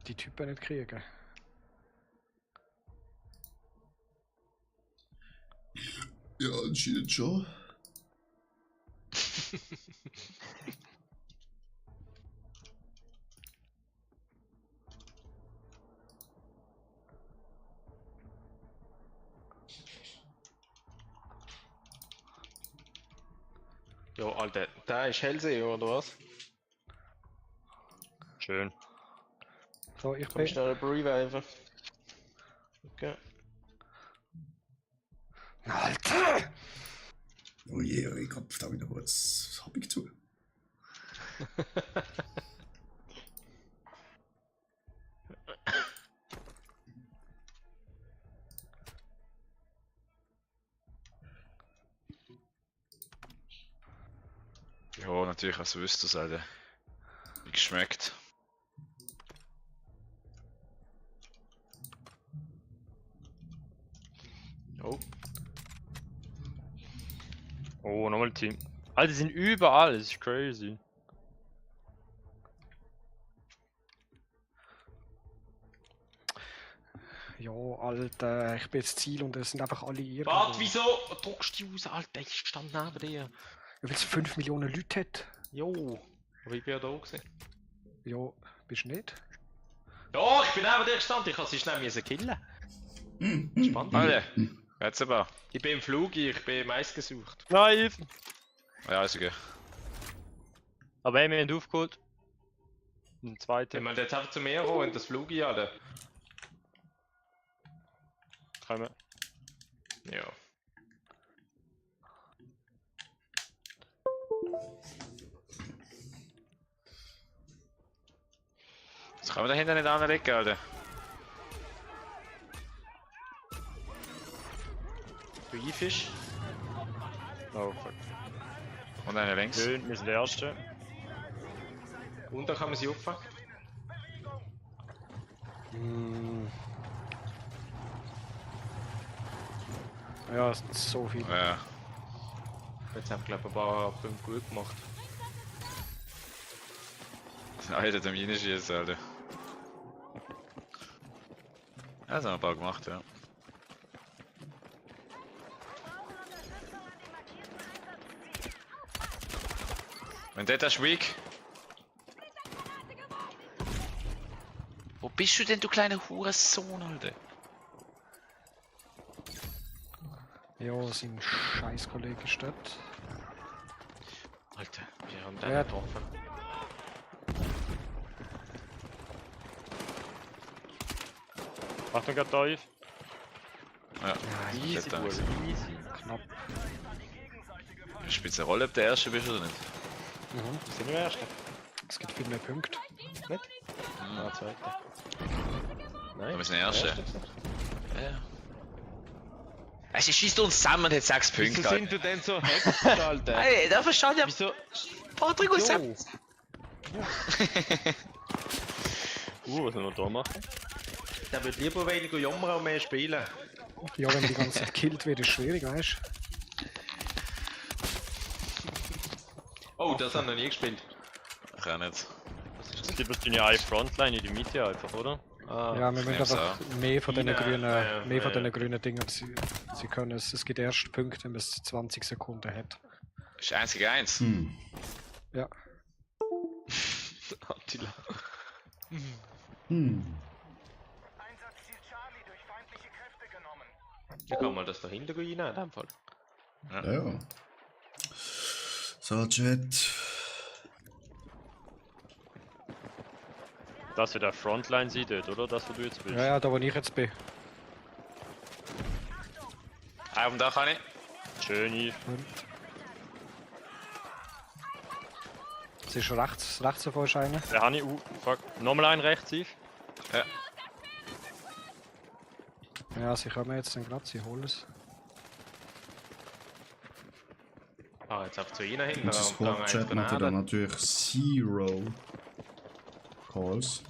die Typen nicht kriegen. Ja, anscheinend schon. Jo, Alter, da ist Hellsee, oder was? Schön. So, ich Komm bin... schnell reviven. Okay. Alter! Oh je, ich hab da wieder kurz das Hobby zu. Ja, natürlich, als wüsste es, Alter. Wie geschmeckt. Oh, Oh, nochmal Team. Alter, die sind überall, das ist crazy. Ja, Alter, ich bin jetzt Ziel und es sind einfach alle irgendwo. warte, wieso druckst du die raus, Alter? Ich stand neben dir. Ja, weil es 5 Millionen Leute hat. Jo, aber ich bin ja da gewesen. Ja, bist du nicht? Ja, ich bin neben dir gestanden, ich kann sie schnell müssen killen. Spannend. Alter, jetzt aber. Ich bin im Flug, ich bin meist gesucht. Nein! Ja, ist okay. Aber hey, wir haben aufgeholt. Ein Wenn zweiter. man jetzt einfach zu mir kommen und das Flug Alter. Kommen. Ja. Das kann man da hinten nicht anlegen, Alter. Haifisch. Oh fuck. Und einer links. Schön, wir sind der Erste. Und dann kann man sie auffangen. Hm. Ja, es sind so viele. Ja. Jetzt haben wir glaube ich ein paar Punkte gut gemacht. Alter, der Minenschießen, Alter. Ja, das haben wir ein paar gemacht, ja. Wenn der ist weak. Wo bist du denn, du kleiner Hurensohn, Alter? Ja, sein Scheißkollege ist dort. Alter, wir haben den Ja. getroffen. Achtung, geht tief. Ja, Easy, dort Bub, da. easy. Knapp. Spielt es eine Rolle, ob der Erste bist oder nicht? Mhm. Wir sind wir Erste. Es gibt viel mehr Punkte. Nicht? Ah, Zweite. Nein. Aber wir sind Erste. gewesen. Ja. Also schießt uns zusammen und hat 6 Wieso Punkte. sind du denn so hektisch, Alter? Ey, da versteht ja Wieso? Patrick und Sepp. Was soll man da machen? Der wird lieber weniger jammern und mehr spielen. Ja, wenn man die ganze Zeit gekillt wird, ist schwierig, weißt Oh, das haben wir noch nie gespielt. Ich auch nicht. Es gibt wahrscheinlich eine Frontline in die Mitte einfach, oder? Ah, Ja, wir müssen nehm's einfach mehr von den China, grünen, mehr von ja. den grünen Dingen. Sie können es gibt erst Punkte, wenn man es 20 Sekunden hat. Ist einzig eins. Ja. Attila. Einsatzziel Charlie durch feindliche Kräfte genommen. Ja, kann man das da hinten rein, in dem Fall. Ja. So, Chat. Das wird der Frontline sein dort, oder? Das, wo du jetzt bist. Ja, ja, da wo ich jetzt bin. Auf dem Dach habe ich. Schön, Yves. Es ist rechts davor ist einer. Der habe ich. Fuck. Nochmal ein rechts, Yves. Ja. Ja, sie kommen jetzt dann gerade, sie holen es. Ah, jetzt einfach zu ihnen hinten. Unser Squad-Chat macht da natürlich Zero Calls.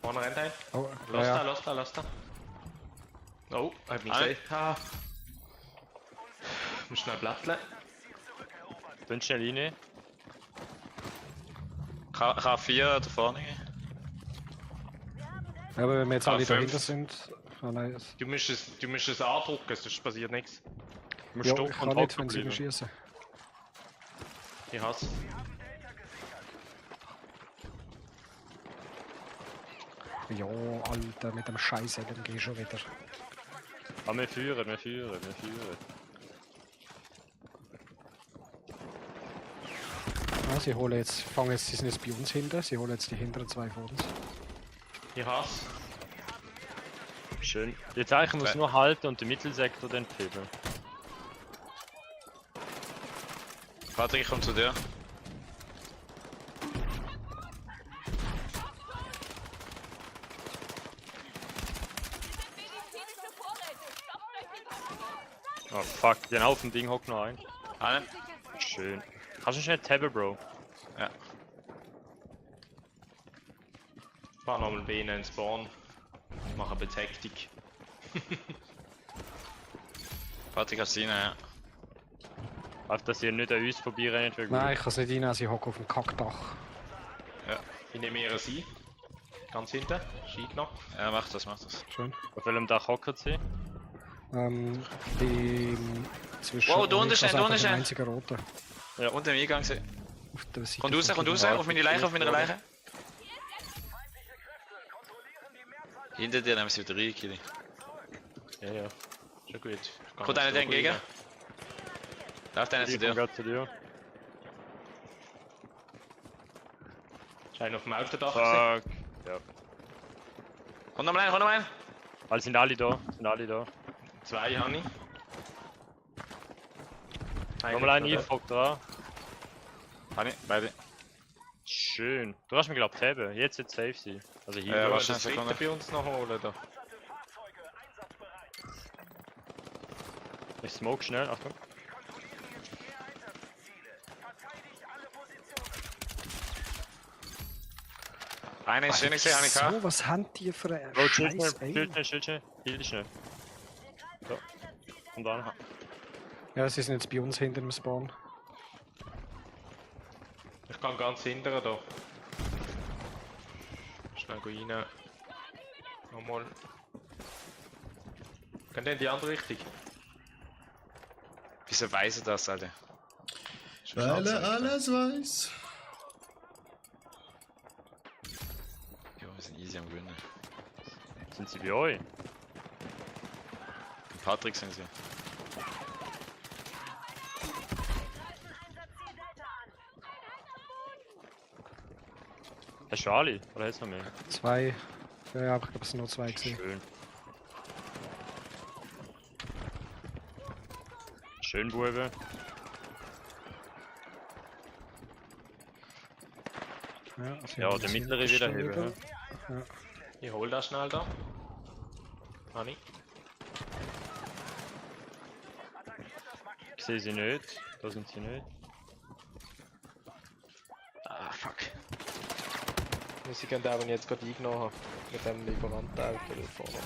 Vorne rennt ein. Oh, Lass ja, da, lass da, lass da. Oh, hat mich Nein. gesehen. Ah. Muss schnell platteln. Bin schnell rein. K4 da vorne. Ja, aber wenn wir jetzt alle K5. dahinter sind. Ah, nein, Du musst es andrücken, sonst passiert nichts. Du musst ja, stoppen ich kann und nicht, hocken wenn sie bleiben. schießen. Ich hasse. Ja, Alter, mit dem scheiß LMG schon wieder. Ah, wir führen. Ja, sie holen jetzt, sie sind jetzt bei uns hinten, sie holen jetzt die hinteren zwei von uns. Ich hasse. Schön. Jetzt eigentlich muss nur halten und den Mittelsektor dann pfebeln. Patrick, ich komm zu dir. Oh fuck, den auf dem Ding hockt noch ein. Einen. Schön. Kannst du schnell tabben, Bro? Ja. Ich fahr nochmal bei ihnen ins Spawn. Mach eine Hektik. Patrick hat sie rein, ja. Auf dass ihr nicht an uns vorbeirennt, wäre gut. Nein, ich kann es nicht rein, sie hocken auf dem Kackdach. Ich nehme ihr sie. Ganz hinten. Schied noch. Ja, mach das. Schön. Auf welchem Dach hocken sie? Die zwischen Wow, da unten euch, stehen, also da unten einfach der stehen. einzige rote. Und im Eingang. Auf der Seite Kommt raus, von kommt raus, Kino. auf meine Leiche, auf meine Leiche. Hinter dir nehmen sie wieder rein, Kili. Ja. Schon gut. Kommt einer dir entgegen? Läuft einer zu Ich komm dir. grad zu dir. Ist einer auf dem Autodach gesehen? Fuck. Ja. Kommt noch mal rein. Alle sind alle da. Zwei habe ich. Nochmal ein E-Fog dran. Habe ich, beide. Schön. Du hast mir glaubt haben. Jetzt wird safe sein. Also hier. Ja, Ja, wahrscheinlich das dritte Sekunde. bei uns noch holen da. Ich smoke schnell. Achtung. Einer ist schön gesehen, habe ich gehabt. So, was haben die für ein Bro, chill Scheiß, schnell. ey? Chill. Heal dich schnell. So. Und dann. Ja, sie sind jetzt bei uns hinter dem Spawn. Ich kann ganz hinten da. Schnell rein. Nochmal. Kann der in die andere Richtung? Wieso weiß er das, Alter? Weil er alles weiß. Jo, wir sind easy am Gewinnen. Sind sie bei euch? Und Patrick sind sie. Hast du alle? Oder hast du noch mehr? Zwei. Ja, aber ich glaube, es sind nur zwei gesehen. Schön. Schön, Bube. Ja, sie Ja, haben der das mittlere hinten wieder stehen. heben. Ich hol das schnell da. Habe ich. Ich sehe sie nicht. Da sind sie nicht. Ah, fuck. Muss ich gerne den jetzt gerade eingenommen haben. Mit dem Lieferantenauto da vorne.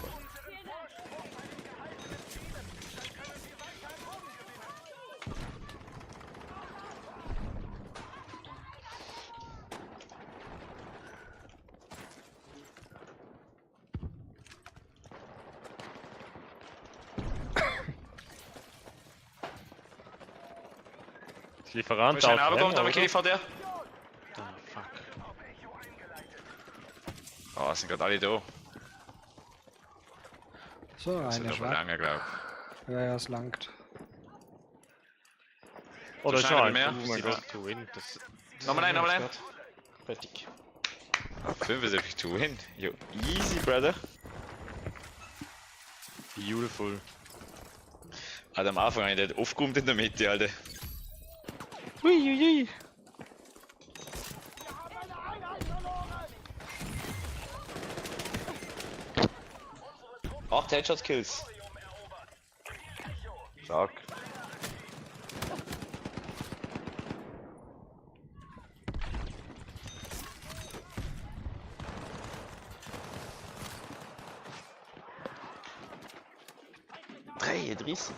Das Lieferant Ist einer auf runtergekommen, Hammer, aber Kili vor dir? Ah, fuck. Oh, sind gerade alle da. So, Das sind einer noch ist weg. lange, glaube Ja, ja, es langt. Oder So ist schnell noch ein? mehr. Oh mein Sie Gott. wird to win. Das Nochmal ein, nochmal ein. Fertig. ich. 75 to win. Jo, easy, brother. Beautiful. Alter, am Anfang habe ich den aufgeräumt in der Mitte, Alter. Uiuiui. 8 Headshot-Kills. Stark.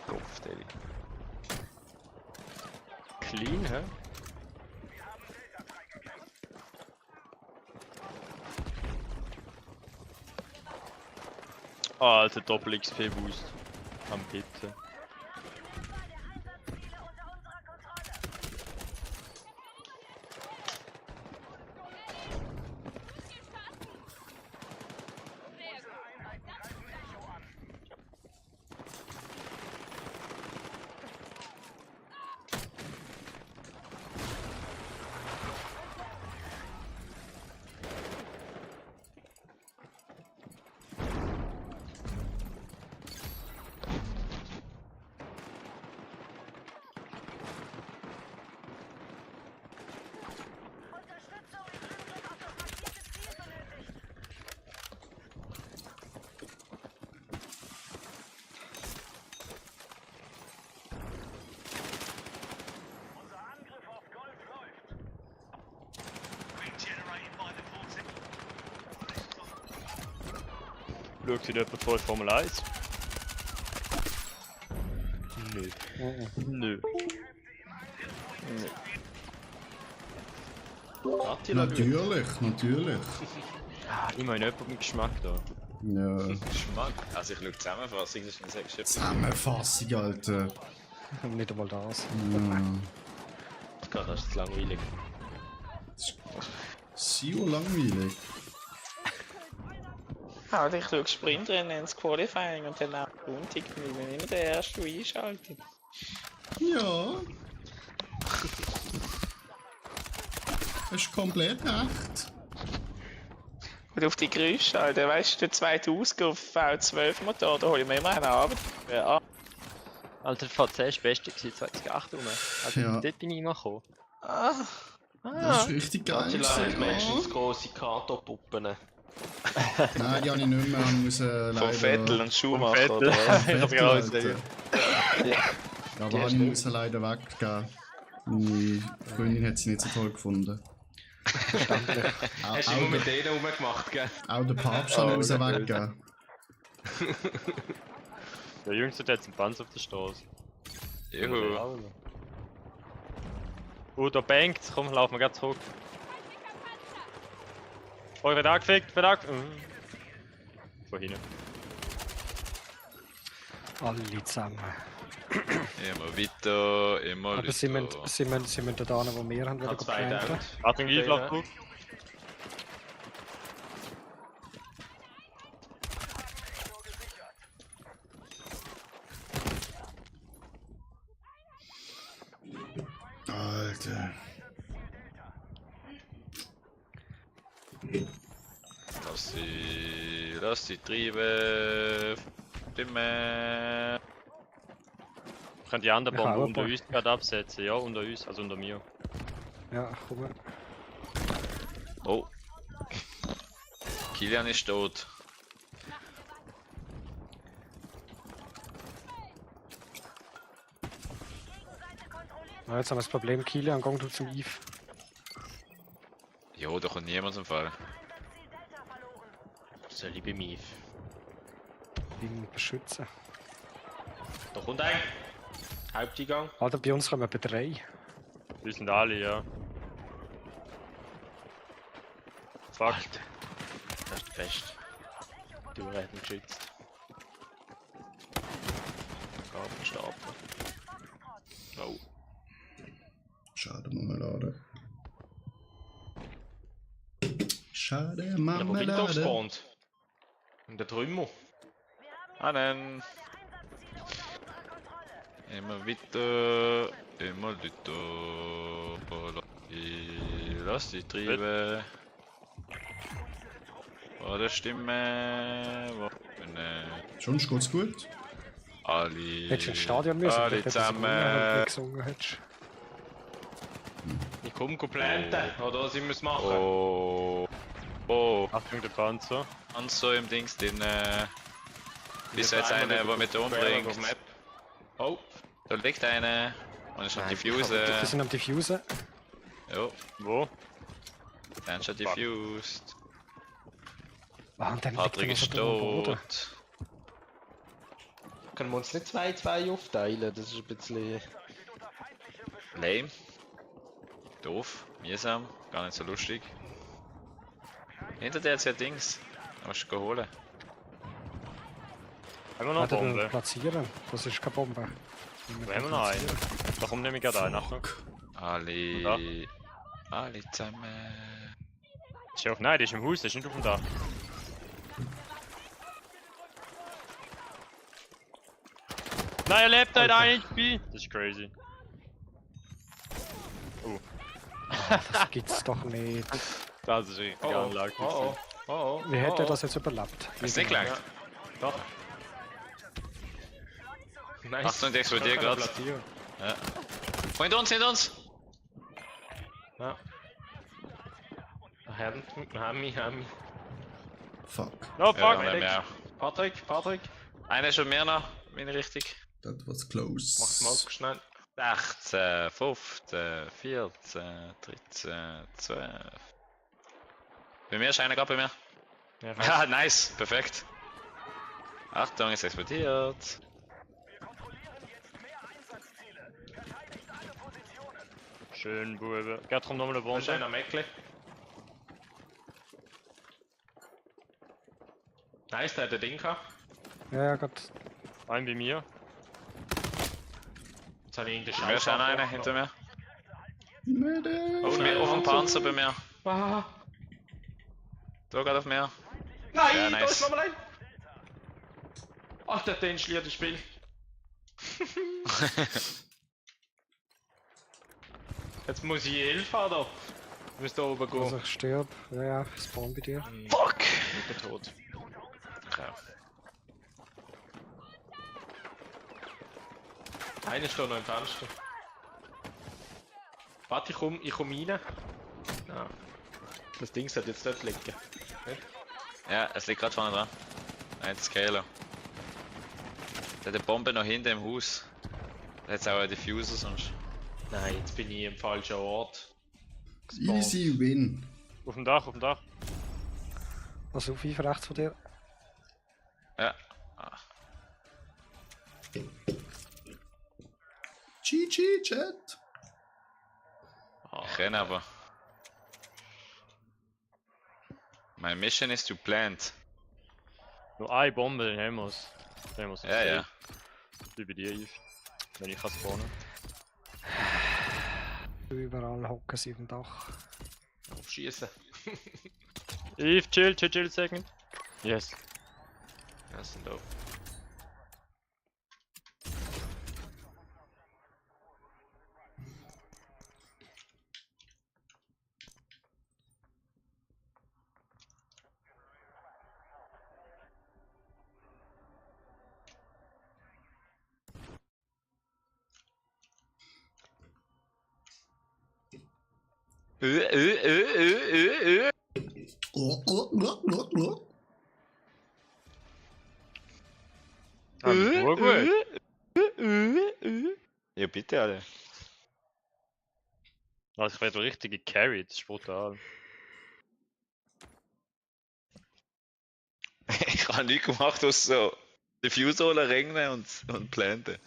Kopf, Daily. clean, hä? Ah, Alter, Doppel-XP-Boost. Am Hitten. Schaut sich jemand vor Formel 1? Nö. Nö. Natürlich. Ah, ich meine jemand mit Geschmack da. Ja. Geschmack. Also ich schaue die Zusammenfassung, das ist ein Sexshop. Zusammenfassung, Alter. Nicht einmal das. Ja. Das ist zu langweilig. So langweilig. Halt, ich schaue Sprintrennen ins Qualifying und dann auch Montag, weil wir immer den ersten einschalten. Ja. Hast komplett recht. Und auf die Geräusche, Alter, weißt du, der zweite Ausgabe auf V12-Motor, da hole ich mir immer einen Abend. Ja, Alter, VC war das Beste 2008 rum. Also Ja. dort bin ich immer gekommen. Das ist richtig geil. Die haben meistens Ja. grosse Kato-Puppen. Nein, die habe ich nicht mehr. Ich muss leider... von Vettel und Schumacher, Vettel. oder was? Ich hab's Vettel, gerade Alter. gesehen. Ja, aber habe ich müssen leider weggeben. Meine Freundin hat sie nicht so toll gefunden. Hast du immer mit denen rumgemacht, gell? Auch der Papst habe ich müssen okay. weggeben. Der Jüngste hat jetzt einen Panzer auf der Straße. Juhu. Oh, da bangt. Komm, laufen wir gerade zurück. Oh, ich werd angefickt, Von hinten. Alle zusammen. Immer weiter, immer Aber weiter. sie müssen da hin, wo wir haben, wieder Hat zwei geplantet. down. Achtung, ich lauf zurück. Alter. Lass sie treiben. Stimme. Ich kann die andere Ich Bombe habe unter ein uns gerade absetzen. Ja, unter uns, also unter mir. Ja, komm. Oh. Kilian ist tot. Ja, jetzt haben wir das Problem, Kilian, gang du zum Eve. Jo, da kommt niemand zum Fall. Soll ich bei mir? Ihn beschützen. Da kommt ein. Haupteingang. Alter, bei uns kommen etwa 3. Wir sind alle, ja. Fuck. Alter. Das ist der Beste. Die Uhr hat ihn geschützt. Gabelstapel. Oh. Schade, Marmelade. Schade, Ja, wo bin ich da Marmelade. gespawnt? In der Trümmer. Annen. Immer weiter, immer weiter. Lass die treiben. Wo der Stimme, wo bin ich? Sonst geht's gut. Alle. Hättest du ins Stadion müssen, Alle vielleicht hättest du gewonnen, wenn du zusammen. nicht gesungen hättest. Ich komme planten. Oder was ich muss machen. Oh. Oh. Achtung, der Panzer. Und so im Dings, den ist jetzt einer, der mit umbringt. Auf Map. Oh. Da liegt einer. Und ist schon Nein, diffuse. Die sind am Diffusen. Jo, Wo? dann schon diffused. Ah, und dann liegt er Patrick noch ist so dumm am Boden. tot. Können wir uns nicht 2-2 aufteilen? Das ist ein bisschen. Lame. Doof. Mühsam. Gar nicht so lustig. Hinter dir jetzt ja Dings. Da musst du gehen holen. Haben wir noch eine Warte, Bombe? platzieren. Das ist keine Bombe. Wo haben wir noch eine? Da kommt nämlich gerade einer. Achtung. Alle. Alle zusammen. Ist ja auch, nein, der ist im Haus, der ist nicht auf dem Dach. Nein, er lebt da nicht bei. Das ist crazy. Das gibt's doch nicht. Das ist richtig unlucky. Oh. Wie hätte er das jetzt überlebt? Hast du nicht gelangt? Doch. Nice. Achtung, der explodiert gerade. Platzieren. Hinter uns! Ja. Hami. Fuck. No, fuck! Ja, mehr. Patrick. Einer schon mehr noch, meine richtig. That was close. Mach Smoke schnell. 18, 15, 14, 13, 12. Bei mir ist einer gerade bei mir. Ja, Ja, nice, perfekt. Achtung, es explodiert. Schön, Bube. Geht drum nochmal eine da ist einer Bombe. am Eckle. Nice, der hat den Ding gehabt. Ja, Gott. Ein bei mir. Jetzt habe ich ihn den Bei mir ist einer hinter mir. Mayday. Auf dem Panzer bei mir. Ah. Da geht auf mir. Nein, Ja, da nice. ist nochmal ein. Ach, der hat den installiert, das Spiel. Jetzt muss ich 11 fahren da. Ich muss da oben gehen. Also ich stirb. Ja, ich spawn bei dir. Fuck! Ich bin tot. Okay. Einer steht noch im Fenster. Warte, ich komm rein. Ja. Das Ding sollte jetzt dort liegen. Nicht? Ja, es liegt gerade vorne dran. Ein Scaler. Der hat eine Bombe noch hinter im Haus. Da hat auch einen Diffuser sonst. Nein, jetzt bin ich im falschen Ort. gespawnt. Easy win. Auf dem Dach, auf dem Dach. Also auf 5 rechts von dir. Ja. Ah. GG, Chat. Ich renne aber. My mission is to plant. Nur eine Bombe, den haben wir's. Ja, ja. Wie bei dir, Yves. Wenn ich kann spawnen. Überall hocken sie auf dem Dach. Aufschießen. Yves, chill, second. Yes. Das sind da. Ja, bitte, alle. Also ich werde richtig gecarried, das ist brutal. Ich habe nichts gemacht, aus so Diffuser holen, regnen und planten.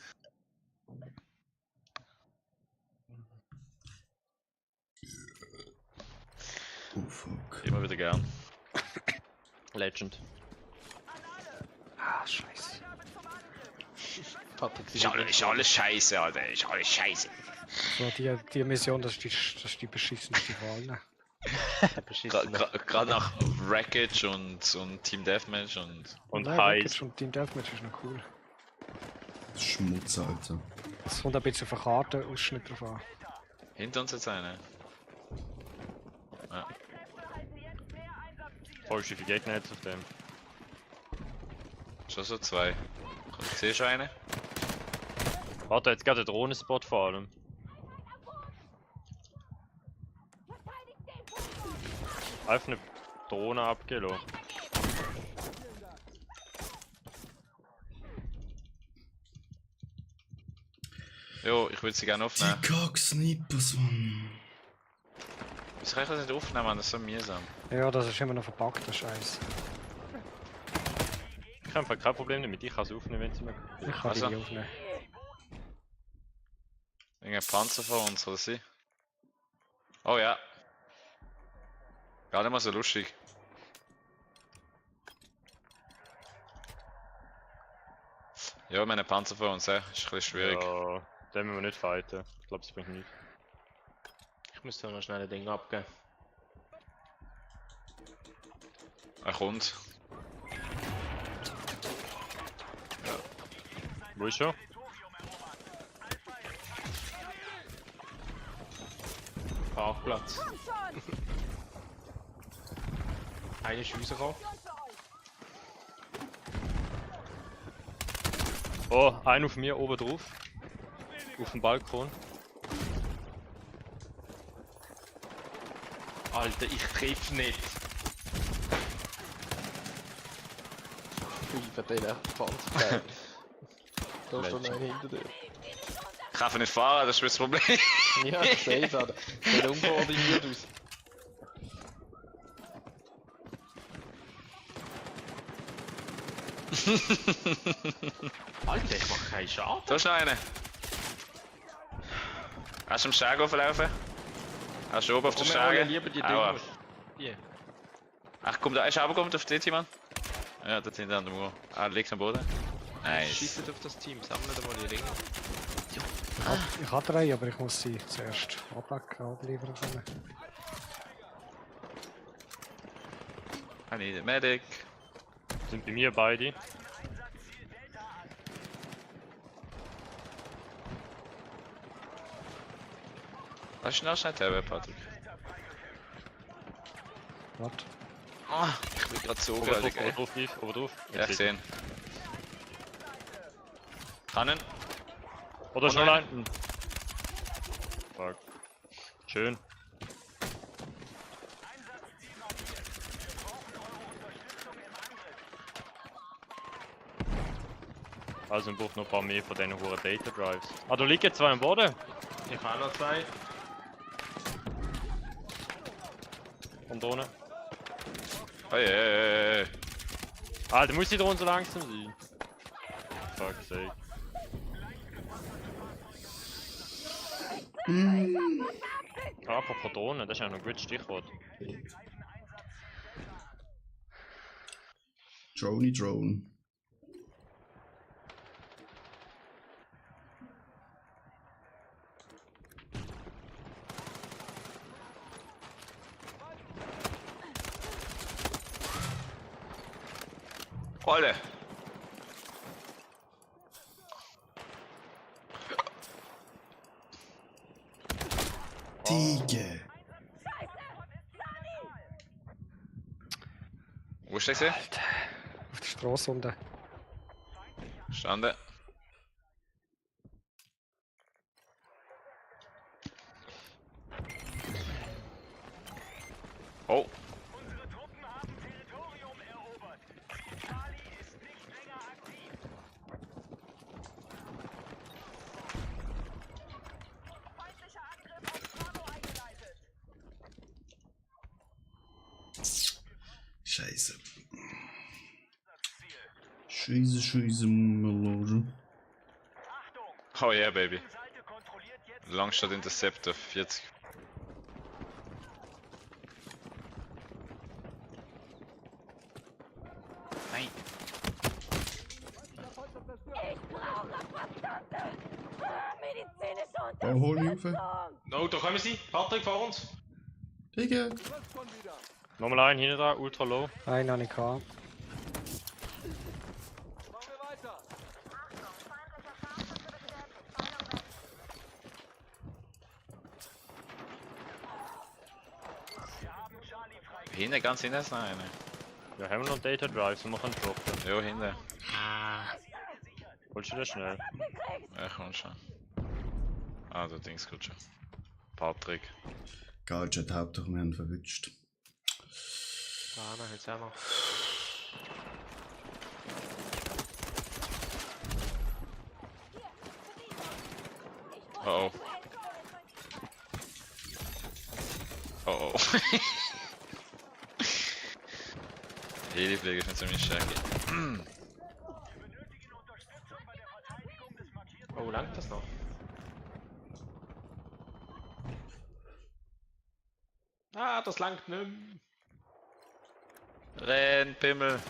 Oh fuck. Immer wieder gern. Legend. Ah, scheiße. Patrick, Ist alles scheiße, Alter. Ist alles scheiße. So, die Mission, das ist die beschissenste von allen. Gerade nach Wreckage und Team Deathmatch und Nein, Heiß. Wreckage und Team Deathmatch ist noch cool. Schmutz, Alter. Es kommt ein bisschen auf den Kartenausschnitt drauf an. hinter uns jetzt einer. Voll viele Gegner jetzt auf dem. Schon so zwei. Ich sehe schon einen. Warte, jetzt gerade der Drohnenspot vor allem. Einfach eine Drohne abgelassen. Jo, ich würde sie gerne aufnehmen. Die Kack-Snipers, Mann. Wieso kann ich das nicht aufnehmen, Mann? Das ist so mühsam. Ja, das ist immer noch verpackter Scheiß. Ich habe einfach kein Problem damit, ich kann es aufnehmen, wenn es mir Ich kann Also. die nicht aufnehmen. Irgendein Panzer vor uns, oder sie? Oh ja. Gar nicht mal so lustig. Ja, meine Panzer vor uns, ist ein bisschen schwierig. Ja, den müssen wir nicht fighten. Ich glaube, es bringt nichts. Ich muss da noch schnell ein Ding abgeben. Er kommt. Wo ist er? Parkplatz. Einer ist rausgekommen. Oh, ein auf mir oben drauf. Auf dem Balkon. Alter, ich triff nicht. Fünf der Panzerteil. Da ist schon einer hinter dir. Ich kann nicht fahren, das ist das Problem. Ja, ich sehe es, Alter. Sieht unkoordiniert aus. Alter, ich mach keinen Schaden. Da ist noch einer. Hast du am Steg auflaufen? Hast du oben auf der Wir holen Stege? lieber die Aua. Dinger. Die. Ach, kommt da, ist er runtergekommen auf dort jemand? Ja, dort hinten an der Mauer. Ah, liegt am Boden. Nice. Schießt auf das Team, sammelt mal die Ringe. Ich habe 3, aber ich muss sie zuerst abliefern können. I need a medic. Sind bei mir beide. Hast du noch schnell Tablet, Patrick? Warte. Ah, ich bin gerade so Oben geil, drauf, Digga. oben drauf, Yves, oben drauf. Ja, ich sehe ihn. Kannen? Oder Oh schon nein. einen. Fuck. Schön. Also, ich brauche noch ein paar mehr von diesen hohen Data Drives. Ah, da liegen zwei am Boden. Ich habe noch zwei. Und da unten. Hey. Alter, muss ich da unten so langsam sein? Fuck's sake. Apropos Drohnen, das ist ja noch ein gutes Stichwort. Drone. Alter! Digga. Wo ist der gesehen? Auf der Straße unten. Standen. Oh, Unsere Truppen haben Territorium erobert. Charlie ist nicht länger aktiv. Feindlicher Angriff auf Bravo eingeleitet. Scheiße. Scheiße, Melode. Achtung! oh yeah, baby. Die Seite kontrolliert jetzt Longshot Interceptor 40. Nein. Oh, hol mich auf. No, da kommen sie. Patrick, vor uns. Digga. Nochmal einen hinten dran, ultra low. Einen habe ich gehabt. Hinten, ganz hinten ist noch einer. Ja, haben wir noch Data Drives und wir können droppen. Ja, hinten. Holst du das schnell? Ja, komm schon. Ah, du Dings gut schon. Patrick. Gadget, Hauptsache wir haben verwünscht. Ah, nein, jetzt auch noch. Oh oh. Oh oh. Heliflieger ist nicht ziemlich stark. Oh, langt das noch? Ah, das langt nicht mehr. Renn, Pimmel.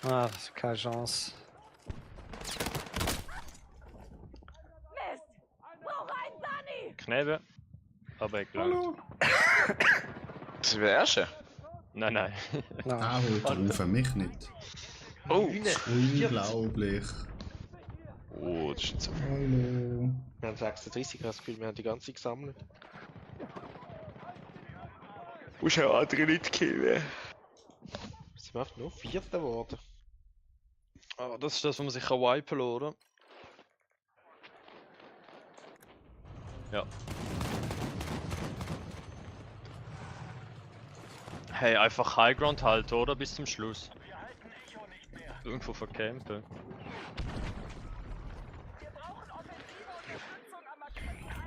Ah, das ist keine Chance. Knebel. Aber ich glaube. Das ist der erste. Nein, nein. Nein. Ah, holt er auf, mich nicht. Oh! Unglaublich. Oh, das ist jetzt so. Hallo. Wir haben 36, ich habe das Gefühl, wir haben die ganze gesammelt. Musst auch andere Leute killen. Sind wir einfach nur Vierter geworden? Ah, das ist das, wo man sich wipen kann, oder? Ja. Hey, einfach Highground halten, oder? Bis zum Schluss. Irgendwo vercampen.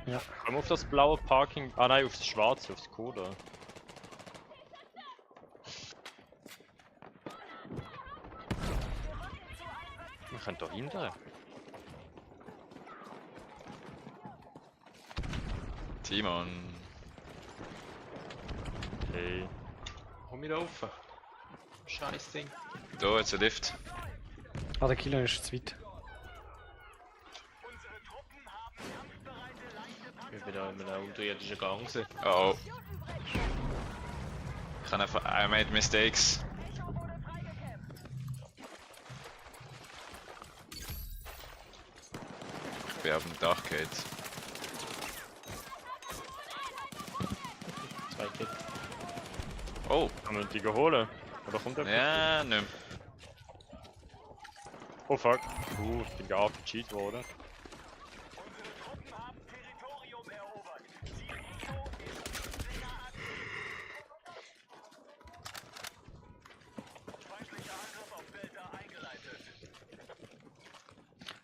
Ja. Komm auf das blaue Parking. Ah nein, aufs schwarze, aufs Koda. Wir können da hinten. Timon. Hey. Komm wieder rauf. Scheiß Ding. Da, jetzt ein Lift. Ah, der Killer ist zu weit. Ich bin da in einem unterirdischen Gang. Oh. Ich kann einfach. I made mistakes. Ich bin auf dem Dach gehabt. 2 Kill. Oh! Kann man die holen? Oder kommt der? Ja, nicht mehr. Oh fuck. Ich bin gar gecheat worden.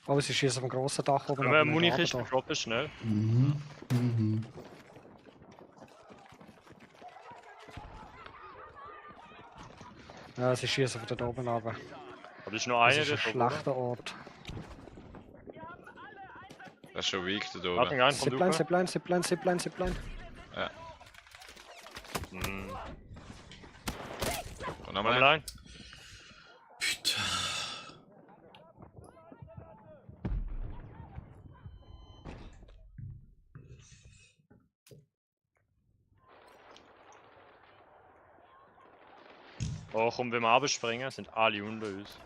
Aber sie schießen auf dem grossen Dach oben. Können wir aber nicht Munikisten runter droppen schnell? Mhm. Mhm. da. Ja, sie schießen von dort oben runter. Aber das ist nur Das einer ist ein dort, oder? schlechter Ort. Das ist schon weak da oben. Achtung, ein von Zipline, Duke. Zipline, Zipline, Zipline, Zipline. Ja. Hm. Und nochmal ein. Online. Putain. Oh komm, wenn wir abspringen, sind alle unter uns.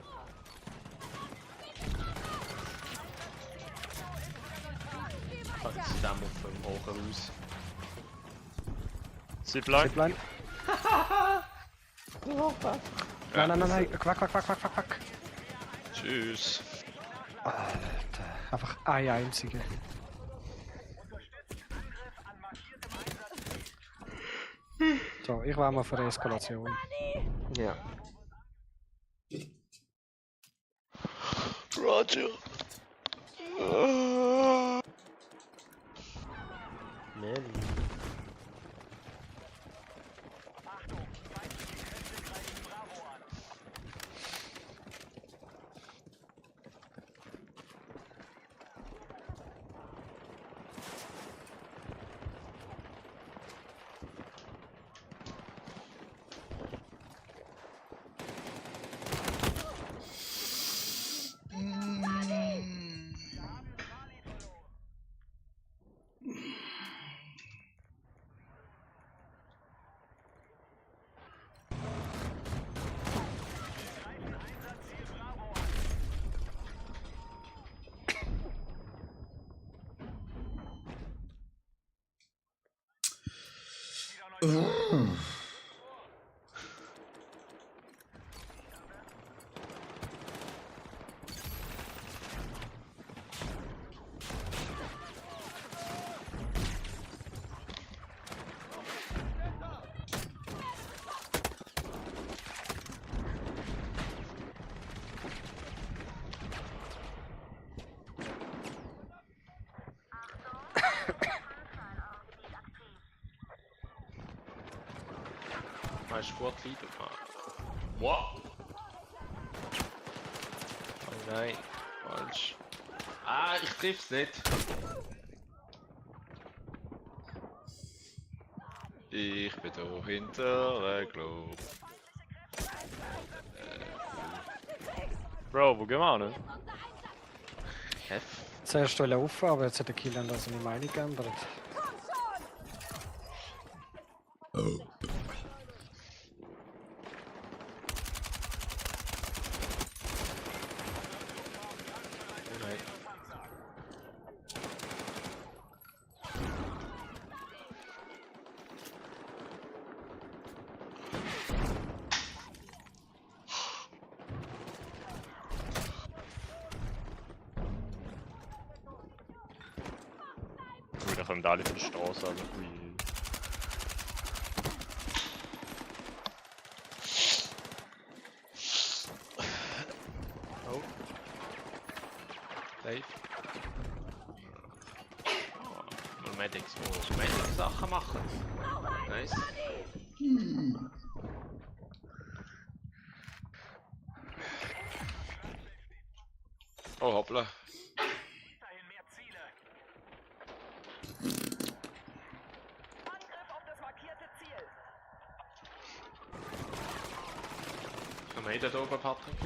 Sie sind auf dem hohen Haus. Zipline. Zipline. Nein, nein, nein, nein. Quack, quack, quack, quack, quack, quack. Tschüss. Alter, einfach eine einzige. So, ich war mal für eine Eskalation. Ja. Roger. Nelly. Hast du gut Leiden? Wow! Oh nein, falsch. Ah, ich triff's nicht. Ich bin da hinter Globe. Bro, wo gehen wir hin? Zuerst laufen, aber jetzt hat der Killer da seine Meinung geändert. Nein. Ui, da kommen da alle von der Straße, also ui. Oh. Dave. Nur Medics, wo Medics Sachen machen. Nice. Oh hoppla. Dahin mehr Ziele. Angriff auf das markierte Ziel. Haben wir jeder da oben, Patrick?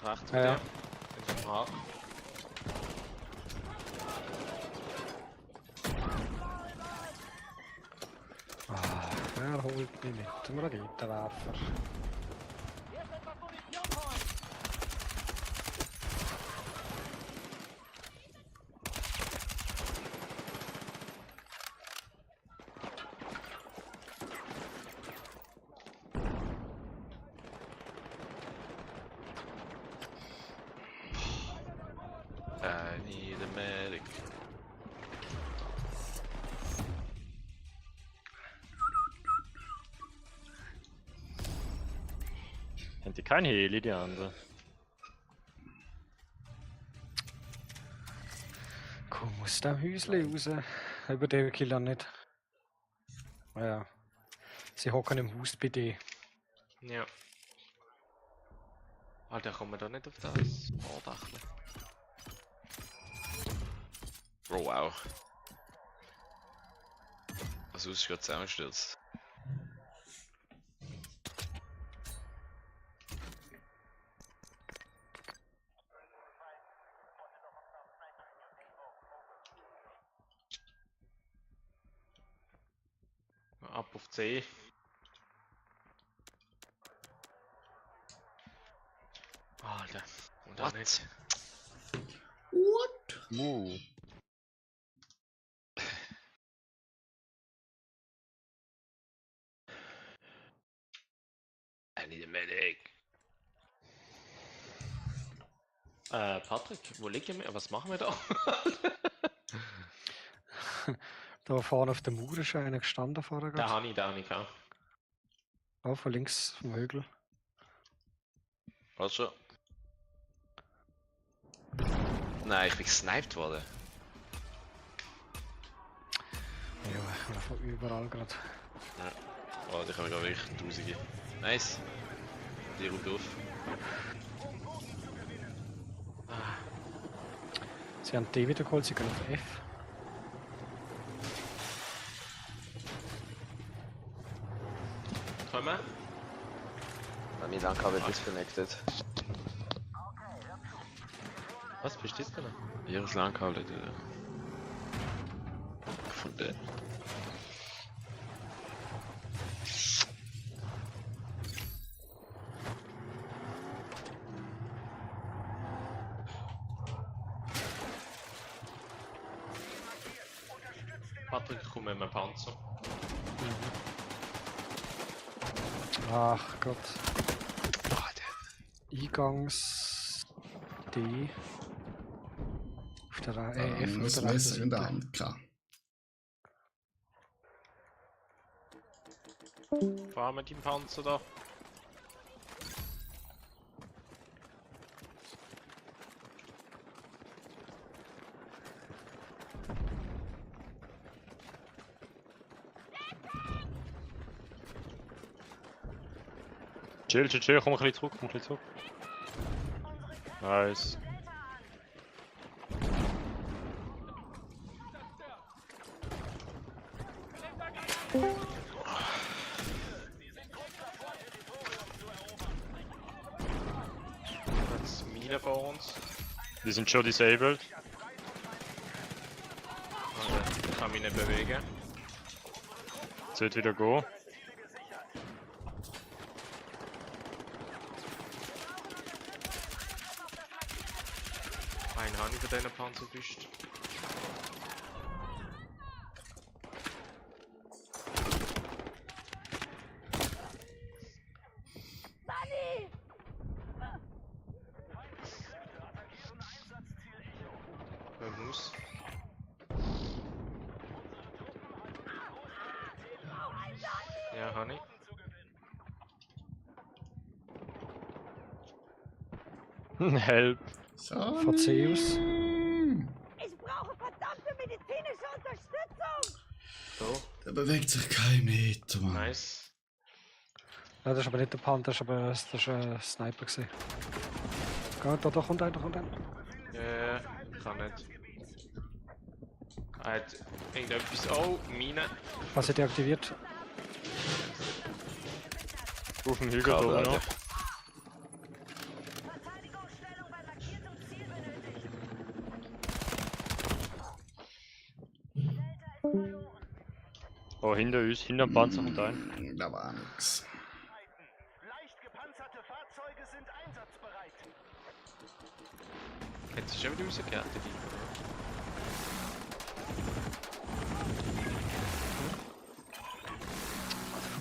Hat rechts Ja, mit ja. dir? In dem Haken. Er holt mich mit dem Raketenwerfer. I need a medic. Haben die kein Heli, die anderen? Komm aus dem Häuschen raus. Über den Killer nicht. Ja. Sie hocken im Haus bei dir. Ja. Alter, kommen wir da nicht auf das Vordachle? Oh wow. Das Haus ist gerade zusammengestürzt. Ab auf C. Alter. Und dann nicht. I need a medic. Patrick, wo liegen wir? Was machen wir da? Da vorne auf der Mauer ist einer gestanden vorher. Da habe ich gehabt. Auch von links vom Hügel. Was schon? Nein, ich bin gesniped worden. Ja, von überall gerade. Oh, die haben gerade wirklich Tausende. Nice. Die Route auf. Sie haben D wieder geholt, sie gehen auf F. Kommen wir? My LAN-Kabel disconnected. Was bist du jetzt denn? Hier ist LAN-Kabel. Von der. Patrick, komm mit meinem Panzer. Ach Gott. Eingangs D. Auf der F auf Das der Messer rechten in der Seite. Hand, klar. Fahr mit dem Panzer da. Chill, chill, chill, komm ein bisschen zurück, komm ein bisschen zurück. Nice. rein vor uns. Die sind schon disabled. Also, ich kann mich nicht bewegen. Sollte wieder gehen. Einen habe ich von diesen Panzerbüsten. Man muss. Ja, habe ich. Help. Verzeus. Ich brauche verdammte medizinische Unterstützung! So, Der bewegt sich kein Meter, Mann. nice. Ja, das ist aber nicht der Panther, das ist ein Sniper gewesen. Da kommt einer, Ich kann nicht. Er hat irgendetwas. Oh, Mine. Was hat deaktiviert? Auf dem Hügel da oben noch. Verteidigungsstellung bei markiertem Ziel benötigt. Oh, hinter uns, hinter dem Panzer kommt ein. Da war nix. Leicht gepanzerte Fahrzeuge sind einsatzbereit. Jetzt ist schon wieder rausgekehrt, der Gegner.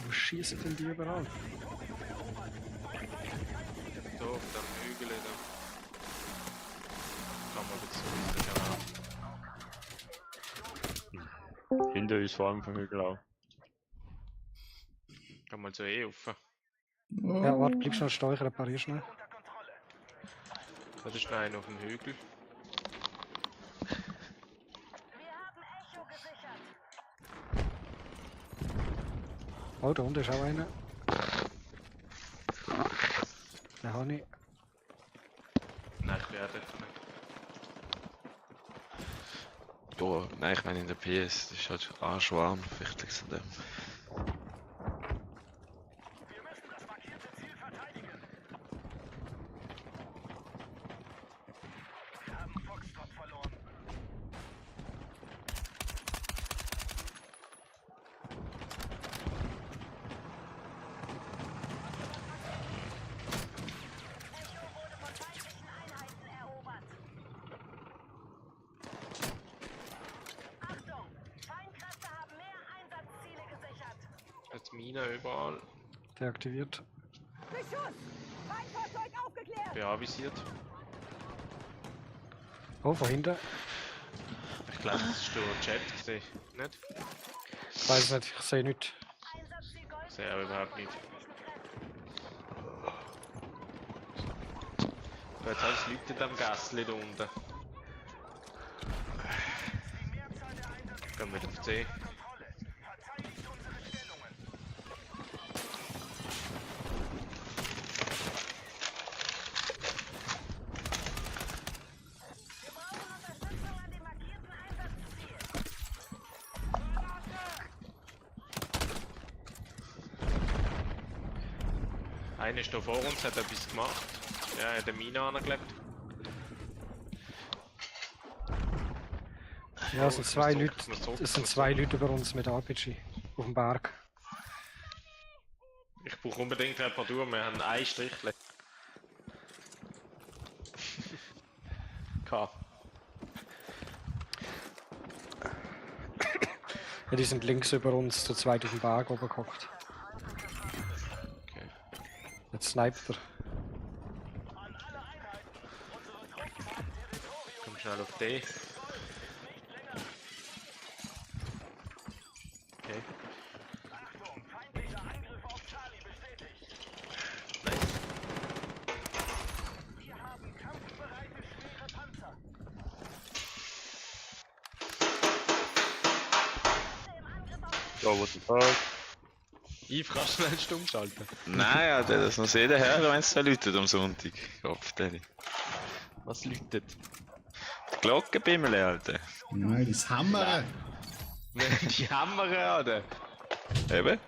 Wo schießen denn die überall? Da auf dem Hügel. Da. Kann man jetzt Hinter uns vor allem vom Hügel auch. Kann man so rauf. Ja, warte, bleib schnell stehen, ich repariere schnell. Da ist noch einer auf dem Hügel. Wir haben Echo gesichert. Oh, da unten ist auch einer. Den habe ich. Nein, ich werde nicht. Ja, nein, ich meine in der PS, das ist halt arschwarm, vielleicht liegt es an dem. Wir müssen das markierte Ziel verteidigen. Wir haben Foxtrot verloren. Echo wurde von feindlichen Einheiten erobert. Achtung! Feindkräfte haben mehr Einsatzziele gesichert. Jetzt Mine überall. Deaktiviert. Beschuss! Feindfahrzeug aufgeklärt! Beavisiert. Oh, von hinten. Ich glaube, das ist der Chat gesehen. Nicht? Ich weiß es nicht, ich sehe nichts. Einsatzziel Gold. Ich sehe aber überhaupt nicht. Jetzt alles Leute am Gässli da unten. Gehen wir auf C. Verteidigt unsere Stellungen. Wir brauchen Unterstützung an dem markierten Einsatzziel. Einer ist da vor uns, hat etwas gemacht. Ja, er hat eine Mine angelegt. Ja, es sind zwei zurück, Leute. ich muss zurück, Es ich sind muss zwei zurück. Leute über uns mit RPG. Auf dem Berg. Ich brauche unbedingt Reparatur, wir haben ein Strichle. K. Ja, die sind links über uns, zu zweit auf dem Berg oben gehockt. Okay. Jetzt sniped er. Komm schnell auf D. Okay. Achtung! Feindlicher Angriff auf Charlie bestätigt. Nice. Wir haben kampfbereite schwere Panzer. Im Angriff auf Ja, what the fuck? Yves, kannst du schnell stumm schalten? Nein, Alter, das muss jeder hören, wenn es da läutet am Sonntag. Kopf, Daddy. Was läutet? Die Glockenbimmel, Alter. Nein, das Hammer. Die Hammer, oder? Eben.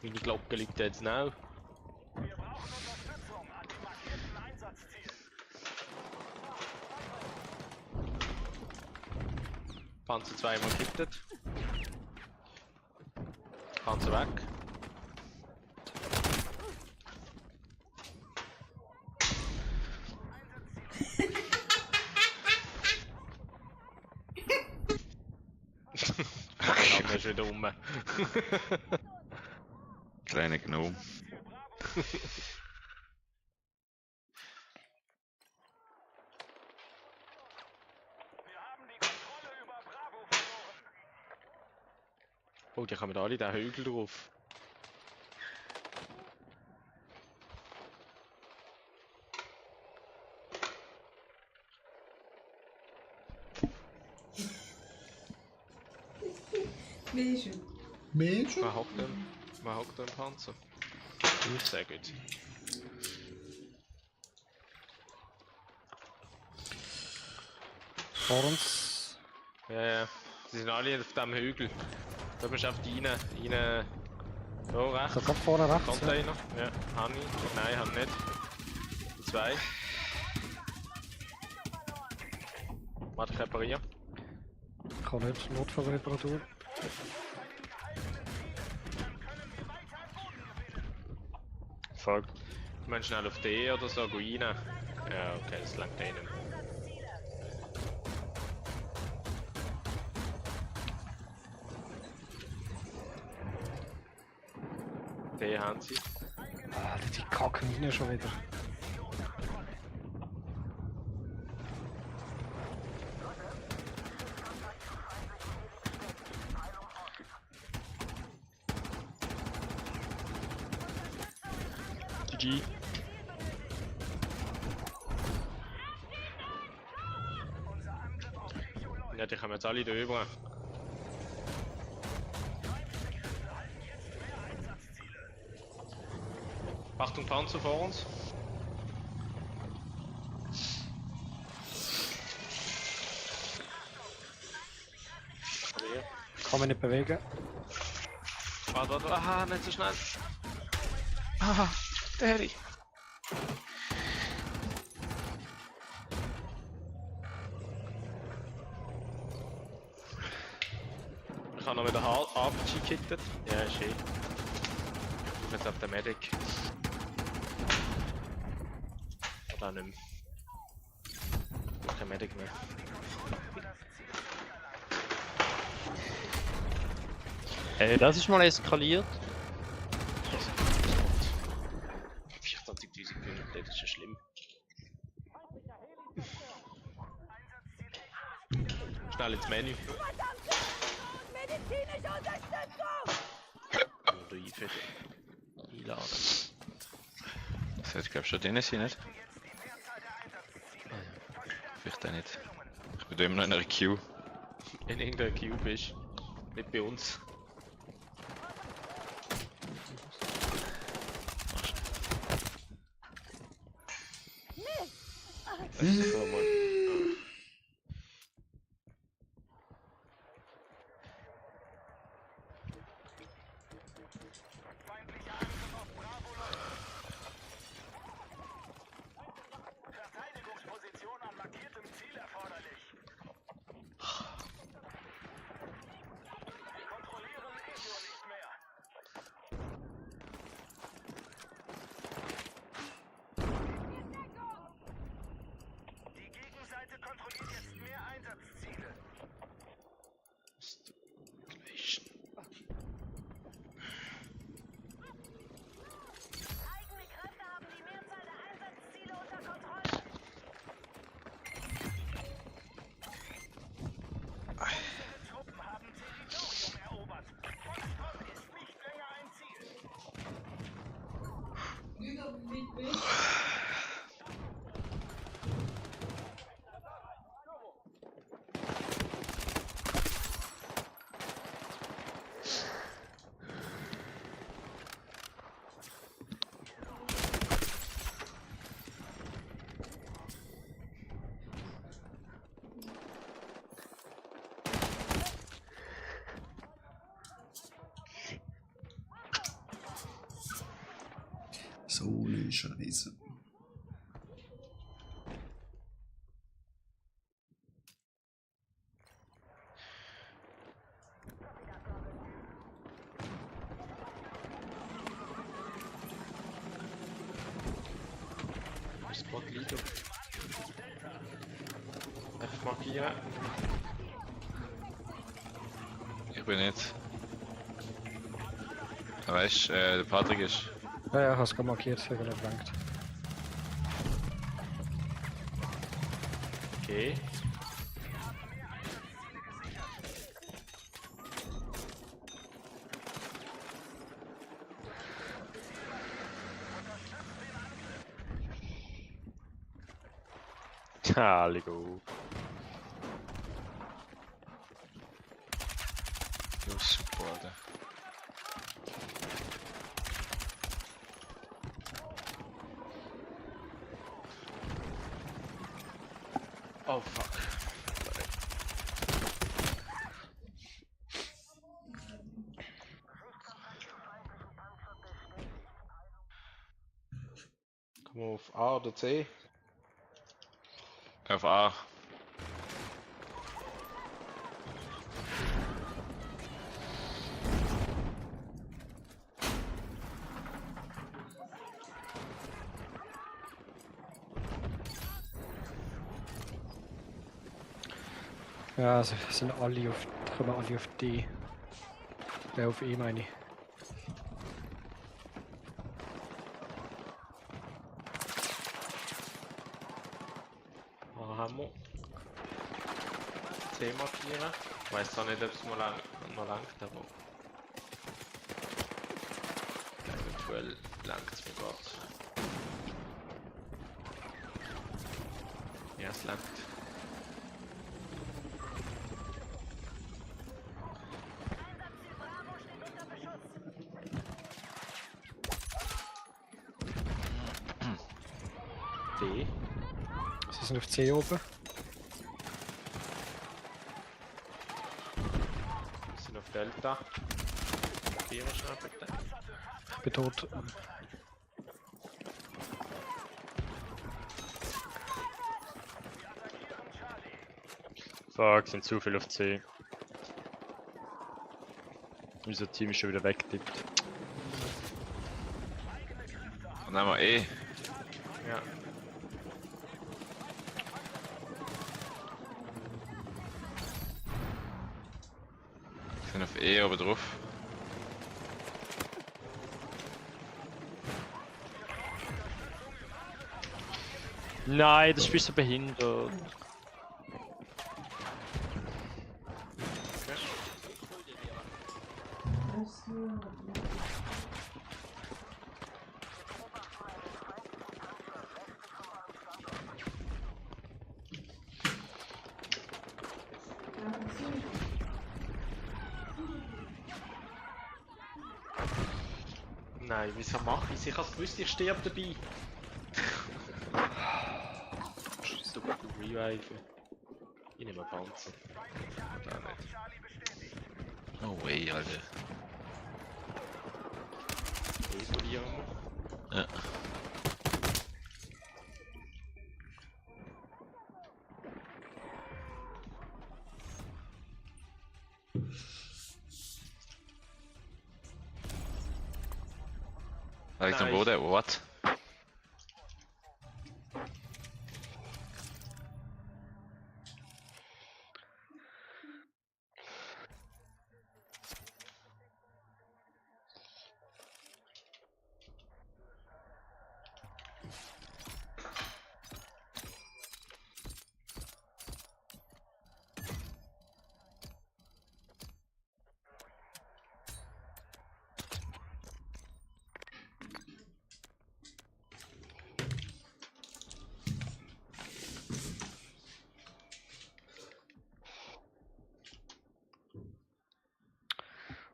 Meine Glocke liegt jetzt noch. Wir brauchen Unterstützung an dem markierten Panzer zweimal gekittet. Panzer weg. Dann ist wieder rum. Kleiner Gnome. Oh, die kommen alle den Hügel drauf. Mädchen. Wer hockt denn? Wer hockt denn im Panzer? Sehr gut. Vor uns. Ja, ja. Sie sind alle auf dem Hügel. Da musst du auf die rein. So, rechts. So, gerade vorne rechts. Ja. Container. Ja, habe ich. Nein, habe nicht. Die zwei. Warte, ich repariere. Ich kann nicht. Notfallreparatur. Voll. Du meinst schnell auf D oder so rein? Ja, okay, das langt eh nicht mehr. D haben sie. Ah, die kacken Mine schon wieder. GG. Ja, die kommen jetzt alle da rüber. Achtung, Panzer vor uns. Kann mich nicht bewegen. Warte, warte, aha, nicht so schnell. Ah, Daddy. Ich habe noch mit der RPG gekittet. Ja, ist eh. Jetzt auf der Medic. Oder nicht mehr. Kein Medic mehr. Hey, das ist mal eskaliert. 24.000 Punkte, das ist ja schlimm. Schnell ins Menü. Medizinische Unterstützung! Oder einladen. Das sollte, glaube ich, schon drin sein, nicht? Vielleicht auch nicht. Ich bin da immer noch in einer Queue. In irgendeiner Queue bist. Nicht bei uns. Verteidigungsposition an markiertem Ziel erforderlich. Wir kontrollieren Echo nicht mehr. Die Gegenseite kontrolliert jetzt mehr Einsatzziele. Eigene Kräfte haben die Mehrzahl der Einsatzziele unter Kontrolle. Unsere Truppen haben Territorium erobert. Foxtrot ist nicht länger ein Ziel. So eine Scheiße. Einfach markieren. Ich bin nicht. Weißt du, der Patrick ist. Ja, ja, hast du markiert, wenn er nicht rankt. Okay. Ah, Lego. Ja, super, Alter. Oh fuck. Komm auf A oder C. Auf A. Ja, sie sind alle auf, kommen alle auf D. Auf E meine ich. A haben wir. C markieren. Ich weiß zwar nicht, ob es mal noch langt, aber eventuell langt es mir gerade. Ja, es langt. D. Sie sind auf C oben. Wir sind auf Delta. Markieren schnell bitte. Ich bin tot. Fuck, sind zu viel auf C. Unser Team ist schon wieder weggetippt. Und dann haben wir E. Ja. Wir sind auf E oben drauf. Nein, das Spiel ist so behindert. Nein, wieso mache ich es? Ich habe gewusst, ich sterbe dabei. Du reviven. Ich nehme Panzer. Gar nicht. No way, Alter. Isolieren wir. Ja. Da liegt am Nice. Boden, what?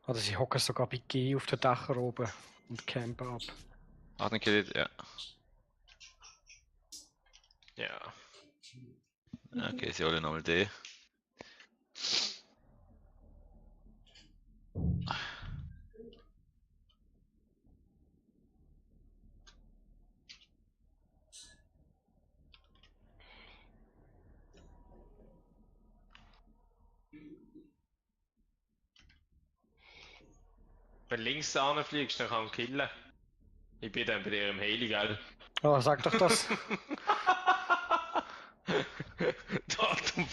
Oder sie hocken sogar bei G auf den Dächern oben und campen ab. Hat einen Kill, ja. Ja. Okay, sie alle nochmal D. Wenn du links anfliegst, dann kann ich killen. Ich bin dann bei dir im Heli, gell? Oh, sag doch das.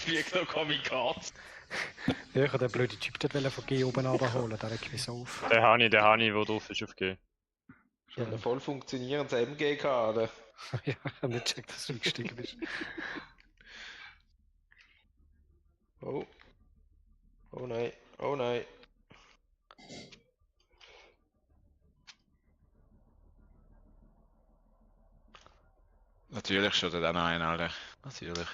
fliegt noch Kamikaze. Ja, ich habe den blöden Typ dort von G oben runterholen, der regt mich so auf. Der Hani, der drauf ist aufgegeben. Ich habe ein voll funktionierendes MG gehabt, oder? Ja, ich habe nicht gecheckt, dass du eingestiegen bist. Oh. Oh nein, oh nein. Natürlich steht da noch einer, Alter. Natürlich.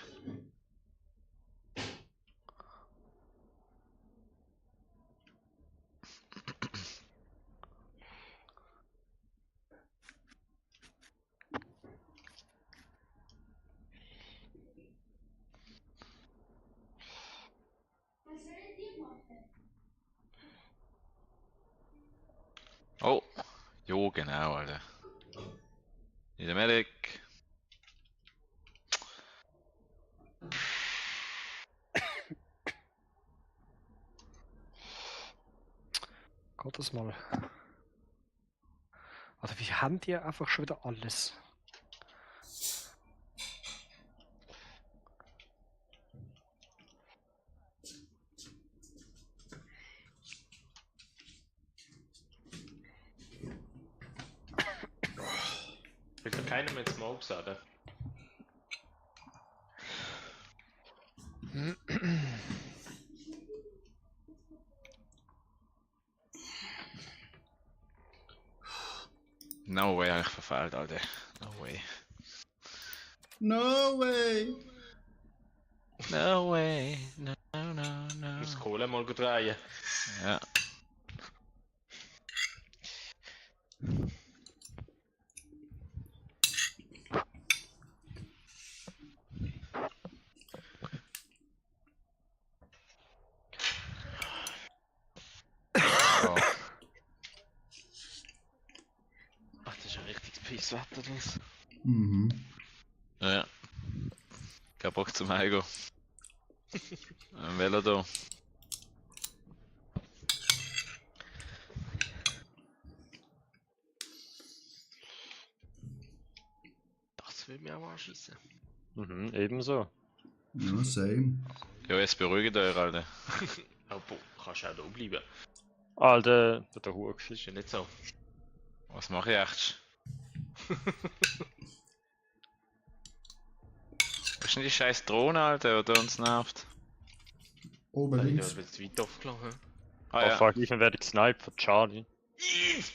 Oh, jo, genau, Alter. In der Medic. Gottes mal. Also wie haben die einfach schon wieder alles? Will doch keiner mit Smoke sagen. No way, habe ich verfehlt, Alter. No way. No way! No way. No, no, Ich no. muss die Kohle mal drehen. Ja. Oh. Ach, das ist ein richtiges Pisswetter das. Mhm. Ja. Kein Bock zum Heimgehen. Ein Velo da. Das will mich auch anschießen. Mhm, ebenso. Ja, same. Ja, jetzt beruhigt euch, Alter. Oh, boah, kannst du auch da bleiben. Alter, der Hur Das ist ja nicht so. Was mache ich echt? Was ist denn die scheiß Drohne, Alter, die uns nervt? Oben Ich links. habe jetzt weit aufgelassen. Ah Oh ja. fuck, ich werde gesniped von Charlie. Ich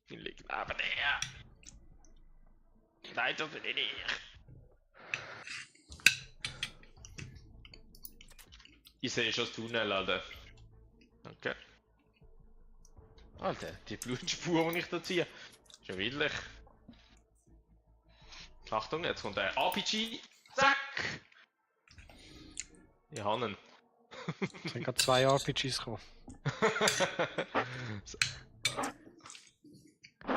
liege neben dir. Nein, das bin ich nicht. Ich sehe schon das Tunnel, Alter. Okay. Alter, die Blutspur, die ich da ziehe. Schon widerlich. Achtung, jetzt kommt der RPG. Zack! Ich habe ihn. Es sind gerade 2 RPGs gekommen.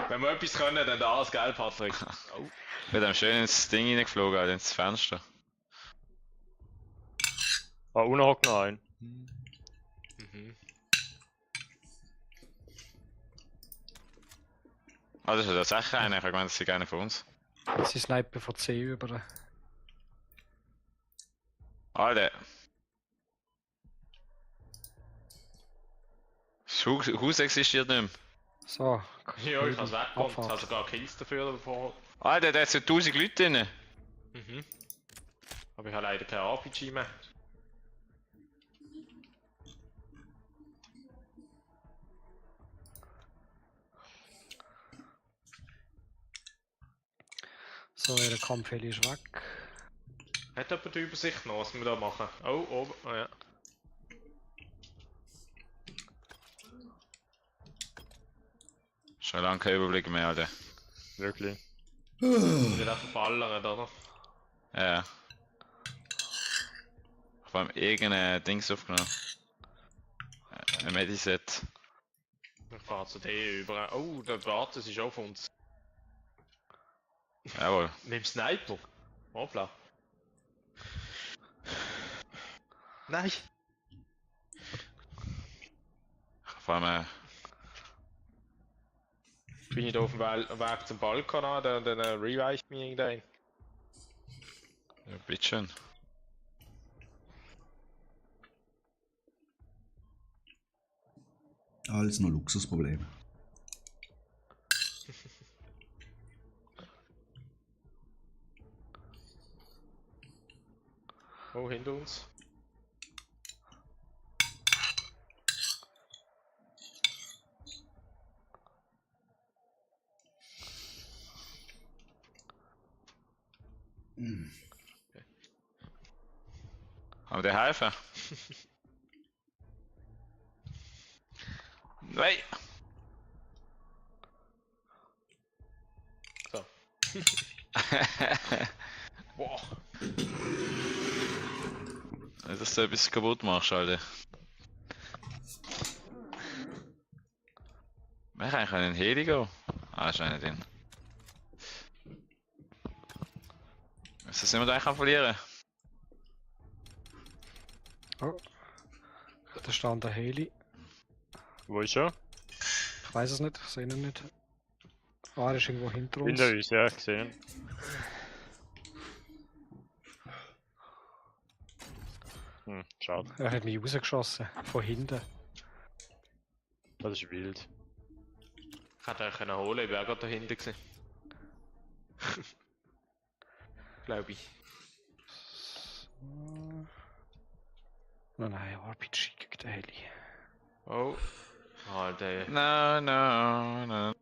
Wenn wir etwas können, dann das, gell, Patrick? Oh. Mit einem schön ins Ding reingeflogen, Alter, ins Fenster. Ah, unten hockt noch ein. Mhm. Ah, das ist ja tatsächlich einer, ich habe gemeint, das ist einer von uns. Sie snipen von C über. Alter. Das Haus existiert nicht mehr. So. Ja, ich habe es weggekommen. Ich habe Abfahrt. sogar Kills dafür davor. Alter, da hat so 1000 Leute drin. Mhm. Aber ich habe leider kein RPG mehr. So, der Kampfheli ist weg. Hat jemand die Übersicht noch, was wir da machen? Oh, oben. Oh ja. Schon lange kein Überblick mehr, Alter. Wirklich. Ich will einfach ballern, oder? Ja. Ich habe irgendein Dings aufgenommen. Ein Mediset. Ich fahre zu dir über. Oh, der Bates ist auf uns. Jawohl. Mit dem Sniper. Hoppla. Nein! Vor allem, Bin ich da auf dem Weg zum Balkon an, dann revive mich irgendein. ja, bitteschön. Alles nur Luxusprobleme. Oh, hinter uns. Haben wir dir helfen? Nein! So. Boah. Nicht, dass du etwas kaputt machst, Alter. Wir können eigentlich in den Heli gehen. Ah, ist einer drin. Ist das jemand, den ich kann verlieren? Oh. Da stand der Heli. Wo ist er? Ich weiß es nicht, ich sehe ihn nicht. Ah, er ist irgendwo hinter uns. Hinter uns, ja, gesehen. Schade. Er hat mich rausgeschossen, von hinten. Das ist wild. Ich hätte euch holen, ich wäre gerade dahinter gewesen. Glaube ich. So. Nein, RPG gegen den Heli. Oh. Alter. No, no, no.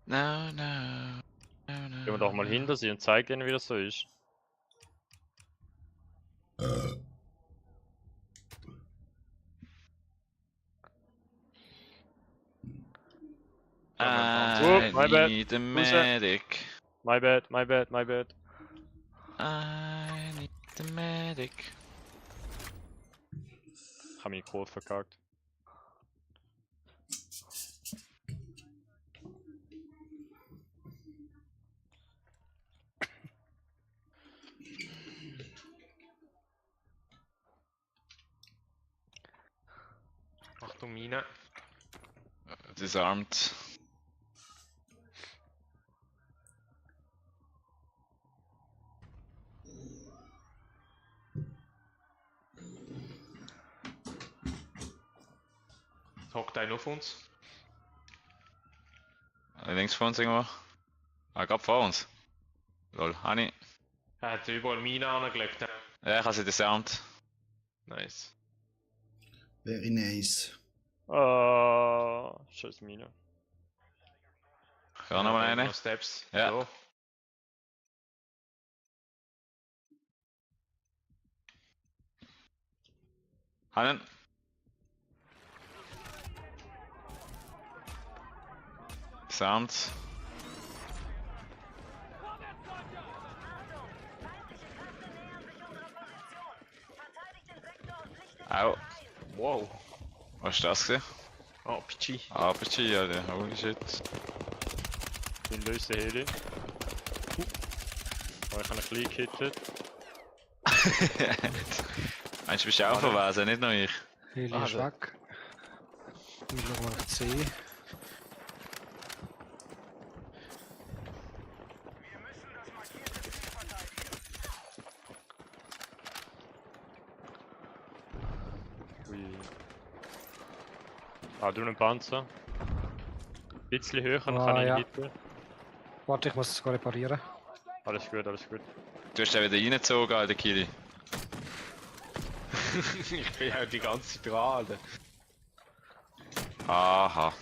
No, no. No, no. Gehen wir doch mal hinter sie und zeigen ihnen, wie das so ist. I my bad. need a Who's that? medic. My bad, my bad, my bad. I need a medic. Ich hab meinen Code verkackt. Achtung, Mine. Disarmed. Hockt einer auf uns. Links vor uns irgendwo. Ah, gerade vor uns. Lol, Hani. Er hat überall Mine angelegt. Ja, ich habe sie disarmed. Nice. Very nice. Scheiß Mine. Ich habe noch mal eine. Noch Steps. Ja. So. Einen. Disarmed. Au. Wow. Was ist das gewesen? RPG. RPG, Alter. Holy shit. Den lösen Heli. Oh, ich habe ein bisschen gehittet. Meinst du, bist du auch verwesen, nicht nur ich? Heli ist weg. Ich schaue mal auf C. Ui. Ah, du einen Panzer. Ein bisschen höher, dann kann ich ja. ihn hitten. Warte, ich muss es sogar reparieren. Alles gut, alles gut. Du hast den wieder reingezogen, Alter, Kili. Ich bin ja die ganze Zeit dran, Alter. Aha.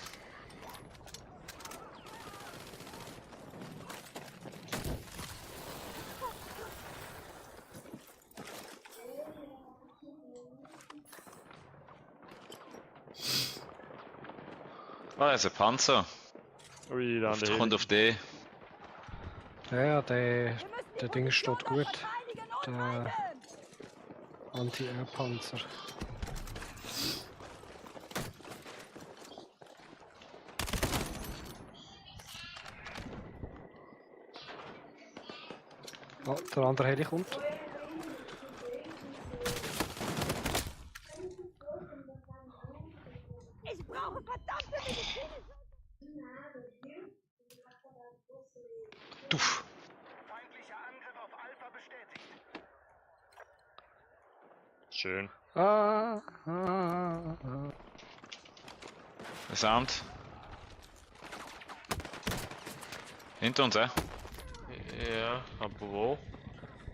Oh, das ist ein Panzer. Ui, da an der Der kommt Heli. auf D. Ja, der Ding steht gut. Der Anti-Air-Panzer. Oh, der andere Heli kommt. Ich brauche verdammte Medizin! Tuff. Feindlicher Angriff auf Alpha bestätigt. Schön. Ah, ah, ah. Sound. Hinter uns, Ja, aber wo?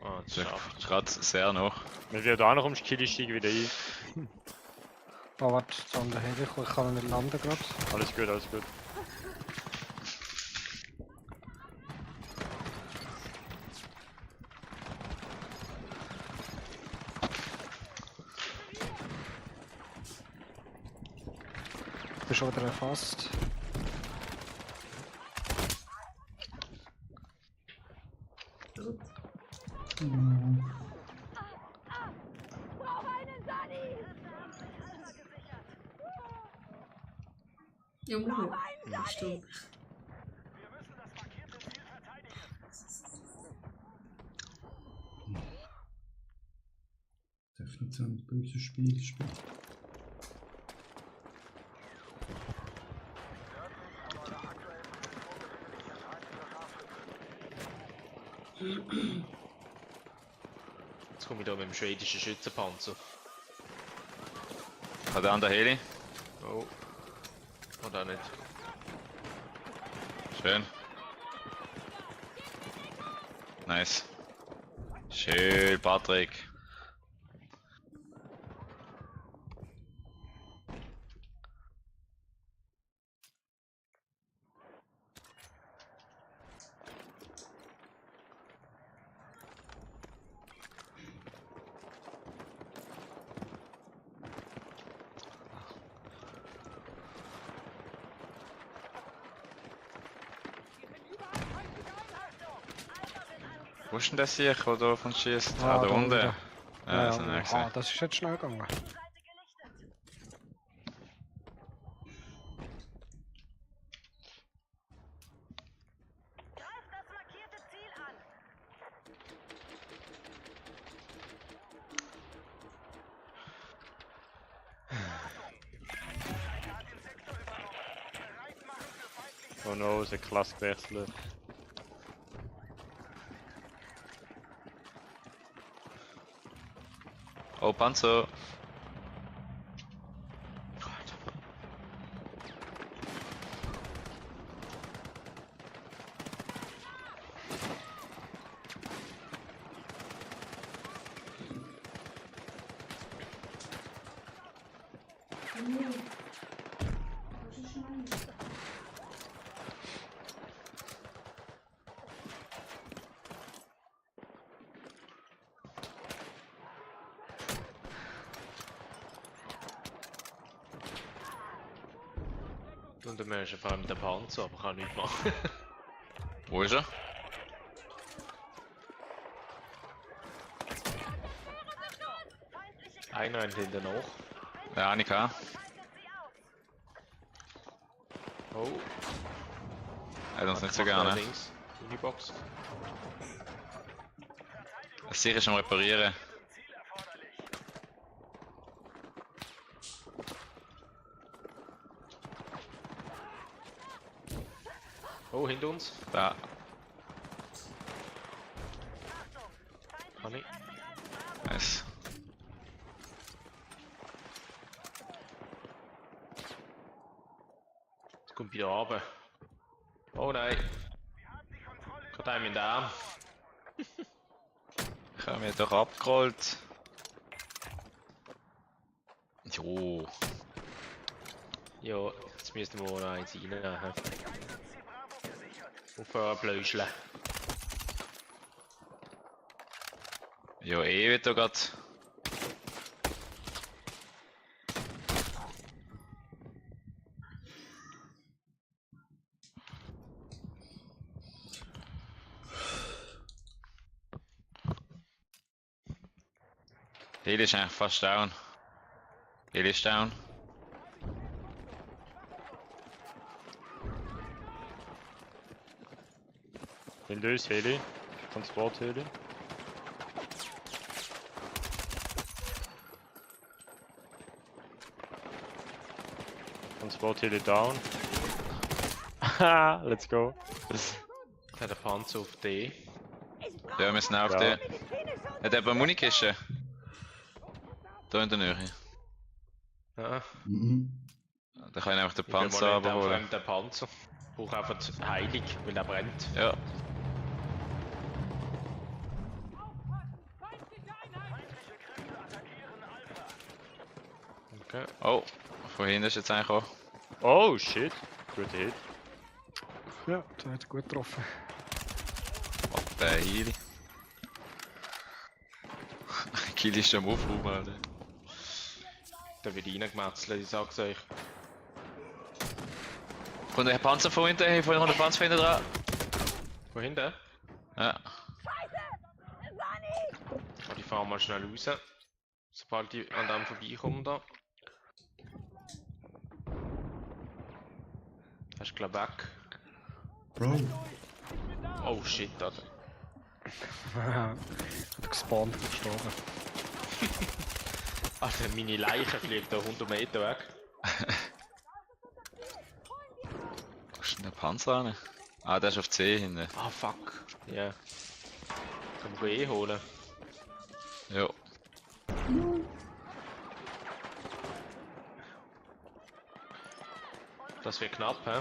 Ah, das Ist schafft. gerade sehr noch. Wir werden auch noch ums Kill steigen wieder ein. Oh, warte, so an der Heli, ich kann noch nicht landen gerade. Alles gut, alles gut. Ich bin schon wieder erfasst. Brauche einen Sunny! Ja, Muro. Ja, stimmt. Wir müssen das markierte Ziel verteidigen. Darf nicht so ein böses Spiel spielen. Jetzt komme ich da mit dem schwedischen Schützenpanzer. Hat er an der Heli? Oh. Oder nicht? Schön. Nice. Schön, Patrick. Wo ist denn der Sieg, der da von schießt? Ah, da unten. Ja, das habe ich gesehen. Ah, das ist jetzt schnell gegangen. Seite gelichtet. Greift das markierte Ziel an. Oh no, ist ein Klasse gewechselt. Oh, Panzer. Und der Mensch vor allem der Panzer, aber kann nichts machen. Wo ist er? Einer hinten noch. Ja, Annika. Oh. Er hat uns nicht so Macht gerne. allerdings Unibox. Das Sieg ist am Reparieren. Oh, hinter uns. Da. Kann ich. Nice. Jetzt kommt wieder runter. Oh nein. Gerade einem in den Arm. Ich habe mich doch abgerollt. Jo. Ja, jetzt müssten wir noch eins reinnehmen. Aufhören blöscheln. Jo, wird da grad. Heli ist eigentlich fast down. Heli ist down. Hinter uns Heli. Transportheli. Transportheli down. Haha, let's go. Hat der Panzer auf D. Ja, wir sind auf Ja. der. Hat jemand Munikiste? Da in der Nähe. Ja, Mhm. Da kann ich einfach den ich bin Panzer mal nicht abholen. einfach den Panzer. Ich brauche einfach Heilig, weil der brennt. Ja. Okay. Oh, von hinten ist jetzt eigentlich auch. Oh shit. Gut Hit. Ja, der hat gut getroffen. Oh, der Heal. Kill ist schon am Aufräumen, Alter. Da wird reingemetzelt, ich sag's euch. Kommt der Panzer von hinten, hey, vorhin noch der Panzer von hinten dran. Von hinten? Ja. Ich fahr mal schnell raus. Sobald ich an dem vorbeikomme da. Hast du glaub weg. Bro. Oh shit, Alter. Hat gespawnt und gestorben. Alter, meine Leiche fliegt da 100 Meter weg. Wo ist denn der Panzer ran? Ah, der ist auf C hinten. Ah fuck. Ja. Yeah. Kann man eh holen. Ja. Das wird knapp, hä?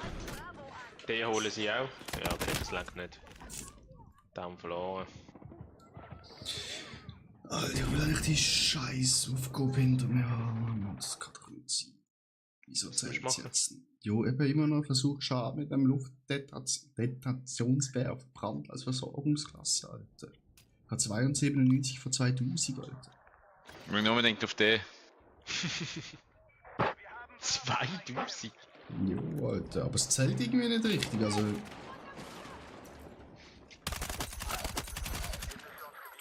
Den holen sie auch. Ja, okay, das langt nicht. Daumen verloren. Alter, ich will eigentlich die scheiß Aufgabe hinter mir haben. Das kann doch nicht sein. Wieso zählt es jetzt? Jo, eben immer noch Versuch Schaden mit dem Luftdetonationsbär auf Brand als Versorgungsklasse, Alter. Ich habe 297 von 2000, Alter. Ich will nur unbedingt auf den. 2000? Jo, Alter, aber es zählt irgendwie nicht richtig, also...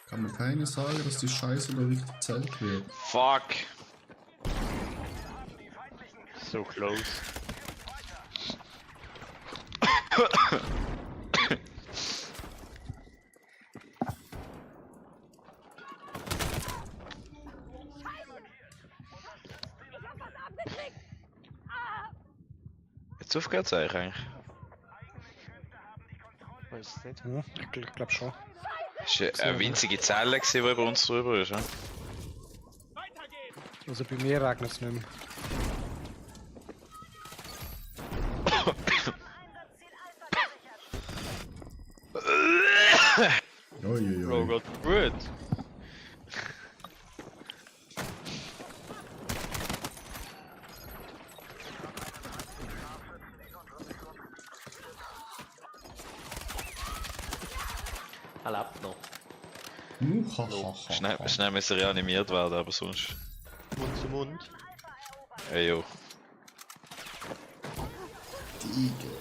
Kann mir keiner sagen, dass die Scheiße da richtig zählt wird. Fuck! So close. Jetzt aufgehört eigentlich. Weiß es nicht. Hm, ich glaube schon. Das war eine winzige Zelle, die über uns drüber ist. Ja? Also bei mir regnet es nicht mehr. Bro got good. Er lebt noch. Schnell müssen reanimiert werden, aber sonst. Mund zu Mund. Ey, jo. Die Igel.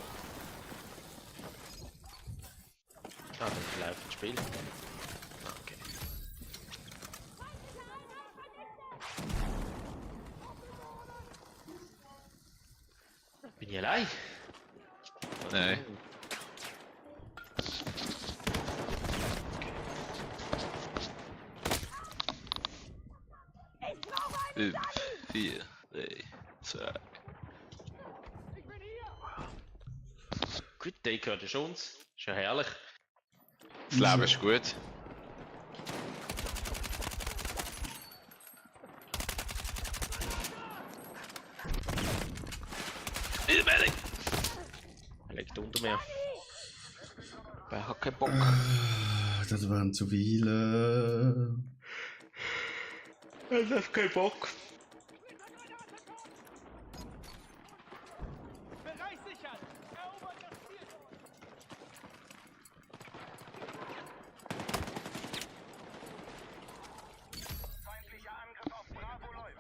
Ah, dann läuft das Spiel. Okay. Bin ich allein? Nein. Fünf, 4, 3, 2. Gut, der gehört ja schon uns. Ist ja herrlich. Das Leben ist gut. Er liegt unter mir. Wer hat keinen Bock? Das waren zu viele. Er hat keinen Bock. Bereich sichern! Erobert das Ziel! Feindlicher Angriff auf Bravo läuft.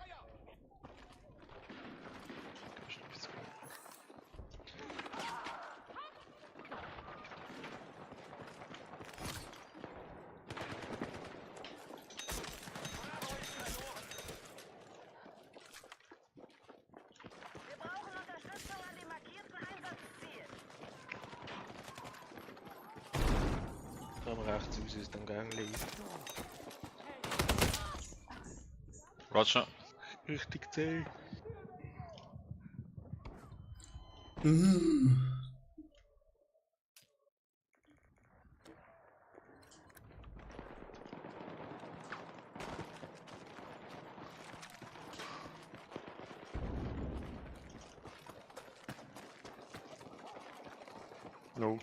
Wir brauchen Unterstützung an dem markierten Einsatzziel. Kann man rechts raus aus dem Gang liegen. Roger. Richtig zäh. No.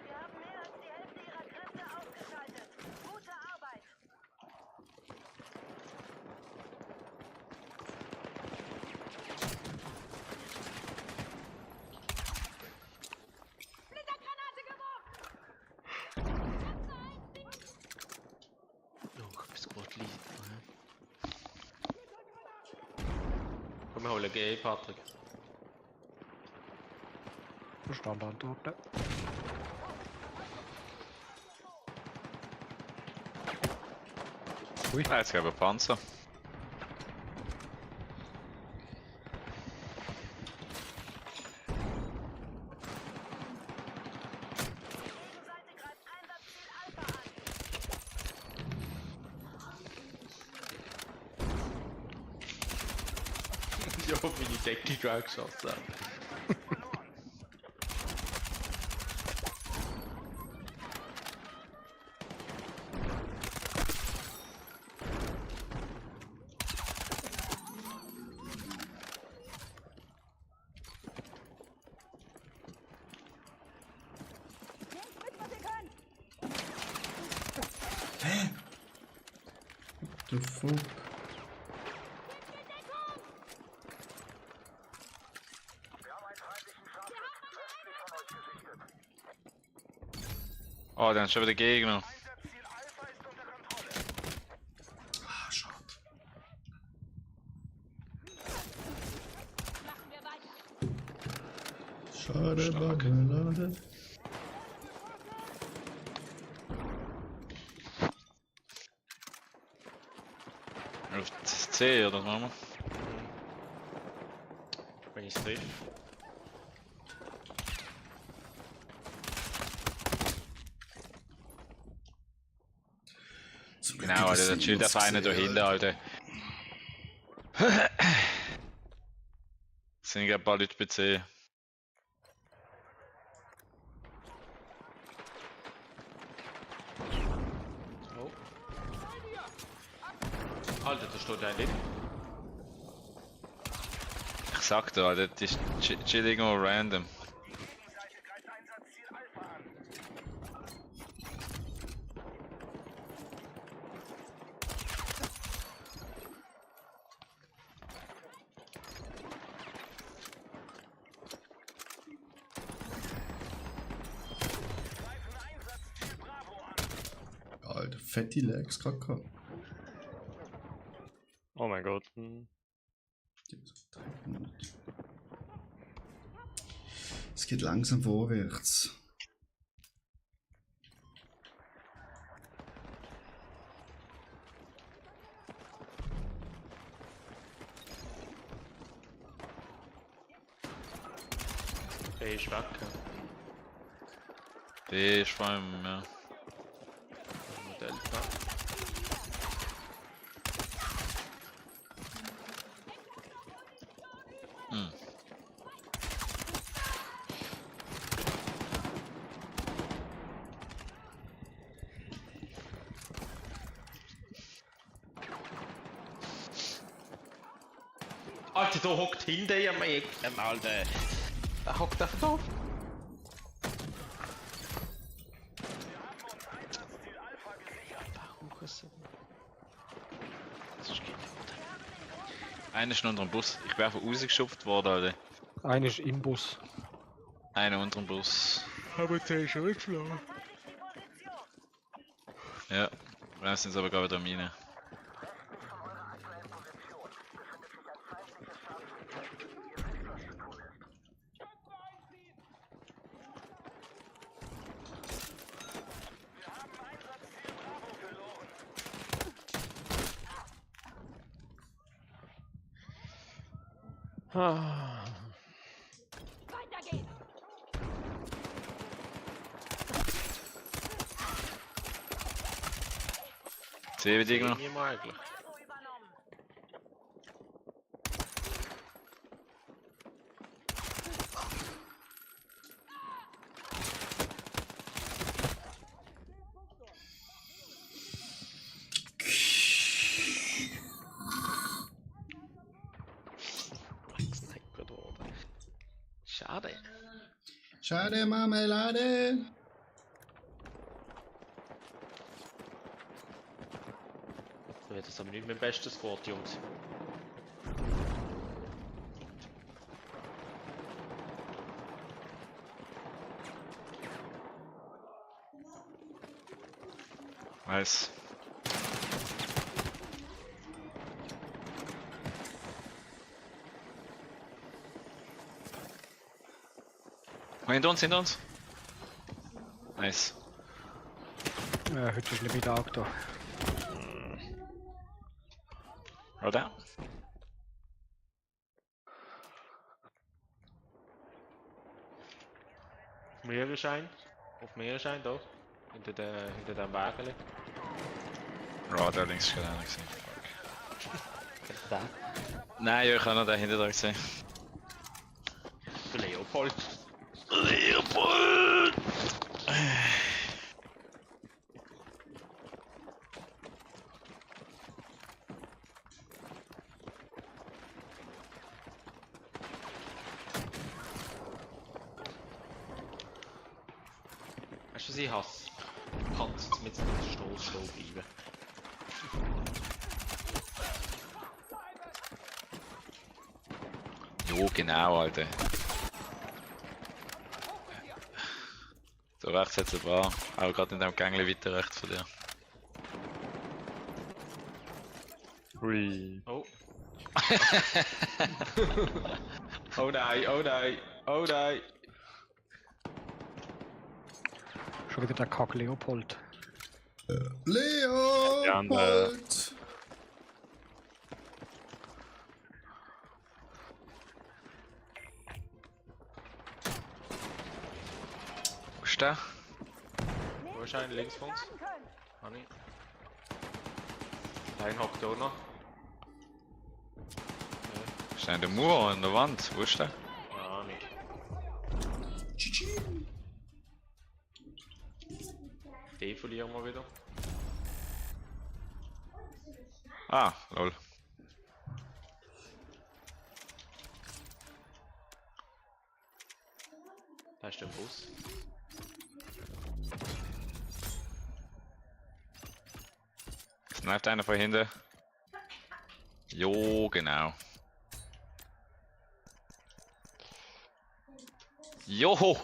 Wir haben mehr als die Hälfte ihrer Kräfte ausgeschaltet. Gute Arbeit. Splittergranate geworfen! Oh, ich hab das Gott lieb. Komm, wir holen G, Patrick. Standantwort. Ah, jetzt geben wir Panzer. Gegenseite greift Einsatzziel Alpha an. Ja, meine Decke gerade geschossen haben. Nehmt mit, was ihr könnt. The fuck? Oh, dann schon wieder Gegner. Einsatzziel Alpha ist unter Kontrolle. Ah, schade. Machen wir weiter. Schade, Stark. Marmelade. Auf C oder was machen wir? Wenn ich es treffe. Zum Glück Genau, gibt es Alter, der chillt nichts auf einen da gesehen, hinten, Alter. Sind gerade ein paar Leute bei C. Oh. Alter, da steht ein Leben. Ich sag dir, Alter, die ist chill irgendwo random. Gegenseite greift Einsatzziel Alpha an. Greifen Einsatzziel Bravo an. Alter, fette Legs gerade gehabt. Oh mein Gott. Hm. Es geht langsam vorwärts. B ist weg. B ist vor allem, ja. Delta. Hm. Alter, da hockt hinten am Eck. Alter. Der hockt einfach da. Einsatzziel Alpha gesichert. Das ist gut. Einer ist noch unter dem Bus. Ich bin einfach rausgeschupft worden, Alter. Einer ist im Bus. Einer unter dem Bus. Aber der ist schon geschlagen. Verteidigt die Position. Ja. Wir sind aber gerade wieder Mine. Ah. Weiter geht's. C wird irgendwo. Nie mal eigentlich. Bravo übernommen. Sniped worden. Schade Marmelade. So wird das aber nicht mein bestes Wort, Jungs. Nice. Hinter uns. Nice. Heute ist ein Mittag da. Oder? Meeresschein. Auf Meeresschein da. Hinter dem Wagen. Radar links ist gerade gesehen. Da. Nein, ja, ich habe noch den hinter dran gesehen. Der Leopold. Leopold! Weißt du, was ich hasse? Du kannst jetzt mit dem Stoß stehen bleiben. Jo, genau, Alter. So rechts hat es ein paar. Auch gerade in dem Gängli weiter rechts von dir. Hui. Oh. Oh nein, oh nein, oh nein. Schon wieder der Kack Leopold. Leopold! Wo ist der? Wo ist einer links von uns? Hanni. Ein hockt auch noch. Ist der in der Mauer an der Wand? Wo ist der? Ja, nicht. Den verlieren wir wieder. Ah, lol. Da ist der Bus. Sniped einer von hinten. Jo, genau. Joho!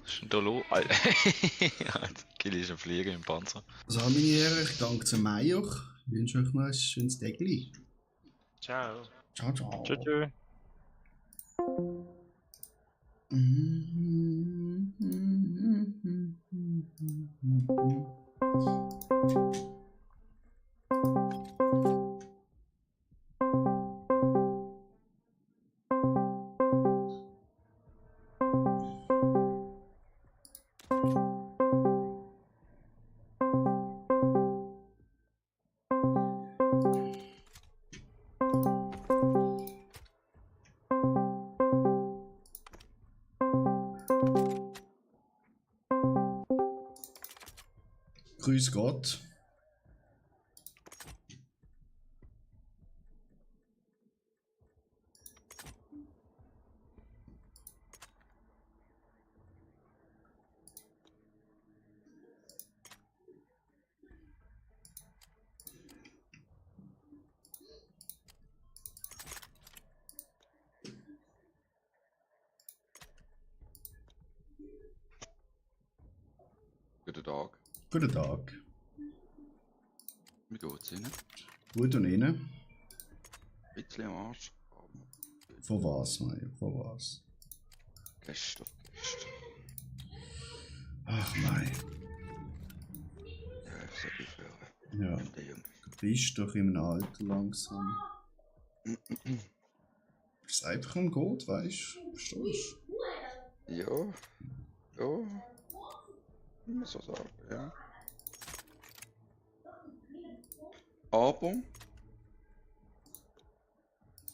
Was ist denn da los? Alter. Kili ist ein Flieger im Panzer. Also, meine Herren, ich danke zum Majoch. Ich wünsche euch noch ein schönes Tägli. Ciao. Ciao, ciao. Tschüss. Grüß Gott. Guten Tag. Guten Tag. Wie geht's Ihnen? Gut und Ihnen? Ein bisschen am Arsch. Von was, Mario? Von was? Gestern. Ach, nein. Ja, ich sag ich höre. Ja. Du bist doch in einem Alter langsam. Es ist einfach ein Gott, weißt du? Verstehst du? Ja. Ja. Muss so sagen, ja. Aber,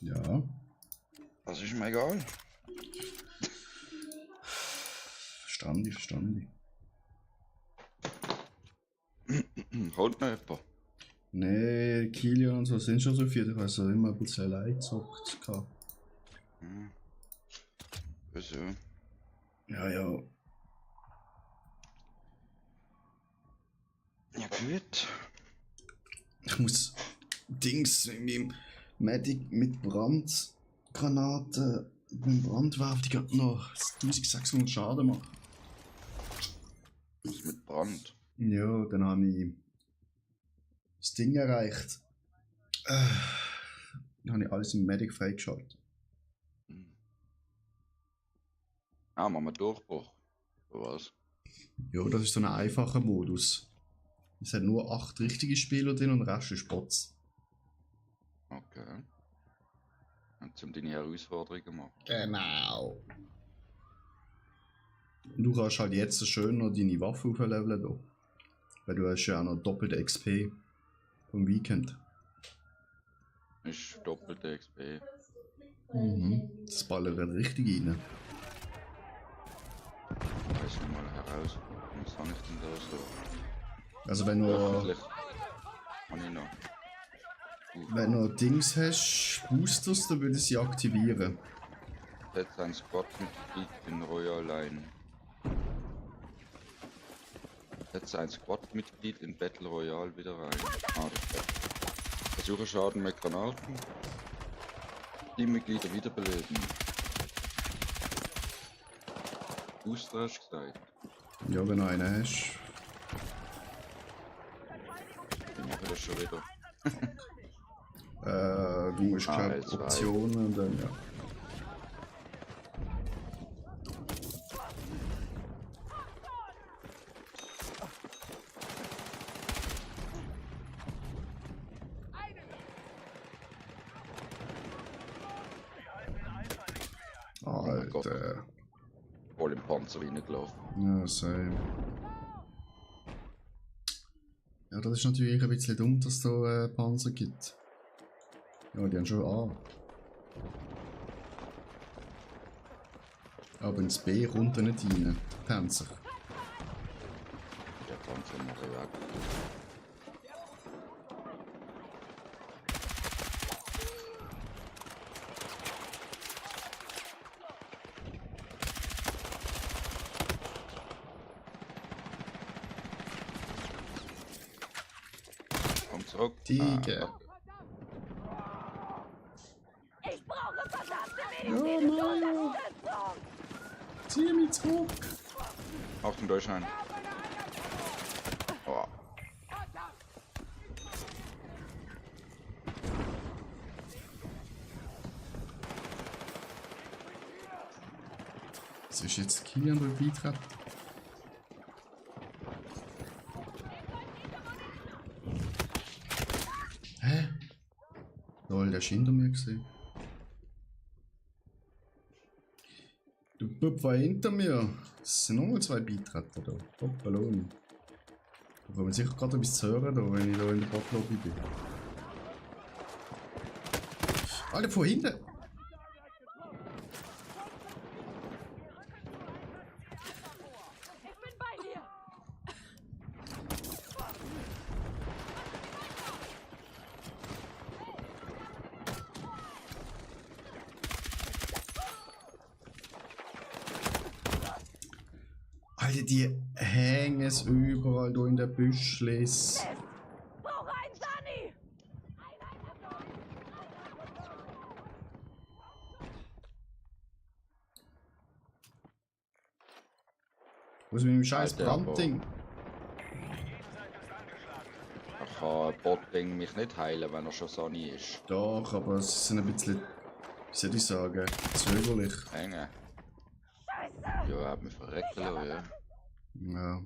Ja. das ist mir egal. Verstanden, verstanden. Holt noch jemand? Nee, Kilian und so sind schon so viel, ich weiß immer ein bisschen allein gezockt. Hm. Wieso? Ja, ja. Ja, gut. Ich muss Dings in meinem Medic mit Brandgranaten, mit dem Brandwerfer, die gerade noch 1600 Schaden machen. Was mit Brand? Ja, dann habe ich das Ding erreicht. Dann habe ich alles im Medic freigeschaltet. Ah, machen wir Durchbruch. Oder was? Ja, das ist so ein einfacher Modus. Es hat nur 8 richtige Spieler drin und der Rest ist Bots. Okay. Und um deine Herausforderungen machen. Genau. Und du kannst halt jetzt schön noch deine Waffe aufleveln da. Weil du hast ja auch noch doppelte XP vom Weekend. Ist doppelte XP. Mhm. Das ballert dann richtig rein. Weiß ich mal heraus. Was habe ich denn da so? Also wenn du, Hoffentlich. Habe ich noch. wenn du Dings hast, Boosters, dann würde ich sie aktivieren. Setz ein Squad-Mitglied in Royal Line. Setze ein Squad-Mitglied in Battle Royale wieder rein. Ah, das Versuche Schaden mit Granaten. Teammitglieder wiederbeleben. Booster hast du gesagt. Ja, wenn du einen hast. Ich mache das schon wieder. Du musst glaube L2. Optionen und dann ja. Gott. Alter. Voll im Panzer reingelaufen. Ja, same. Ja, das ist natürlich ein bisschen dumm, dass es da Panzer gibt. Ja, die haben schon A. Aber ins B kommt er nicht rein. Panzer. Der Panzer mache ich weg. Komm zurück. Tiger. Ich brauche verdammte Ja, medizinische Mario. Unterstützung! Zieh mich zurück. Auf den Durchschein. Oh. Was ist jetzt Kilian durch Beitrag? Hä? Lol, der ist hinter mir gesehen. Du Bub war hinter mir. Es sind nochmal 2 Beiträge da. Hoppaloni. Da kommt sicher gerade etwas zu hören, da, wenn ich da in der Botlobby bin. Alter, von hinten! Ich bin bei dir! Alter, die hängen es überall da in der Büschlis. Brauche einen Sunny! Wo ist mit dem scheiß Alter, Brandding? Da kann Botting mich nicht heilen, wenn er schon Sonny ist. Doch, aber sie sind ein bisschen, wie soll ich sagen, zögerlich. Hängen. Ja, er hat mich verrecken lassen, ja. Ja,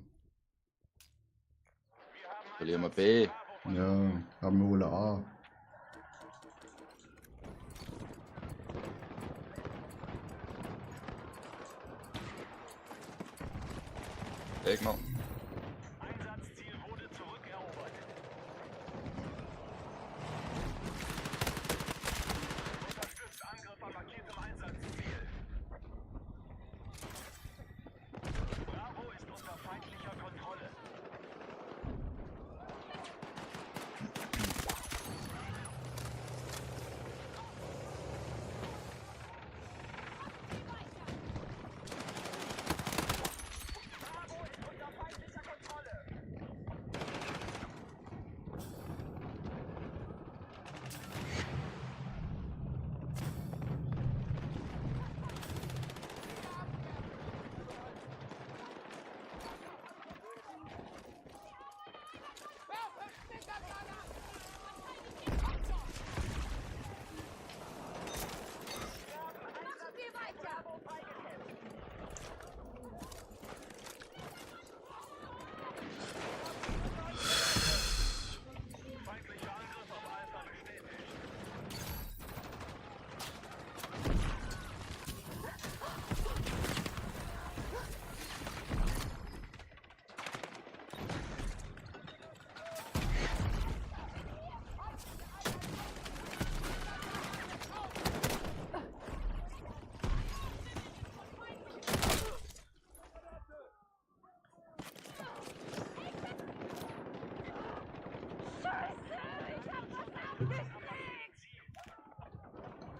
Verlieren wir B. ja, haben wir wohl A. Gegner. Einsatzziel wurde zurückerobert. Unterstützt Angriff an markiertem Einsatzziel. Bravo ist unter feindlicher Kontrolle.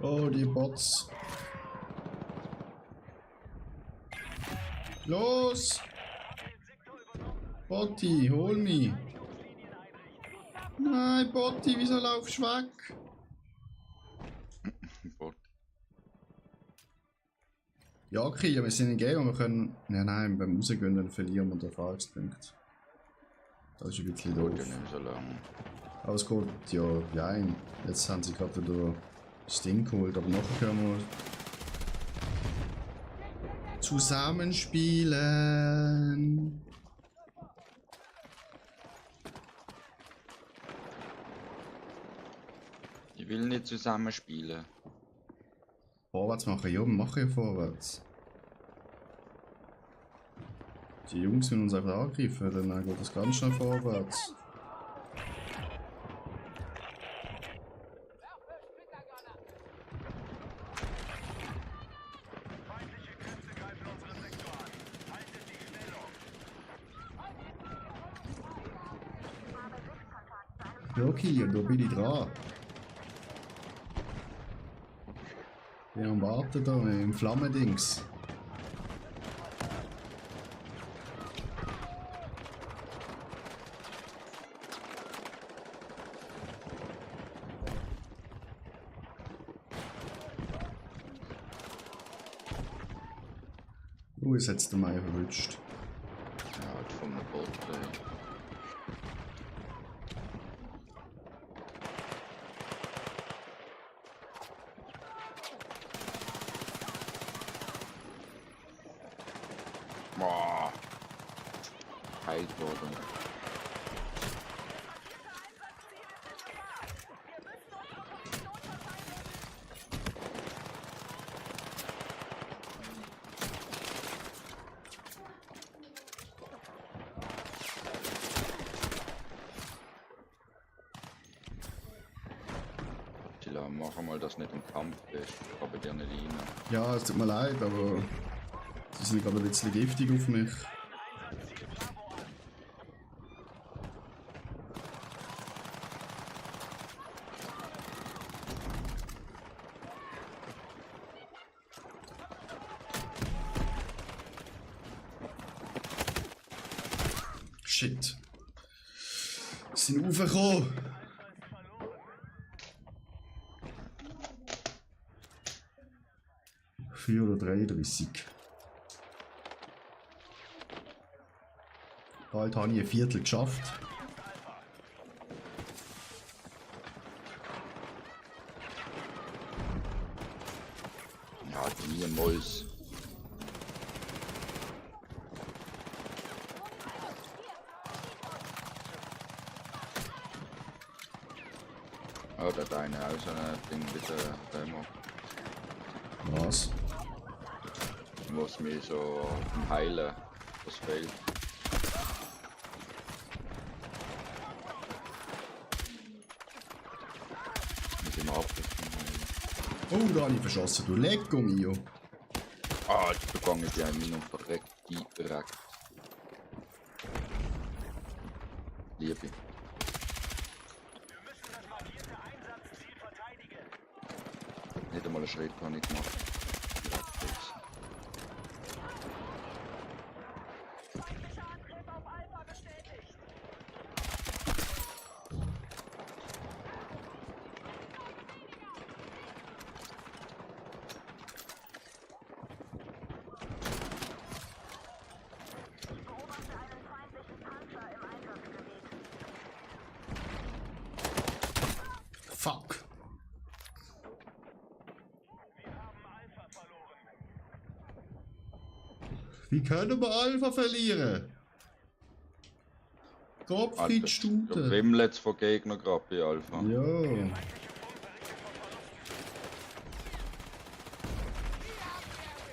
Oh, die Bots. Los! Botti, hol mich! Nein, Botti, wieso laufst du weg? Bot. Ja, okay, ja, wir sind in Game und wir können... Nein, beim Rausgehen dann verlieren wir den Erfahrungspunkt. Das ist ein bisschen Dauert ja doof. nicht mehr so lange. Aber es geht ja ein. Jetzt haben sie gerade wieder das Ding geholt, aber nachher können wir zusammenspielen. Ich will nicht zusammen spielen. Vorwärts machen, ja, wir machen ja vorwärts. Die Jungs müssen uns einfach angreifen, dann geht das ganz schnell vorwärts. Ja, okay, da bin ich dran. Wir am Warten da im Flammendings. Es hat den Mai verrutscht. Ja, halt vom Bot. Boah. Heilt worden. Mach mal, dass nicht im Kampf bist. Ich habe dir nicht rein. Ja, es tut mir leid, aber sie sind gerade ein bisschen giftig auf mich. Shit. Sie sind raufgekommen. Oder 33. Bald habe ich ein Viertel geschafft. Ja, niemals. Oh, da deine auch so ein Ding mit der Demo. Was? Ich muss mich so heilen. Das fehlt. Muss ich mal abrüsten heilen. Oh, da habe ich verschossen, du Lecco mio. Ah, jetzt begange ich einen Minus verreckt direkt. Liebe. Nicht einmal einen Schritt habe ich gemacht. Direkt fix. Fuck. Wie können wir Alpha verlieren? Gottfried Da Stute. wimmelt's von Gegner gerade bei Alpha. Ja.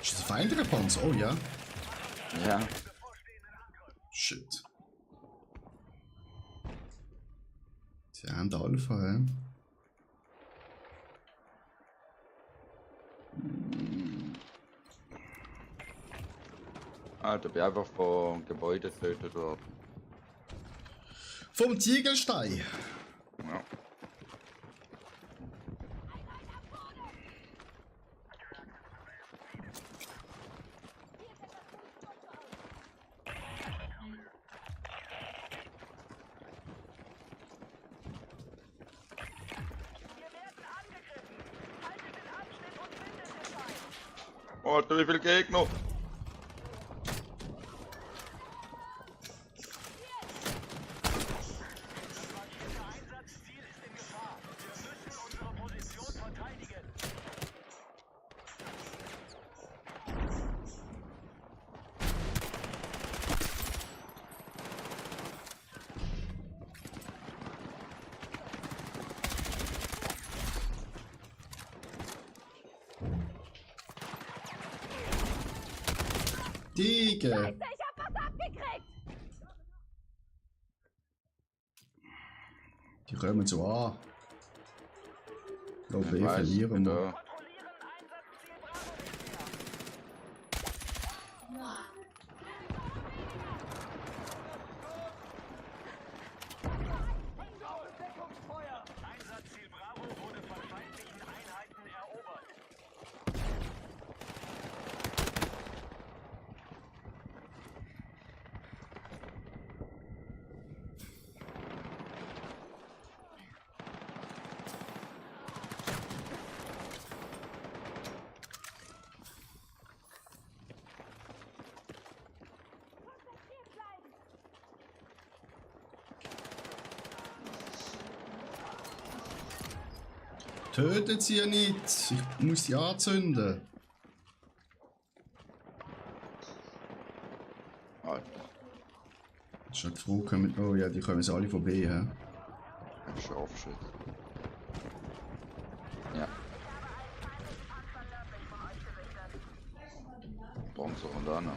Ist das ein feindlicher Panzer? Oh ja. Ja. Shit. Sie haben den Alpha, hä? Alter, bin einfach vom Gebäude getötet worden. Vom Ziegelstein. Ja. Alter, wie viele Gegner? Digga. Ich hab was abgekriegt! Die kommen so an. Oh, Ich B weiß, verlieren wir. da. Einsatzziel Bravo wurde von feindlichen Einheiten erobert. Tötet sie ja nicht. Ich muss sie anzünden. Alter, Das ist halt die Frage, kommen... Oh ja, die kommen jetzt alle von B, hä? ein Scharfschütze. Ja. Panzer und auch noch.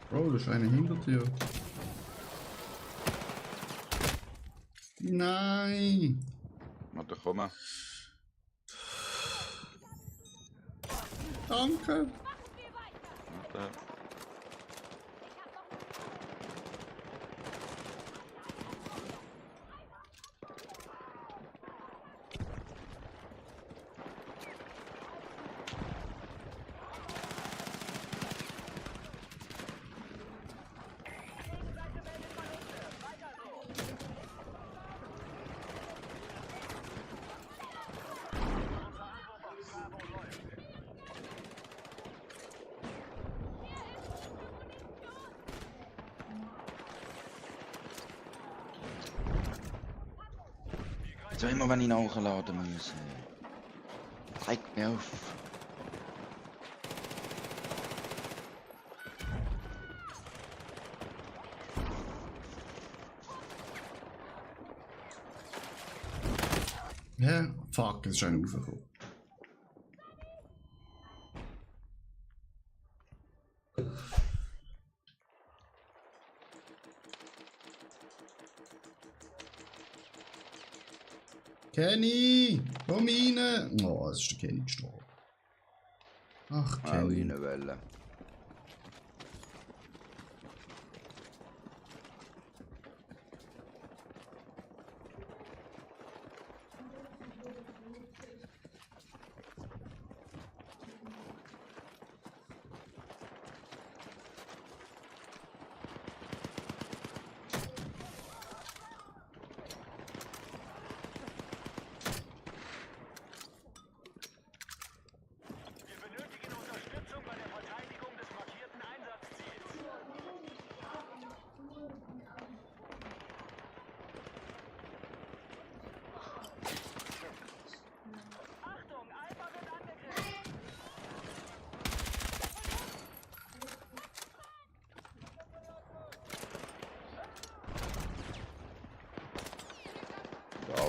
Bro, da ist einer hinter dir. Nein! Warte, komm. Danke! Warte. So immer wenn ich nachladen muss. Zeigt mir auf. Hä? Fuck, es ist einer raufgekommen. Kenny! Komm rein! Oh, es ist der Kenny gestorben. Ach, Auch Kenny. reinwählen.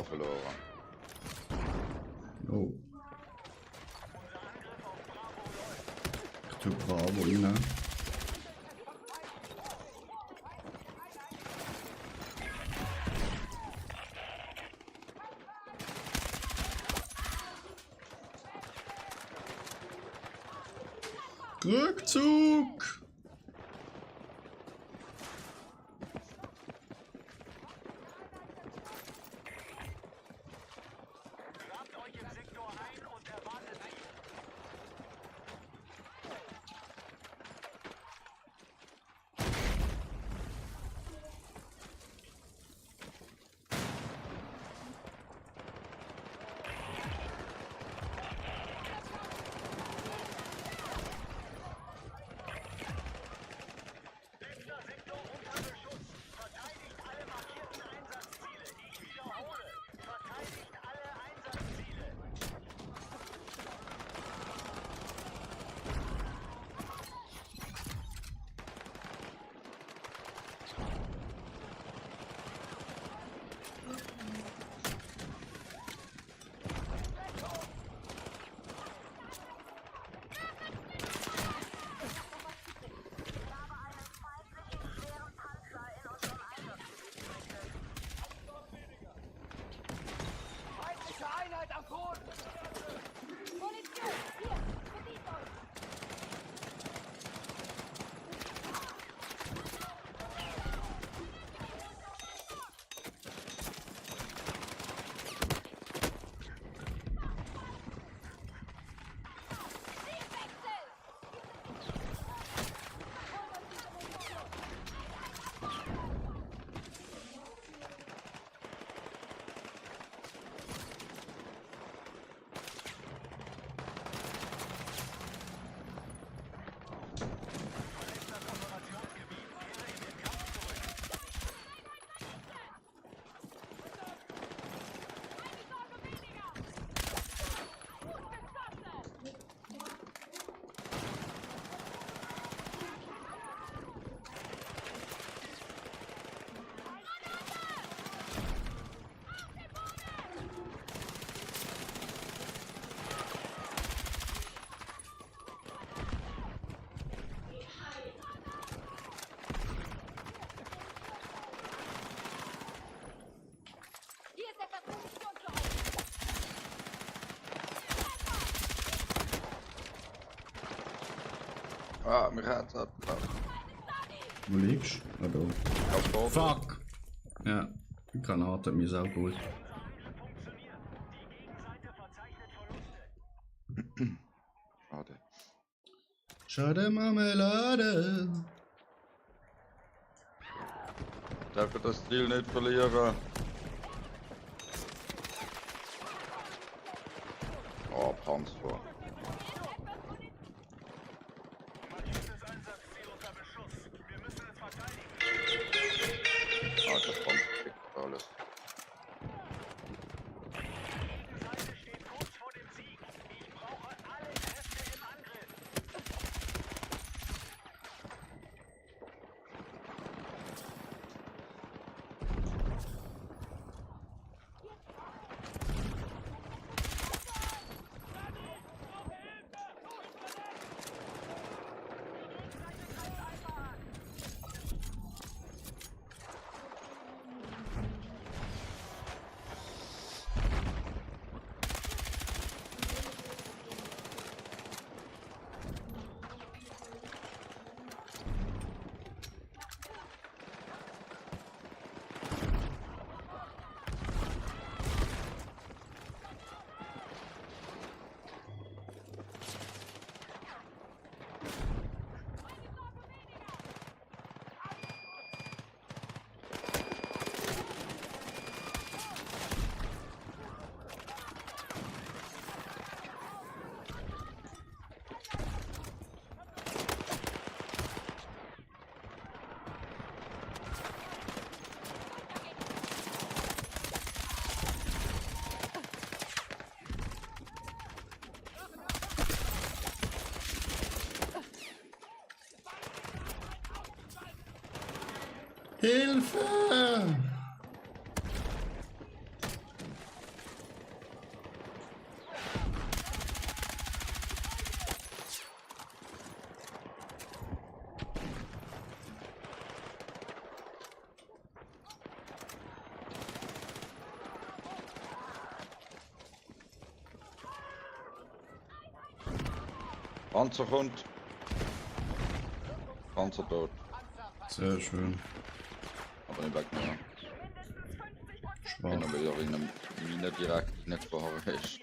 verloren. Oh. Ich tue Bravo rein. Rückzug! Grabt euch im Sektor ein und erwartet sie. Sektor unter Beschuss. Verteidigt alle markierten Einsatzziele. Ich wiederhole. Verteidigt alle Einsatzziele. Feindliche Einheit am Boden! Munition! Hier! Bedient euch! Zielwechsel! Hier ist etwas Munition für euch! Ah, mir hat's abgebracht. Wo liegst du? Ah, da. Auf Boden. Fuck! Ja, die Granate hat mir sau gut. Schade. Schade Marmelade! Darf das Ziel nicht verlieren. Oh, Panzer. Markiertes Einsatzziel unter Beschuss. Wir müssen es verteidigen. Ah, der Panzer kriegt alles. Die Seite steht kurz vor dem Sieg. Ich brauche alle Kräfte im Angriff. Hilfe! Panzer kommt. Panzer tot. Sehr schön. Aber nicht weg mehr. Schwach. Wenn er wieder in eine Mine direkt reingefahren ist.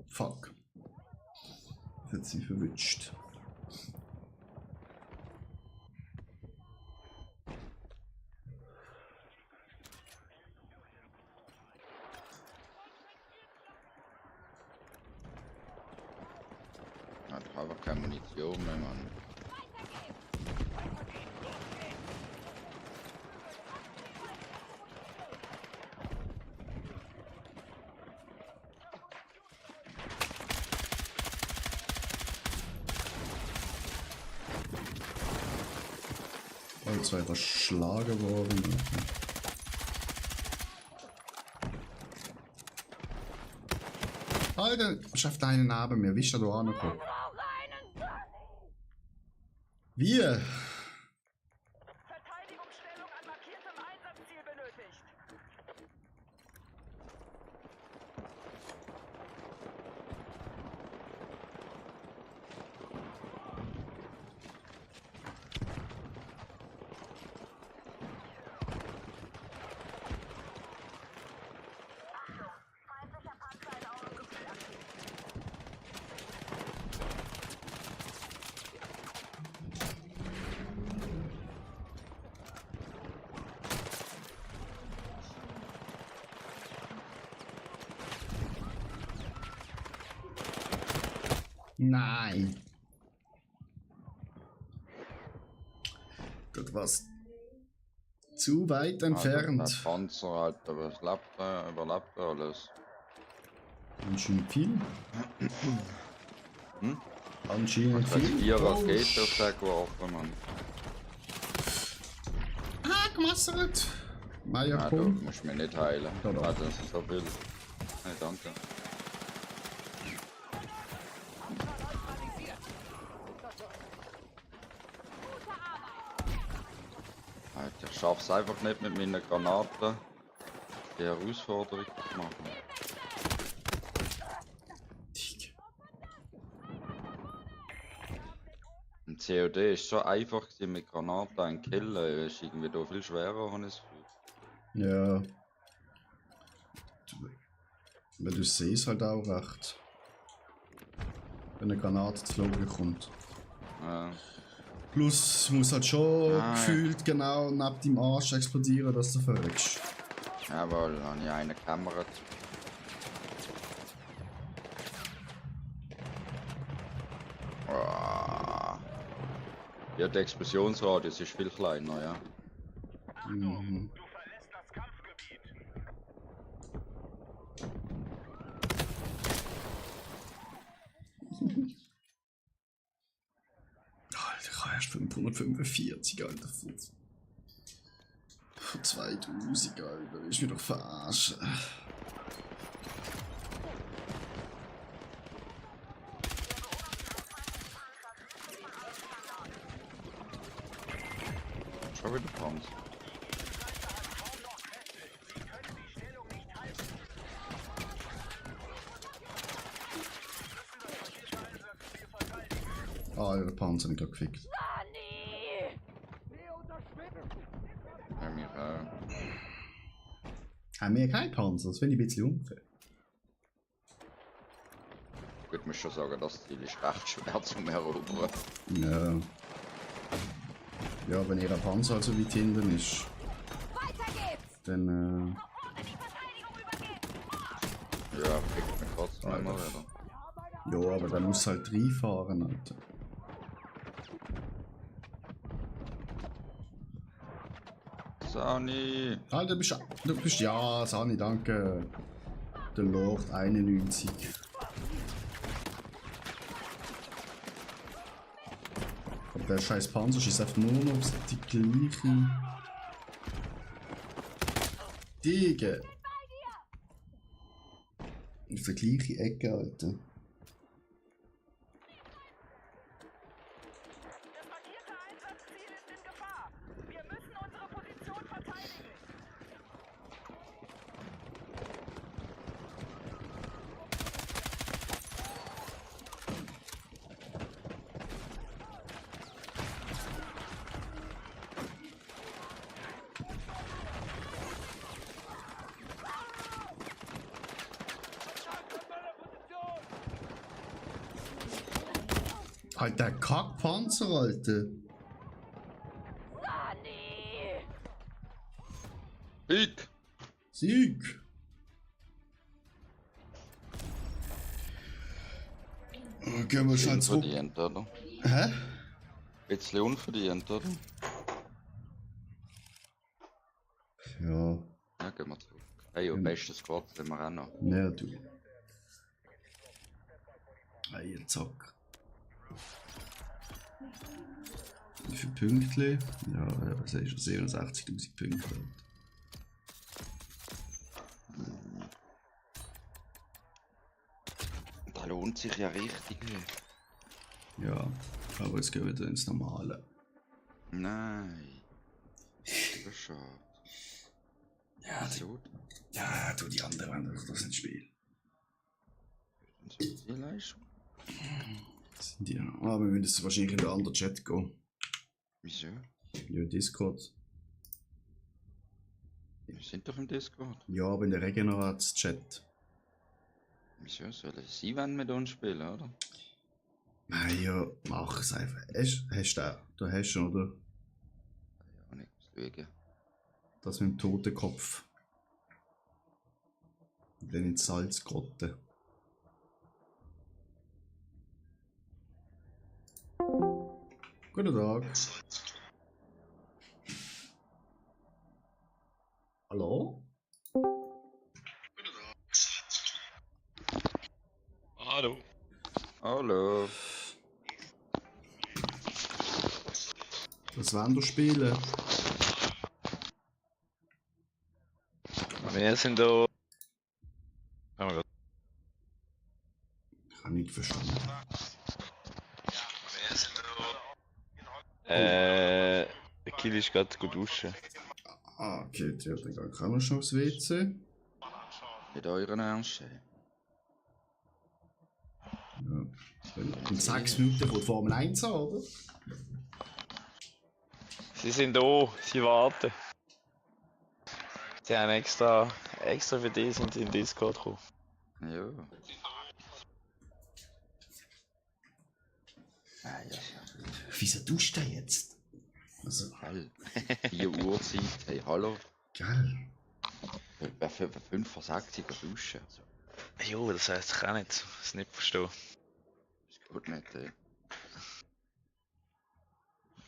Fuck. Das hat sie verwünscht. Hat aber keine Munition mehr, Mann. Als weiter schlagen worden. Alter, schafft einen neben mir. Wie ist er da angekommen? Wie? Verteidigungsstellung an markiertem Einsatzziel benötigt. Feindlicher Panzer in Augengefühl aktiv. Nein. Das war's zu weit Der entfernt. Panzer, Alter, was überlebt er alles? Anscheinend viel. Hm? Anscheinend Ich habe viel. 4 Raketen auf den geworfen, Mann. Ah, gemassert. Meier, Ja, du komm. musst mich nicht heilen. Da, da. Ah, das ist so viel. Nein, danke. Alter, ich schaff's einfach nicht mit meinen Granaten die Herausforderung zu machen. Dick. Im COD ist so einfach gewesen, mit Granaten einen killen. Das ist irgendwie da viel schwerer, habe ich das Gefühl. Ja. Weil du siehst halt auch recht. Wenn eine Granate zu Flogen kommt. Ja. Plus, es muss halt schon Ah, ja. gefühlt genau neben deinem Arsch explodieren, dass du verreckst. Jawohl, habe ich einen gekämmert. Oh. Ja, der Explosionsradius ist viel kleiner, ja. Mhm. Du verlässt das Kampfgebiet. Alter, ich habe erst 545, Alter. Von 2000, Alter. Willst du mich doch verarschen? Schon wieder Panzer. Ah, ja, der Panzer hat mich gerade gefickt. Ja, mich auch. Haben wir keinen Panzer? Das finde ich ein bisschen unfair. Ich muss schon sagen, das Ziel ist recht schwer zum Erobern. Ja. Ja, wenn ihr Panzer halt so weit hinten ist, dann Ja, kriegt mich trotzdem immer wieder. ja, aber dann muss halt reinfahren, Alter. Sani! Alter, du bist ja, Sani, danke. Der Lord 91. Aber der scheiß Panzer schießt einfach nur noch auf die gleiche. Digga! Auf der gleichen Ecke, Alter. Das markierte Einsatzziel ist in Gefahr. Wir müssen unsere Position verteidigen. Halt der Kackpanzer, Alter. Nani! Sieg! Sieg! Gehen wir schnell zurück. Unverdient, oder? Hä? Bisschen unverdient, oder? Ja, Ja, gehen wir zurück. Hey, und bestes Squad sind wir auch noch. ne, du. Hey, zack. Wie viele Punkte? Ja, was ist schon 67.000 Punkte. Da lohnt sich ja richtig. Ja, aber jetzt gehen wir wieder ins Normale. Nein. Das ist schade. Ja, So, ja, du, die anderen, das nicht spielen. dann soll die Leistung. Das sind die. Ah, wir müssen jetzt wahrscheinlich in den anderen Chat gehen. Wieso? Ja, Discord. Wir sind doch im Discord. Ja, aber in der Regenerats-Chat. Wieso sollen sie wenn mit uns spielen, oder? Nein, ja, mach es einfach. Hast du auch? Du hast schon, oder? Ja, nicht schauen. Das mit dem Totenkopf. Und dann ins Salzgrotte. Guten Tag. Hallo? Hallo. Hallo. Was wollen wir spielen? Wir sind da. Ich habe nicht verstanden. Der Kill ist gerade gut duschen. Ah, okay, ja, dann kann man schon aufs WC. Mit euren Ernst. Ja. In 6 Minuten von Formel 1 an, oder? Sie sind da, sie warten. Sie haben extra für die sind sie in Discord gekommen. Ja. Ah, ja. Wieso duscht der jetzt? Also, Geil. 4 Uhr Zeit. Hey, hallo. geil. Wer für 5 vor 60 duschen? Jo, das heißt ich auch nicht. Das nicht verstehen. Ist gut nicht, ey.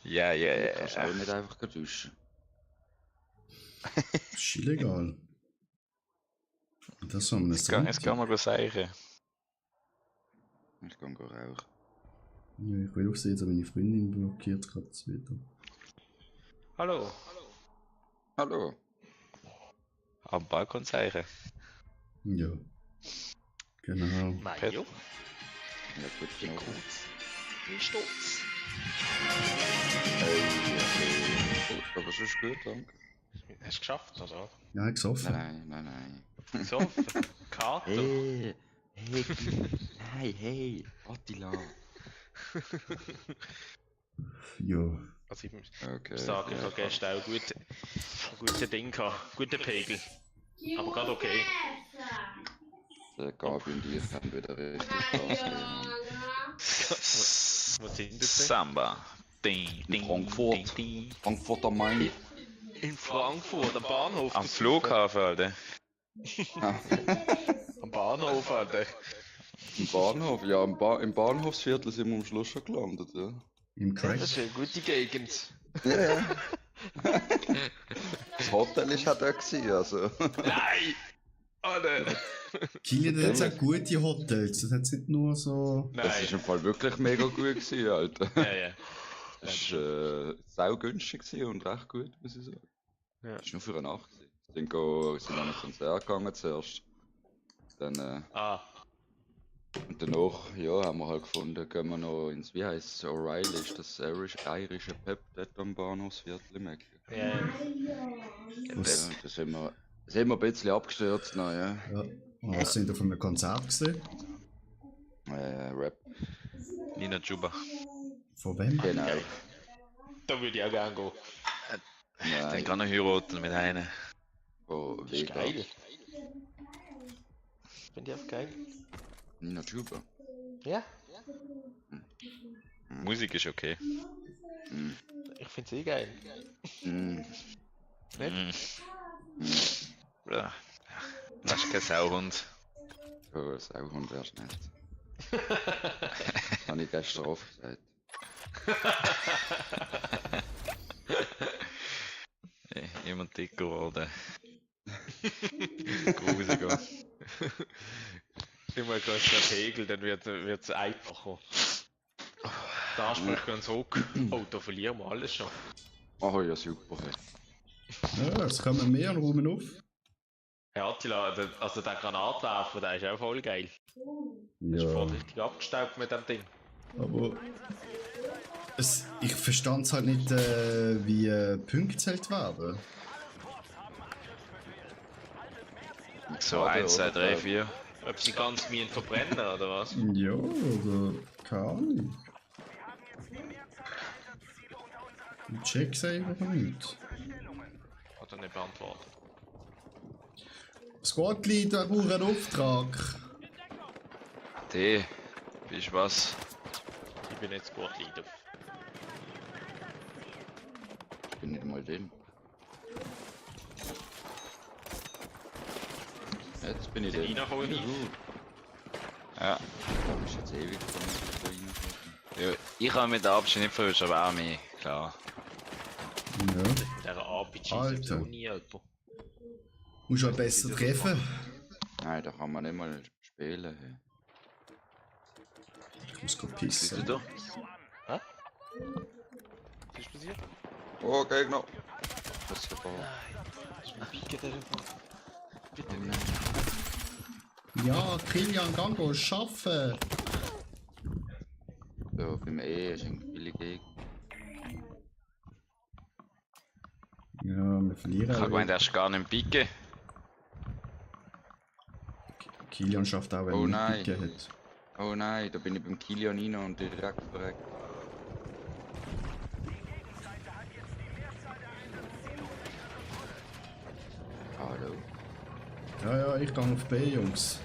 Ja, Du kannst auch nicht einfach duschen. Das ist illegal. Das haben wir Jetzt kann man sagen. Ich kann rauchen. Ja, ich will auch sehen, dass meine Freundin blockiert gerade das wieder. Hallo. Hallo. Am Balkon zeigen. Ja. Genau. Mario? Ja, gut genug. Wie stolz. Gut, aber es ist gut, danke. Hast du es geschafft, oder? Ja, gesoffen. Nein. So, Karte. Hey, hey, hey, Attila. Ja. Also ich Okay. muss sagen, ich habe gestern auch gute Dinge gehabt, gute Pegel. Aber gerade okay. Der Gabi und ich haben wieder richtig Gas gegeben. Was sind das denn? Samba. Ding, In Frankfurt. Frankfurt am Main. In Frankfurt, am Bahnhof. Am Flughafen, Alter. Am Bahnhof, Alter. Im Bahnhof, ja, im Bahnhofsviertel sind wir am Schluss schon gelandet, ja. Im Crack. Das ist eine gute Gegend. Ja. Das Hotel ist halt auch gewesen, also. Nein! Alter! Kilian hat jetzt auch gute Hotels. Das hat nicht nur so. Das ist im Fall wirklich mega gut gewesen, Alter. Ja. Das war sau günstig gewesen und recht gut, muss ich sagen. Ja. Das war nur für eine Nacht gewesen. Sind an ein Konzert gegangen zuerst. Dann, und danach, ja, haben wir halt gefunden, gehen wir noch ins, wie heisst es, O'Reilly, ist das irische Pub dort am Bahnhofsviertel im Eck. Ja. Was, Da sind wir ein bisschen abgestürzt noch, ja. ja. Was sind ihr von einem Konzert gesehen? Rap. Nina Juba. Von wem? Genau. Da würde ich auch gerne gehen. Den kann er heiraten mit einer. Von Das ist Vega. geil. Finde ich auch geil. Nina Juba. Ja, Musik ist okay. ich finde es eh geil. Mm. Nicht? Ja. Das ist kein Sauhund. Oh, Sauhund wär's nicht. Habe ich gestern oft gesagt. Immer dicker geworden. Grusiger. Immer ein größerer Pegel, dann wird es einfacher. Der Ansprüche ganz hoch. Oh, da verlieren wir alles schon. Oh ja, super. Ja, es kommen mehr und räumen auf. Herr Attila, also der Granatwerfer, der ist auch voll geil. Der ist voll Ja, richtig abgestaubt mit dem Ding. aber ich verstand es halt nicht, wie Punkte zählt werden. So 1, 2, 3, 4. Ob sie ganz Minen verbrennen oder was? Ja, oder keine Ahnung. Ich check's einfach nicht. Hat er nicht beantwortet. Squad-Leader brauchen einen Auftrag. D. Bist was? Ich bin jetzt gut Leader. Ich bin nicht mal drin. Jetzt bin ich drin. Ina voll hin. Ja. Du bist jetzt ewig von rein. Ja. Ich habe mit der Abschied nicht verwünscht, aber auch mehr, klar. Ja. Mit dieser RPG Alter. so nie jemand. Musst halt besser treffen. Nein, da kann man nicht mal spielen. Hey. Ich muss Bist pissen. du da? Was ist passiert? Oh, Gegner! Das ist super. Ist mein Pike der Bitte. Ja, Kilian, gang go, schaffen! Ja, beim E ist ein billiger Gegner. Ja, wir verlieren. Ich habe auch. gemeint, er ist gar nicht picken. Kilian schafft auch, wenn Oh er nein. nicht Picke hat. Oh nein, da bin ich beim Kilian rein und direkt verreckt. Hallo. Ja, ja, ich gehe auf B, Jungs.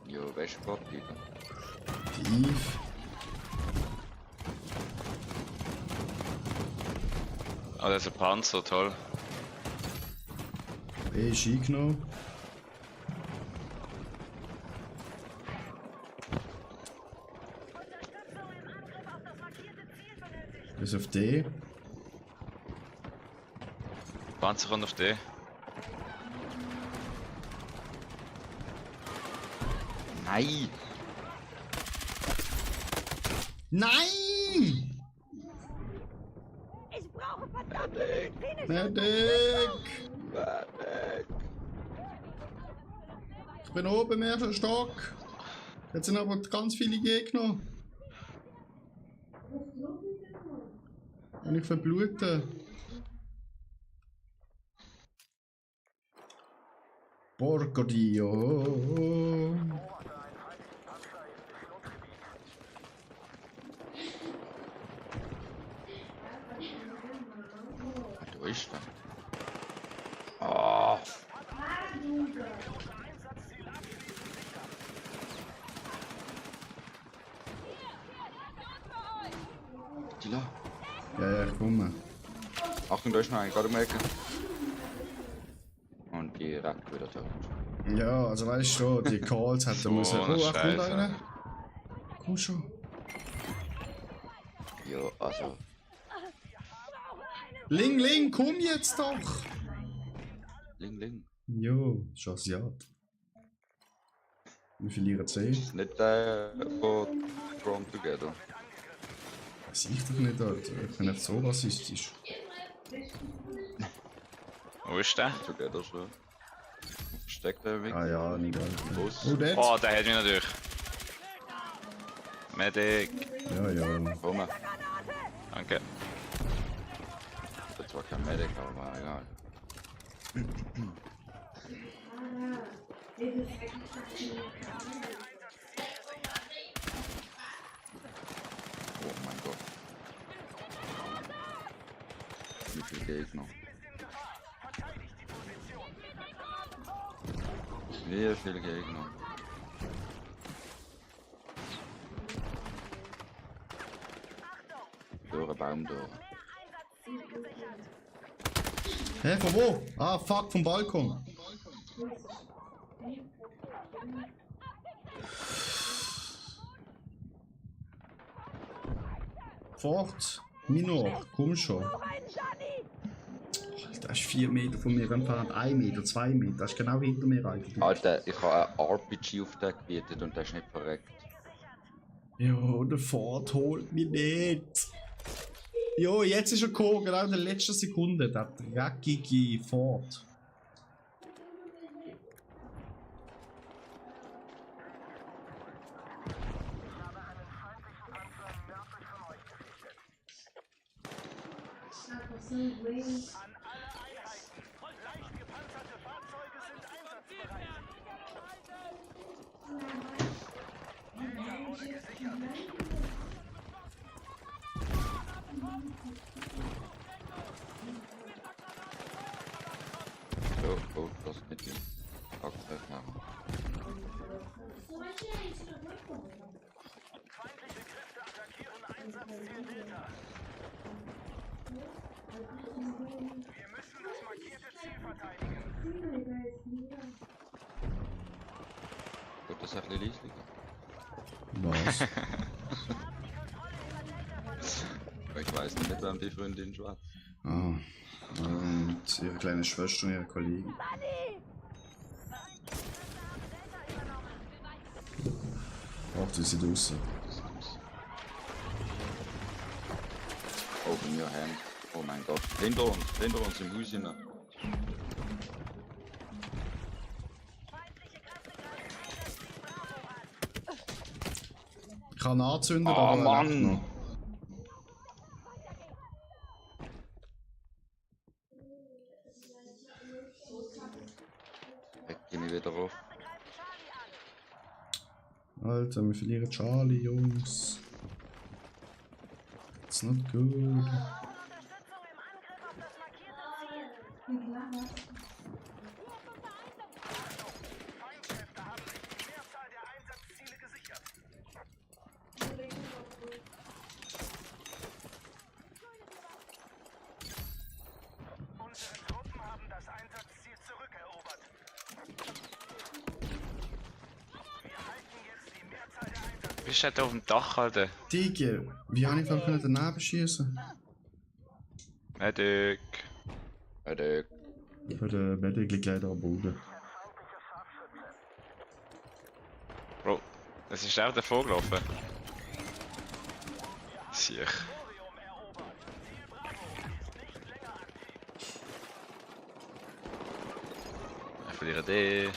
Ja, Westport wieder. Die Eve. Ah, das ist ein Panzer, toll. B ist eingenommen. Bis auf D. Panzer kommt auf D. Nein! Nein! Ich brauche verdammt medizinische Medic! Ich bin oben im ersten Stock. Jetzt sind aber ganz viele Gegner. Und ich verblute. Porco Dio. Da ist er. Oh. Tila. Ja, ja, ich komme. Achtung, da ist noch ein, gerade um die Ecke. Und direkt wieder tot. Ja, also weißt du, die Calls hätten So müssen. eine Oh, ach, kommt Scheiße. einer. Komm schon. Ja, also. Ling, Ling, komm jetzt doch! Ling, Ling. Jo, ist Asiat. Wir verlieren 10. Ist nicht der von Drawn Together. Weiß ich doch nicht, Alter. Ich bin nicht so rassistisch. Wo ist der? Together schon. Versteckt der weg. Ah ja, nicht geil. Bus. Oh, der? Oh, der hat mich natürlich. Medic. Ja, ja. Komm. Danke. Das war kein Medic, aber egal. Oh mein Gott. Wie viele Gegner? Wie viele Gegner? Durch einen Baum durch. Hä, von wo? Ah, fuck, vom Balkon. Fort. Minor, komm schon. Das ist 4 Meter von mir entfernt, 1 Meter, 2 Meter. Das ist genau hinter mir eigentlich. Alter, ich habe einen RPG auf den gebietet und der ist nicht verreckt. Jo, der Ford holt mich nicht. Jo, jetzt ist er gekommen, genau in der letzten Sekunde. Der dreckige Ford. An alle Einheiten. Leicht gepanzerte Fahrzeuge sind einsatzbereit. Jäger wurde gesichert. Oh, das ist nicht gut. Okay, machen. Feindliche Kräfte attackieren Einsatzziel Delta. Wir müssen das markierte Ziel verteidigen. Wird das ein bisschen leislicher? Was? Ich weiß nicht, mit wem die Freundin schwätzt. Ah. Und ihre kleine Schwester und ihre Kollegen. Ach, die sind draußen. Open your hand. Oh mein Gott. Hinter uns im Haus hinein. Ich kann anzünden, Ah, aber er lebt Mann. noch. Weck mich wieder auf. Alter, wir verlieren Charlie, Jungs. It's not good. Feindkräfte haben sich die Mehrzahl der Einsatzziele gesichert. Unsere Truppen haben das Einsatzziel zurückerobert. Wir halten jetzt die Mehrzahl der Einsatzziele. Bist du da auf dem Dach, Alter? Digga, wie habe ich einfach daneben schießen? Medic. Medic. Der Medic liegt leider am Boden. Bro, das ist auch davor gelaufen. Siech. Ich verliere den.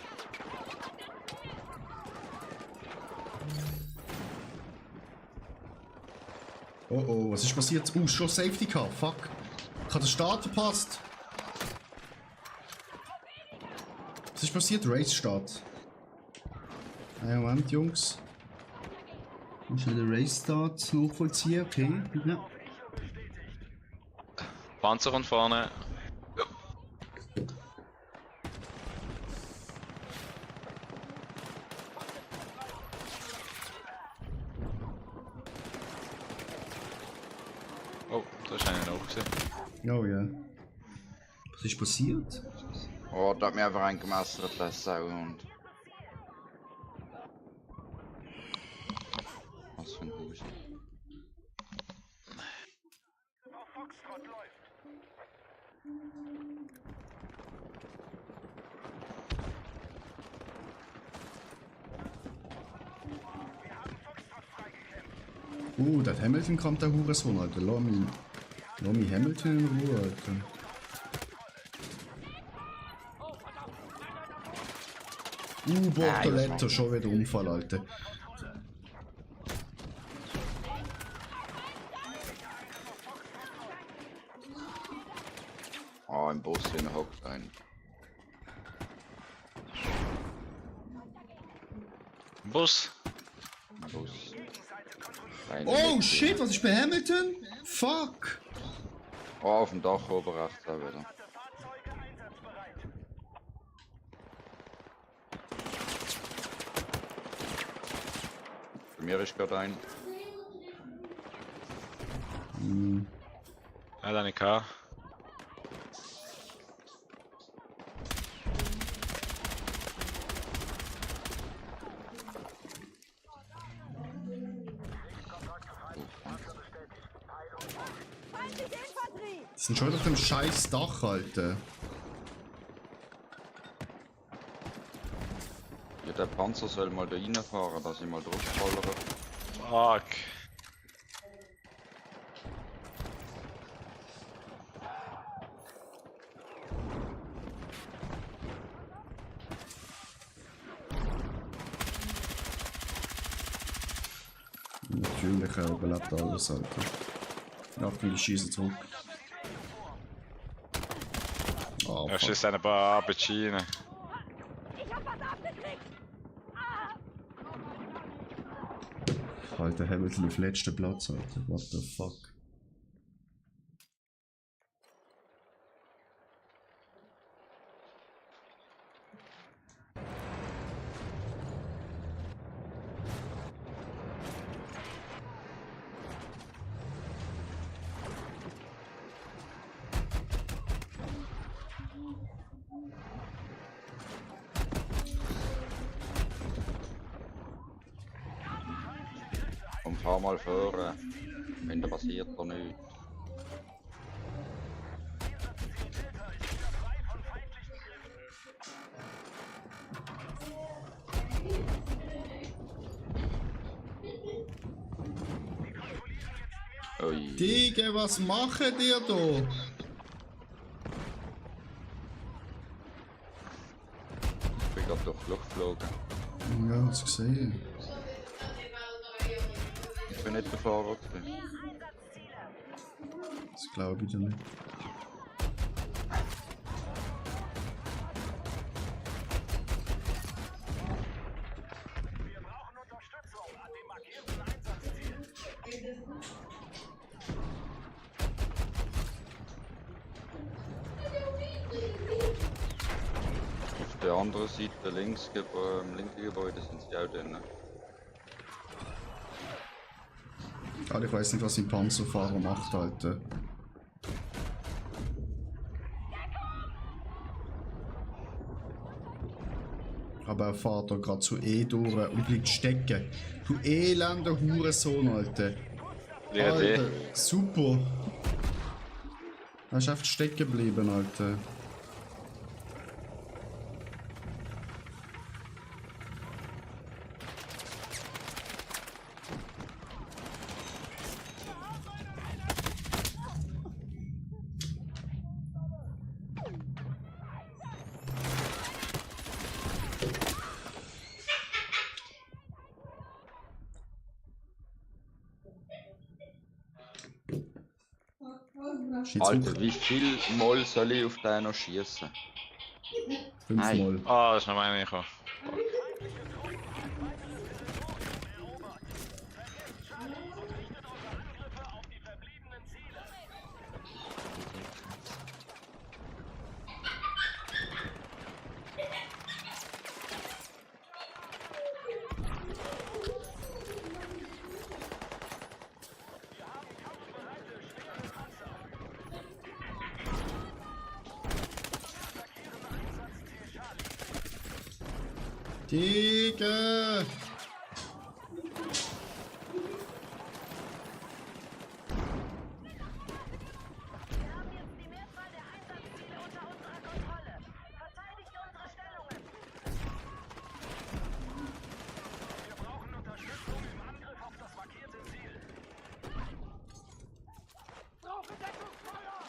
Oh oh, was ist passiert? Schon Safety Car, fuck. Ich habe den Start verpasst. Was ist passiert? Race-Start. Einen Moment, Jungs. Ich muss schnell den Race-Start nachvollziehen, okay. Ja. Panzer von vorne. Oh, da ist einer noch gesehen. Oh ja. Was ist passiert? Oh, da hat mich einfach eingemessert, das Sauhund. Was für ein Bullshit. Auf Foxtrot läuft. Wir haben Foxtrot freigekämpft. Der Hamilton kommt der Hurensohn, Alter. Lass mich Hamilton in Ruhe, Alter. Bortoletto, schon wieder Unfall, Alter. Ah, im Bus drin hockt ein. Bus. Bus. Eine Oh mit- shit, was ist bei Hamilton? Fuck! Oh, auf dem Dach oben rechts auch wieder. Bei mir ist gerade ein. Hat eine K. Feindliche Infanterie! Die sind schon wieder auf dem scheiß Dach, Alter. Ja, der Panzer soll mal da reinfahren, dass ich mal draufballere. Fuck. Natürlich, er überlebt alles, Alter. Achtung, die schießen zurück. Ah, Er fuck. schießt eine paar Abendschinen. Ich hab was abgekriegt! Ah! Alter, Hamilton auf letzten Platz, Alter. What the fuck? Und fahr mal vor, wenn da passiert da nichts. Ui. Digga, was machen die da? Ich bin gerade durch die Luft geflogen. Ja, hast du gesehen. Ich bin nicht der Fahrer gewesen. Das glaube ich dir nicht. Auf der anderen Seite, links, im linken Gebäude sind sie auch drin. Alter, ich weiß nicht, was ein Panzerfahrer macht, Alter. Aber er fährt da gerade zu E durch und bleibt stecken. Du elender Hurensohn, Alter. Liegt eh. Alter, super. Er ist einfach stecken geblieben, Alter. Ist jetzt Alter, wie viel Mal soll ich auf den noch schießen? 5-mal. Ah, das ist noch meine gekommen. Digga! Wir haben jetzt die Mehrzahl der Einsatzziele unter unserer Kontrolle. Verteidigt unsere Stellungen! Wir brauchen Unterstützung im Angriff auf das markierte Ziel. Brauche Deckungsfeuer!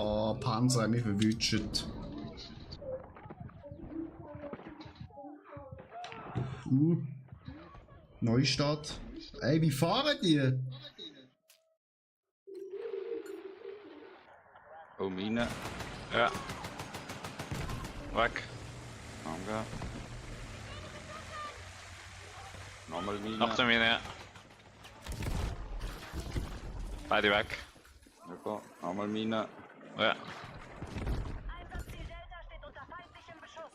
Oh, Panzer haben mich verwünscht. Neustart. Ey, wie fahren die? Oh, Mine. Ja. Weg. Danke. Nochmal Mine. Achtung, Mine, ja. Beide weg. Super. Nochmal Mine. Ja. Einsatzziel Delta steht unter feindlichem Beschuss.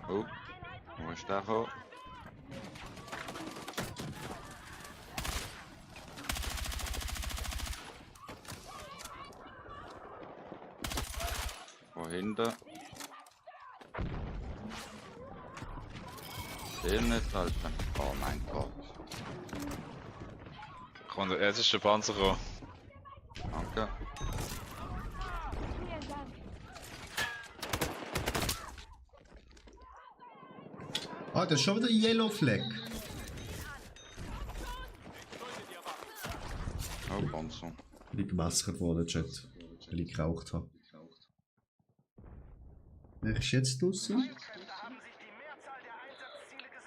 Oh. Wo ist der gekommen? Wo hinten? Den nicht halten. Oh mein Gott. Kommt, jetzt ist der Panzer gekommen. Danke. Ah, das ist schon wieder Yellow Flag. Oh, Panzer. Ich bin gemassert worden, Chat. Weil ich geraucht habe. Wer ist jetzt draußen?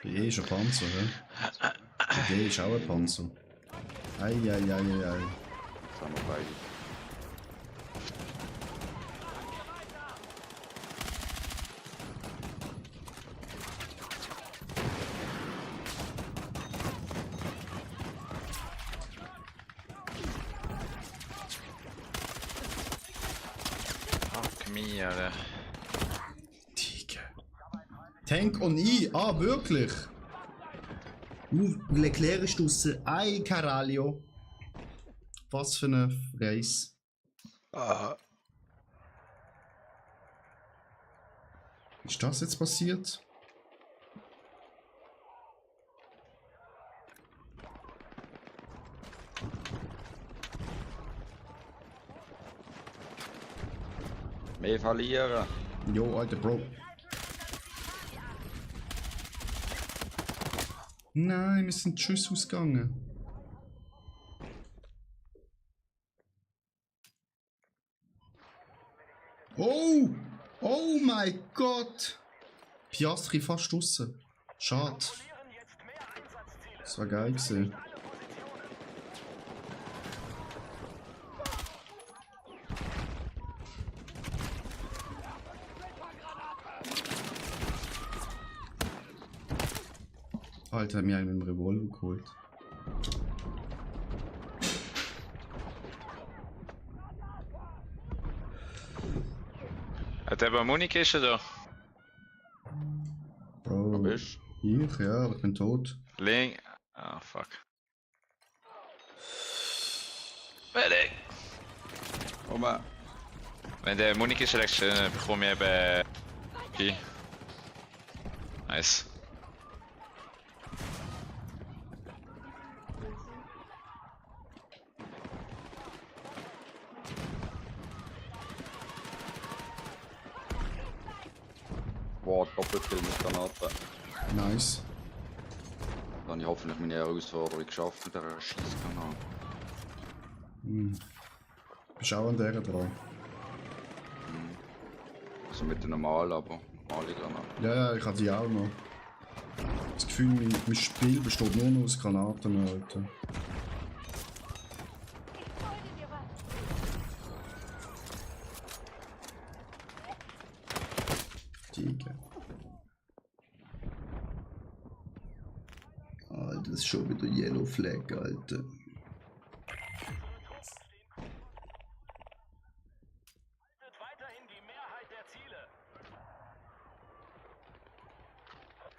Bei E ist ein Panzer, hä? Bei D ist auch ein Panzer. Eieieiei. Jetzt haben wir beide. Fuck me, Alter. Tiger. Tank und I. Ah, wirklich? Leclerc ist draussen. Ei, Caralho. Was für eine Race. Ist das jetzt passiert? Mehr verlieren. Jo, Alter, Bro. Nein, wir sind Tschüss ausgegangen. Oh! Oh mein Gott! Piastri fast draussen. Schade. Das war geil gewesen. Alter, mir einen mit dem Revolver geholt. Hat der Muni-Kiste da? Bro. Wo bist Ich, ja, aber ich bin tot. Link. Ah, fuck. Medic! du? Oben. Wenn der Muni-Kiste legst, bekomme ich eben... P. Nice. Boah, Doppelkill mit Granaten. Nice. Dann habe ich hoffentlich meine Herausforderung geschafft mit dieser Schießgranate. Bist auch an der dran? Also mit der normalen, aber normale Granate. Ja, ich habe die auch noch. Das Gefühl, mein Spiel besteht nur noch aus Granaten, Alter. Tiger. Alter, das ist schon wieder Yellow Flag, Alter. Weiterhin die Mehrheit der Ziele.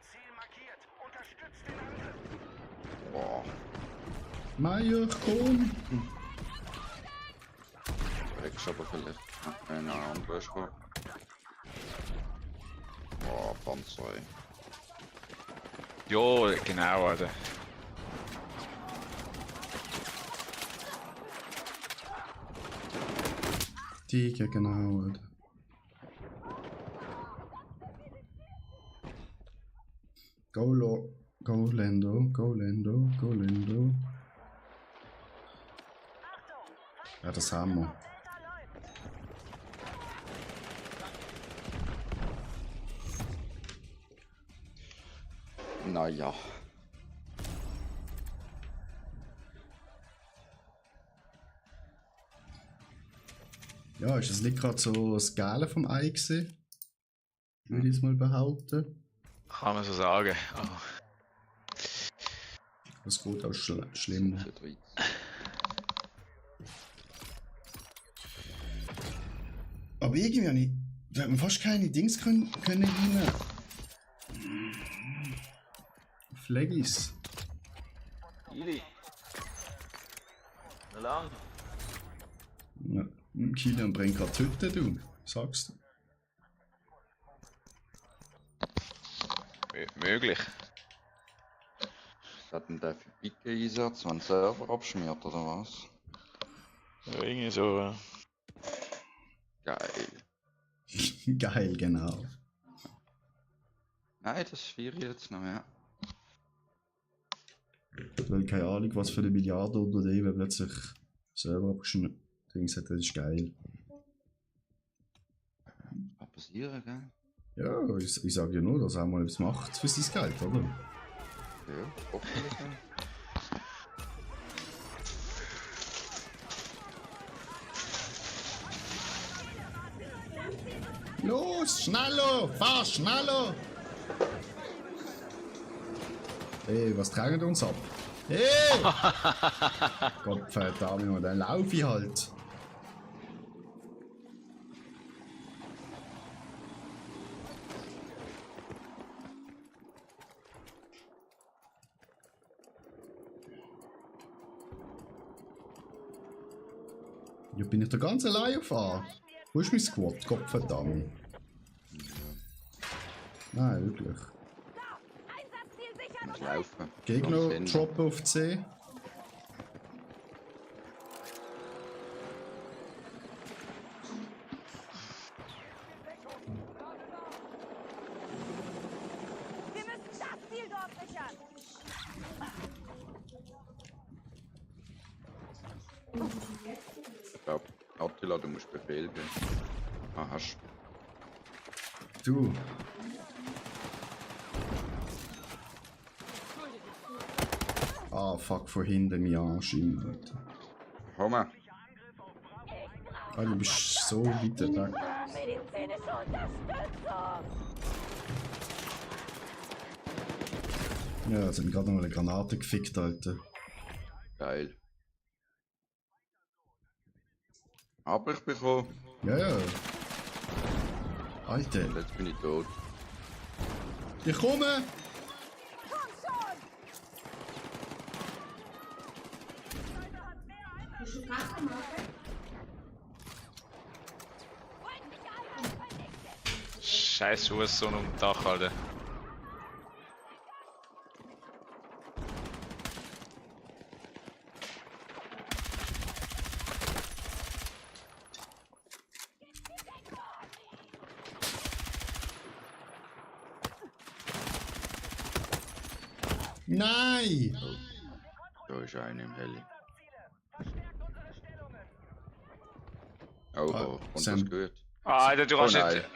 Ziel markiert. Unterstützt den Angriff. Boah, Meier, komm! kriegst aber vielleicht eine andere Spur. Boah, Panzer, ey. Jo, genau, Alter. Tiger, genau, Alter. Go Lando, go Lando, go Lando. Ja, das haben wir. Naja. Ja, ist das nicht gerade so das Geile vom Ei gewesen? Würde ich es mal behaupten. Kann man so sagen. Oh. Das geht auch schlimm. Aber irgendwie habe ich... Da hat man fast keine Dings können rein. Fleggis. Ili. Na lang. Ja, Kilian bringt gerade die Hütte, du. Sagst du. Möglich. Was hat denn der für Picke-Einsatz, wenn der Server abschmiert oder was? Ja, irgendwie so. Geil. Geil, genau. Nein, das feiere ich jetzt noch mehr. Weil keine Ahnung, was für eine Milliarde oder dem plötzlich selber abgeschmiert hat, das ist geil. Kann passieren, gell? Ja, ich sage ja nur, dass er mal etwas macht für sein Geld, oder? Ja, hoffentlich. Los, schneller! Fahr schneller! Hey, was tragen uns ab? Hey! Gottverdammt, dann lauf ich halt. Ja, bin ich da ganz allein auf A? Wo ist mein Squad? Gottverdammt. Nein, wirklich. Muss laufen. Gegner Ganz droppen auf C. Wir müssen das Ziel dort sichern. Ich glaube, Attila, du musst Befehl geben. Ah, hast Du. Ah, fuck, von hinten mein Arsch rein, Alter. Komm mal. Ah, du bist so weit weg. Medizinische Unterstützung. Ja, jetzt hat mich gerade noch eine Granate gefickt, Alter. Geil. Aber ich bekomme. Ja, ja. Alter, Und jetzt bin ich tot. ich komme! Scheiß Hurensohn um dem Dach, Alter. Nein! Da ist einer im Heli. Oh, oh, und Sam. das gut. Alter, du Oh hast nein. nicht.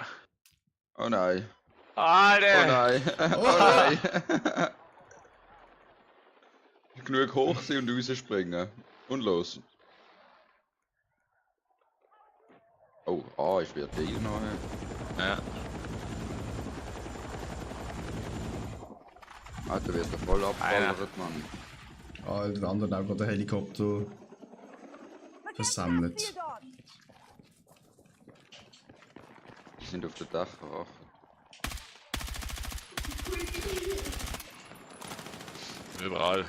Oh nein. Oh Alter! nein. Oh nein. Genug hoch sein und rausspringen. Und los. Oh, ah, ich werde hier noch. Ja. Alter, wird er voll abballert, Mann. Alter, der andere hat auch gerade den Helikopter versammelt. Die sind auf der Dachrache. Überall.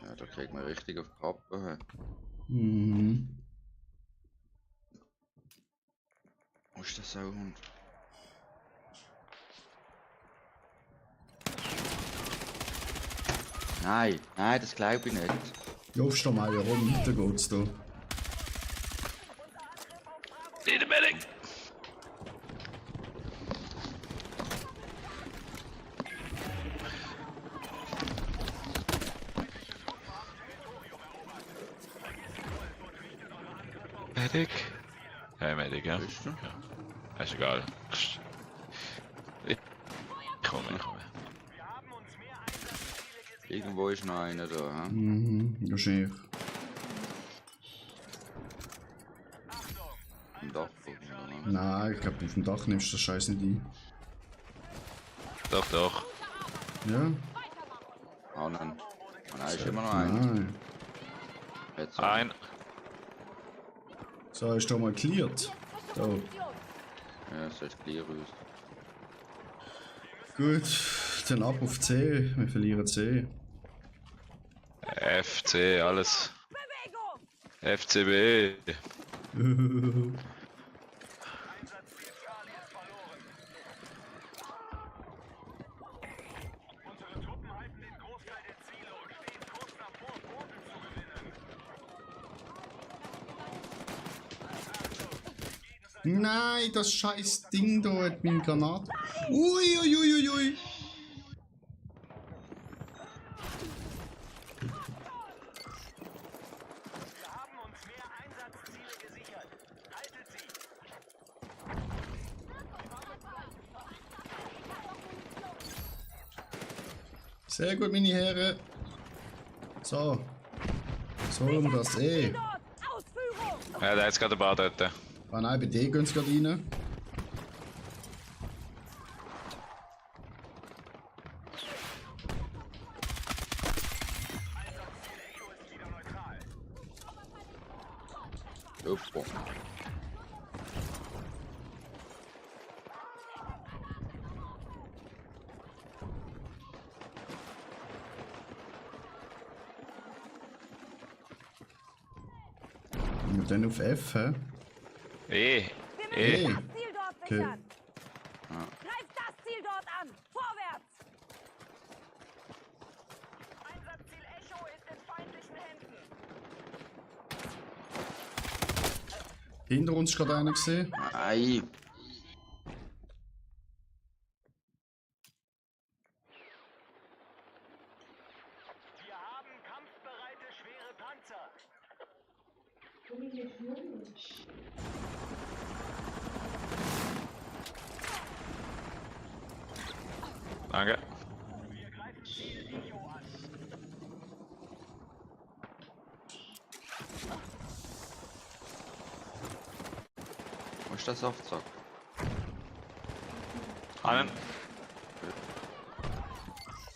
Ja, da kriegt man richtig auf die Kappe. Mhm. Wo ist der Sauhund? Nein, nein, das glaube ich nicht. Laufst du mal hier rum, weiter geht's da. Medic? Hey, Medic, ja. Bist du? Ja. Ist egal. Ich komme. Irgendwo ist noch einer da, hä? Mhm, wahrscheinlich. Im Dachboden, oder? Nein, ich glaube, auf dem Dach nimmst du das Scheiß nicht ein. Doch, doch. Ja? Ah, nein. Ah, nein, ist immer noch einer. Nein. Jetzt Ein. So, ist da mal cleared. Da. Ja, es sieht clear aus. Gut, dann ab auf C. Wir verlieren C. FC, alles. FCB. Nein, das scheiß Ding da hat meine Granate. Ui, ui, ui, ui, ui. Sehr gut, meine Herren. So. So um das eh. Ja, der hat gerade ein paar dort. Ah nein, bei D gehen sie gerade rein. Super. Und dann auf F, hä? E. E. Das Ziel dort Okay. sichern. Greif das Ziel dort an. Vorwärts. Einsatzziel Echo ist in feindlichen Händen. Hinter uns ist gerade einer gesehen. Nein. Wir haben kampfbereite schwere Panzer. Danke. Wir greifen Ziel Echo an. Wo ist der Saftsack? Einen.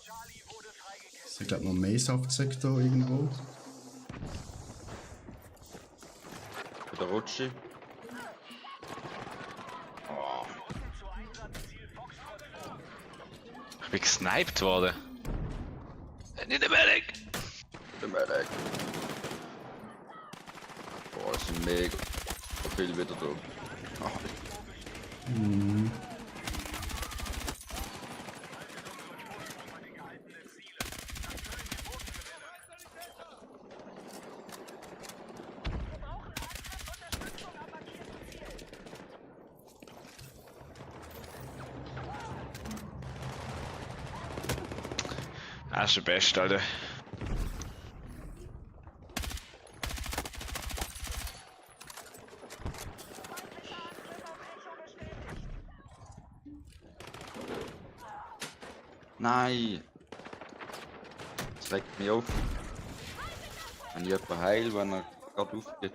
Charlie wurde freigegeben. Ich glaube noch mehr Saftsektor irgendwo. Bei der Rutschi. Zu Einsatzziel Foxtrot vor. Ich bin gesniped worden. Nicht der Medic! Der Medic. Boah, es sind mega viele wieder da. Ah, Mhm. Das ist der Beste, Alter. nein! Das regt mich auf. Wenn ich jemanden heil, wenn er gerade aufgeht.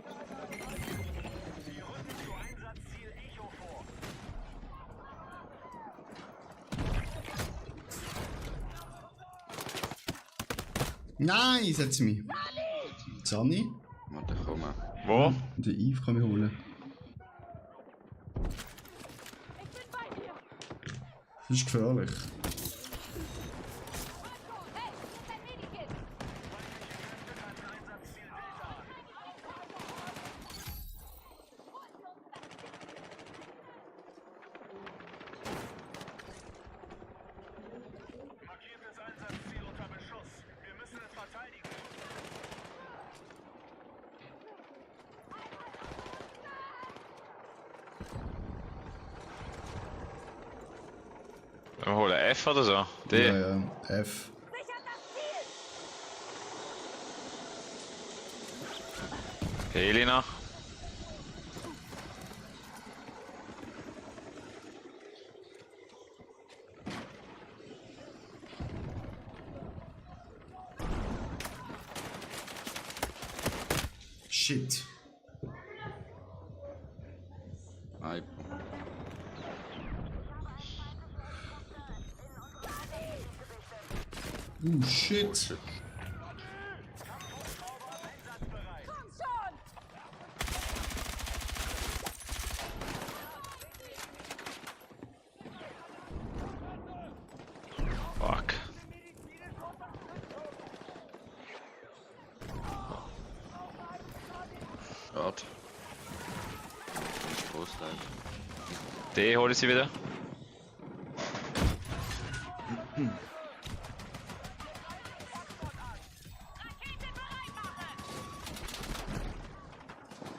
Nein, setz mich. Zanni. Warte, komm mal. Wo? Und den Yves kann ich holen. Das ist gefährlich. Markiertes Einsatzziel unter Beschuss. Wir müssen es verteidigen. Wir holen F oder so. D. Ja, ja. F. Sichert das Ziel. Heli noch. shit. Hyper. Shit. Fuck. Schade. Großteil. D hole ich sie wieder.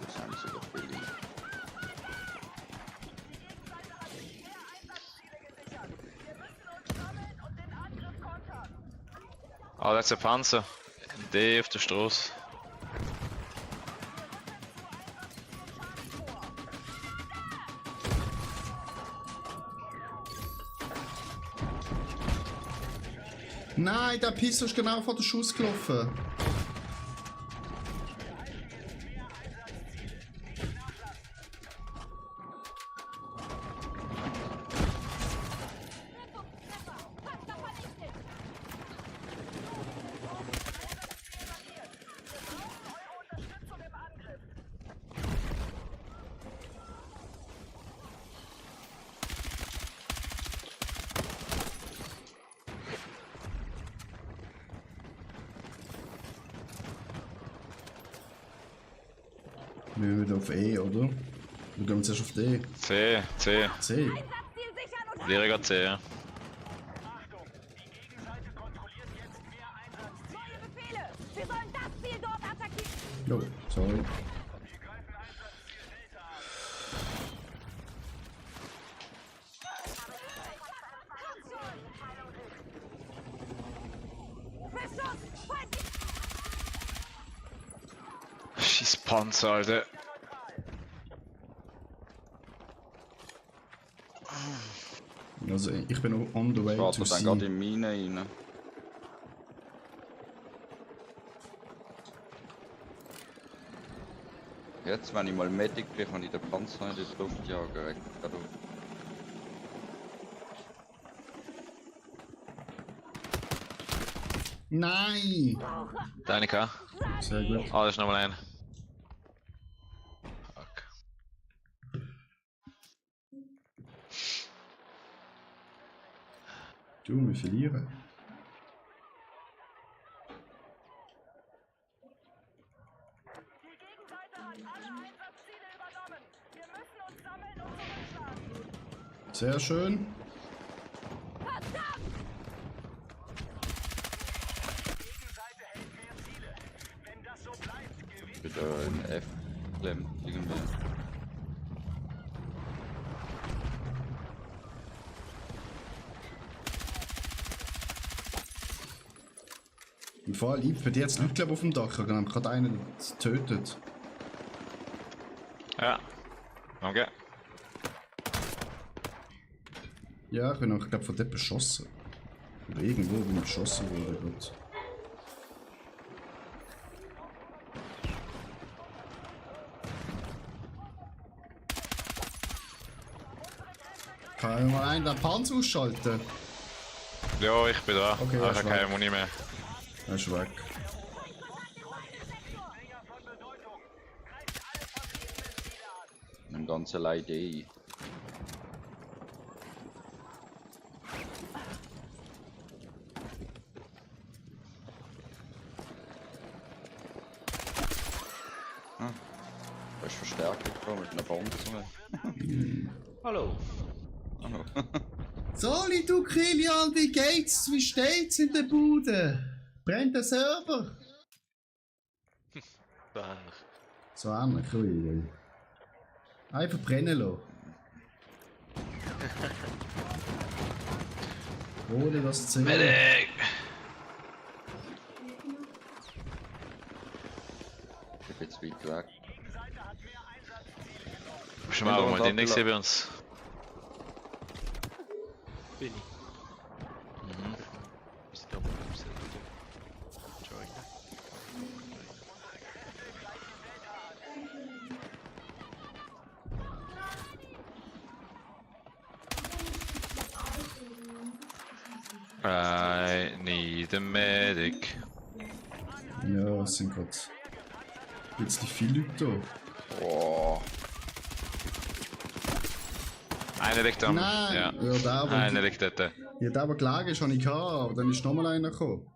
Das haben sie doch billig. Oh, that's a Panzer. D auf der Straße. Nein, der Pisser ist genau vor den Schuss gelaufen. Wir gehen wieder auf E, oder? Wir gehen zuerst auf D. C, C. C. Einsatzziel sichern und Lehrer C, ja. Achtung, die Gegenseite kontrolliert jetzt mehr Einsatzziele. neue Befehle. Wir sollen das Ziel dort attackieren. Jo, sorry. Wir greifen Einsatzziel Delta an. Beschuss! Feind! Scheiß Panzer, Alter. Also ich bin noch on the way Fährt to er dann C. gerade in die Mine rein. Jetzt, wenn ich mal Medic bin, kann ich den Panzer in die Luft jagen. Gerade auf. Nein! Deine K. Sehr gut. Oh, da ist nochmal ein. Fuck. Du, wir verlieren. Die Gegenseite hat alle Einsatzziele übernommen. Wir müssen uns sammeln und zurückschlagen. Sehr schön. Verdammt! Gegenseite hält mehr Ziele. Wenn das so bleibt, gewinnt Wieder ein F klemmt irgendwie. Im Fall, ich bin jetzt nicht glaub, auf dem Dach, ich habe gerade einen getötet. Ja. Okay. Ja, ich bin auch glaub, von dort beschossen. Oder irgendwo bin ich beschossen worden. Gut. Kann ich mal einen den Panzer ausschalten? Ja, ich bin da. Okay, Aber ja, ich habe schwach. keine Muni mehr. Er ist weg. Einen ganzen Leid. Ah, da ist Verstärkung gekommen mit einer Bombe. Hallo. Hallo. Soli, du Kilian, wie geht's? Wie steht's in der Bude? Brennt der Server? So ähnlich. So ähnlich, ui. Einfach brennen lassen. Ohne das zu sehen. Medic! Ich bin jetzt weit weg. Bist du mal auch mal drin gewesen bei uns? Bin ich. Mhm. Wir sind da mal Join. I need a medic. Ja, es sind gerade plötzlich viele Leute da. Boah. Einer liegt am. Nein! Ja. Ja, der, aber, Einer liegt dort. ja, der, aber gelegen ist, habe ich gehabt, aber dann ist noch mal einer gekommen.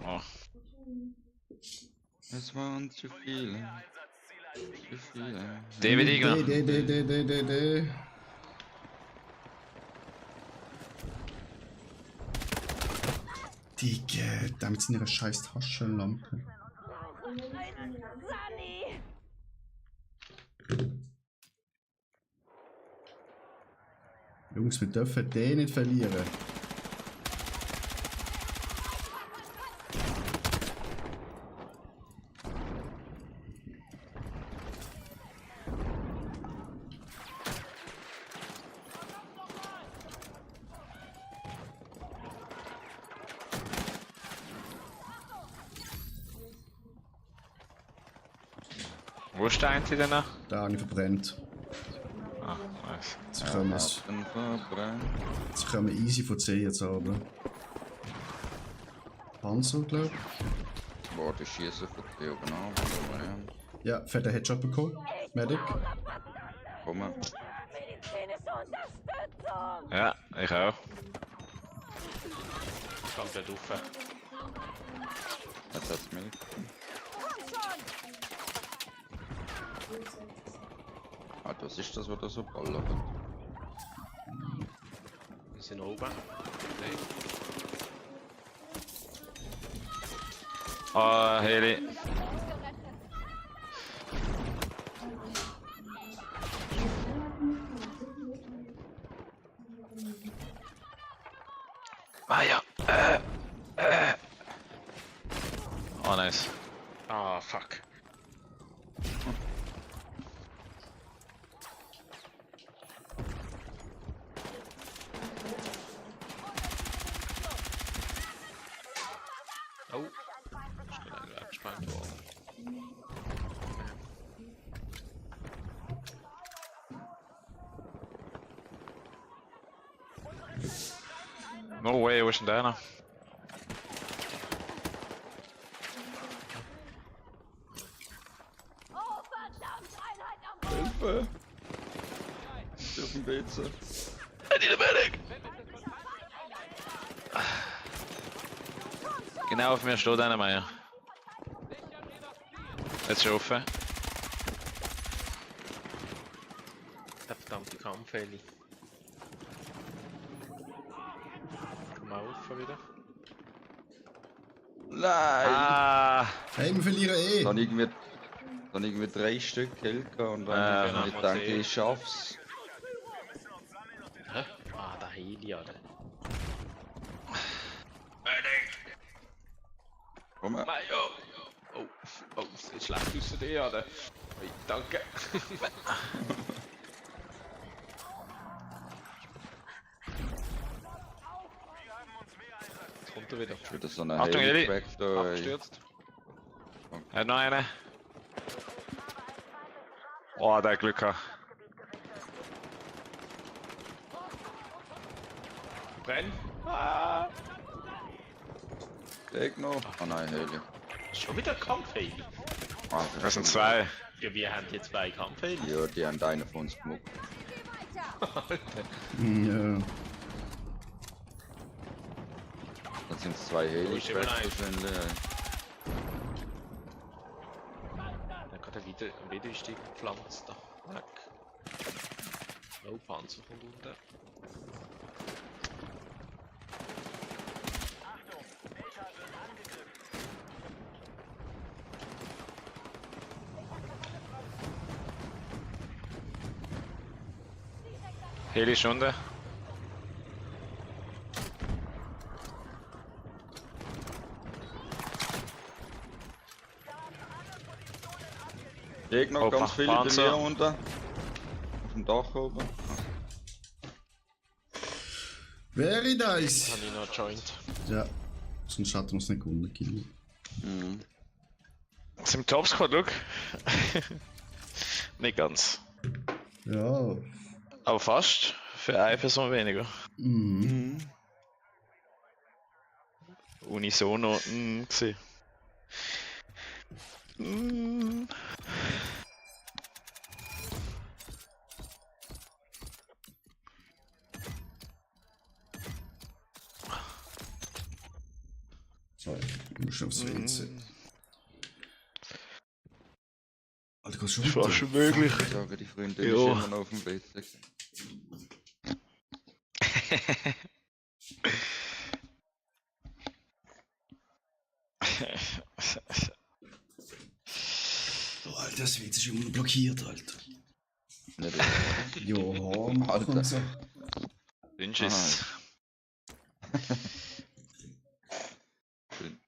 Oh. Es waren zu viele. Zu viele. David Igner. De. Digga, damit sind ihre scheiß Taschenlampe. Sani! Jungs, wir dürfen den nicht verlieren. Wo ist der eine denn noch? Da habe ich verbrennt. Ah, nice. Jetzt können wir easy von C jetzt runter. Panzer, glaub ich. Boah, die schießen von dir oben an. Ja, fetter Headshot bekommen. Medic. Komm mal. Medizinische Unterstützung! Ja, ich auch. Komplett rauf. Jetzt hat's mich. Ah, das ist das, was da so ballert. Wir sind oben. Nein. Ah, Heli. Ah ja. Oh, nice. Ah, fuck. Oh. Ich bin eigentlich abgespannt worden. No way, wo ist denn der noch? Oh, verdammt! Einheit am Boden! Hilfe! Auf dem WC. I need a medic! Genau auf mir steht einer, Meier. Jetzt schon offen. Der verdammte Kampfheli. Komm mal auf wieder. Nein! Ah! Hey, wir verlieren eh. Dann irgendwie 3 Stück Helka und dann genau, ich mal denke, sehen. ich schaff's. Hä? Ah, der Heli, oder? Komm mal. Oh, oh, es sieht schlecht aus für dich, oder? Ui, danke. Jetzt kommt er wieder. Wieder so eine Achtung, Heli. Heli-Crack da. Abgestürzt. Er hat noch einen. Oh, der hat Glück gehabt. Brenn! Ah! Leg noch. Ah nein, Heli. Schon wieder Kampfheli? Ah, Das sind zwei. Ja, wir haben hier 2 Kampfheli. Ja, die haben einen von uns gemuckt. Ja. Dann sind es 2 ist immer Heli-Cracks ein. wahrscheinlich. Dann kann er wieder ist die gepflanzt da. Weg. Oh, Panzer kommt unten. Heli ist unten. Gegner, Opa, ganz viele bei Panzer. mir unten. Auf dem Dach oben. Very nice. Habe ich noch Joint. Ja. Sonst hatten wir es nicht gewonnen, Kill. Mhm. Zum Topsquad, look. Nicht ganz. Ja. Aber fast. Für eine Person weniger. Mhm. unisono gesehen. Sorry, ich muss schon aufs WC. Alter, kannst du schon Fast schon möglich. Ich sage, die Freundin Ja. ist immer noch auf dem WC. Oh, Alter, das WC ist immer noch blockiert, Alter. Nicht Ja, Mann, Alter. so. Dünnschiss.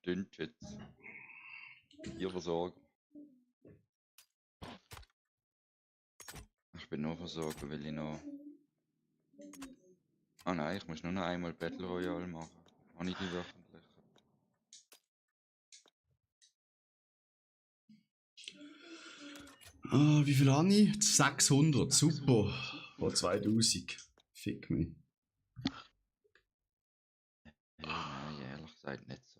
Dünnschiss. Tierversorgung. Ich bin noch versorgt, weil ich noch... Ah nein, ich muss nur noch einmal Battle Royale machen. Habe ich die wöchentlich? Ah, wie viel habe ich? 600, super. Oder 2000. Fick mich. Nein, ehrlich gesagt nicht so.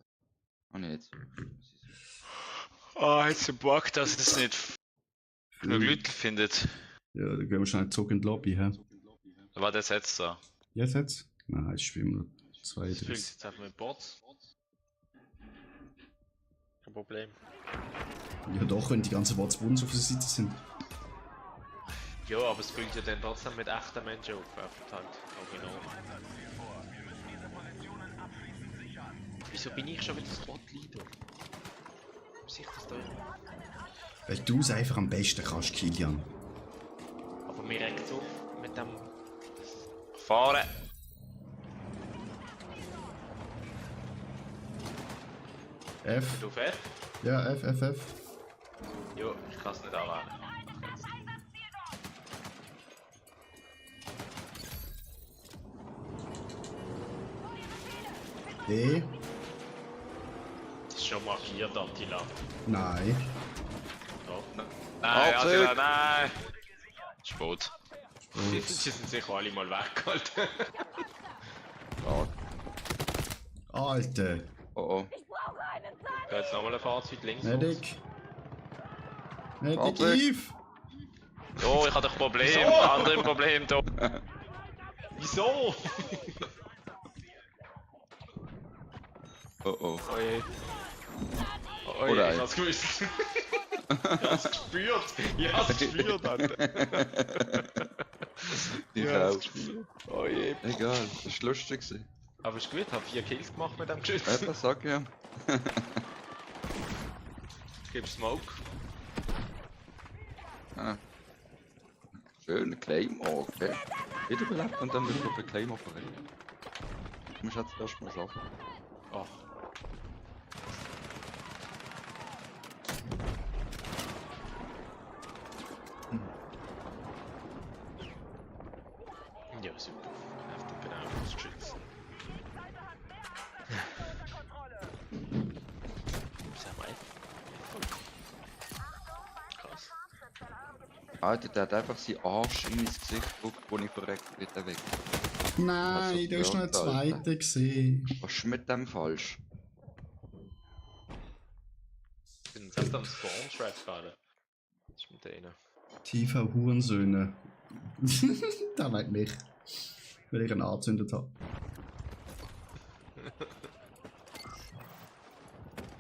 Habe ich nicht so. muss ich sagen. Ah, jetzt ein Bug, dass ich das nicht genug Leute findet. Ja, dann gehen wir schnell zurück in die Lobby, hä? War das jetzt so? Jetzt jetzt? Nein, ich spiele nur Das füllt 32. jetzt einfach mit Bots. Kein Problem. Ja doch, wenn die ganzen Bots bei uns auf der Seite sind. Ja, aber es füllt ja dann trotzdem mit echten Menschen auf. Einfach halt original. Wieso bin ich schon wieder Squad-Leader? Muss ich das da immer? Weil du es einfach am besten kannst, Kilian. Aber mir regt es auf mit dem... Fahren! F. Du fährst? Ja, F, F, F. Jo, ich kann es nicht anwählen. D. Das ist schon markiert, Attila. Nein. Doch. Nein, Abzug. Attila, nein! Spot. Die sind sicher alle mal weg, Alter. Alter. Oh oh. Da jetzt nochmal ein Fahrzeug links. Medic. Medic Fahrzeug. Eve. Oh, ich habe doch ein Problem. Andere Problem da. Wieso? Oh oh. Oh je. Oh je, Oder ich hab's gewusst. Ich hab's gespürt. Ich hab's gespürt, Alter. Ich Ja, auch. hab's gespürt. Oh je. Egal, das war lustig. gewesen. Aber ist gut, hab 4 Kills gemacht mit dem Geschütz. Eben, sag ja. Ich geb Smoke. Ah. Schön, Claymore, okay. Wiederbelebt und dann wieder auf den Claymore verrennen. Du musst jetzt erstmal sagen. Ach. Ja, super. Heftig, genau, das Geschütz. Sag mal, krass. Alter, der hat einfach seinen Arsch in mein Gesicht gedrückt, wo ich verreckt bin, der weg. Nein, du hast noch einen Alter. zweiten gesehen. Was ist mit dem falsch? Ich bin selbst am Spawn-Trap gerade. Was ist mit denen? TV Hurensöhne. Da meint mich. Weil ich einen angezündet habe.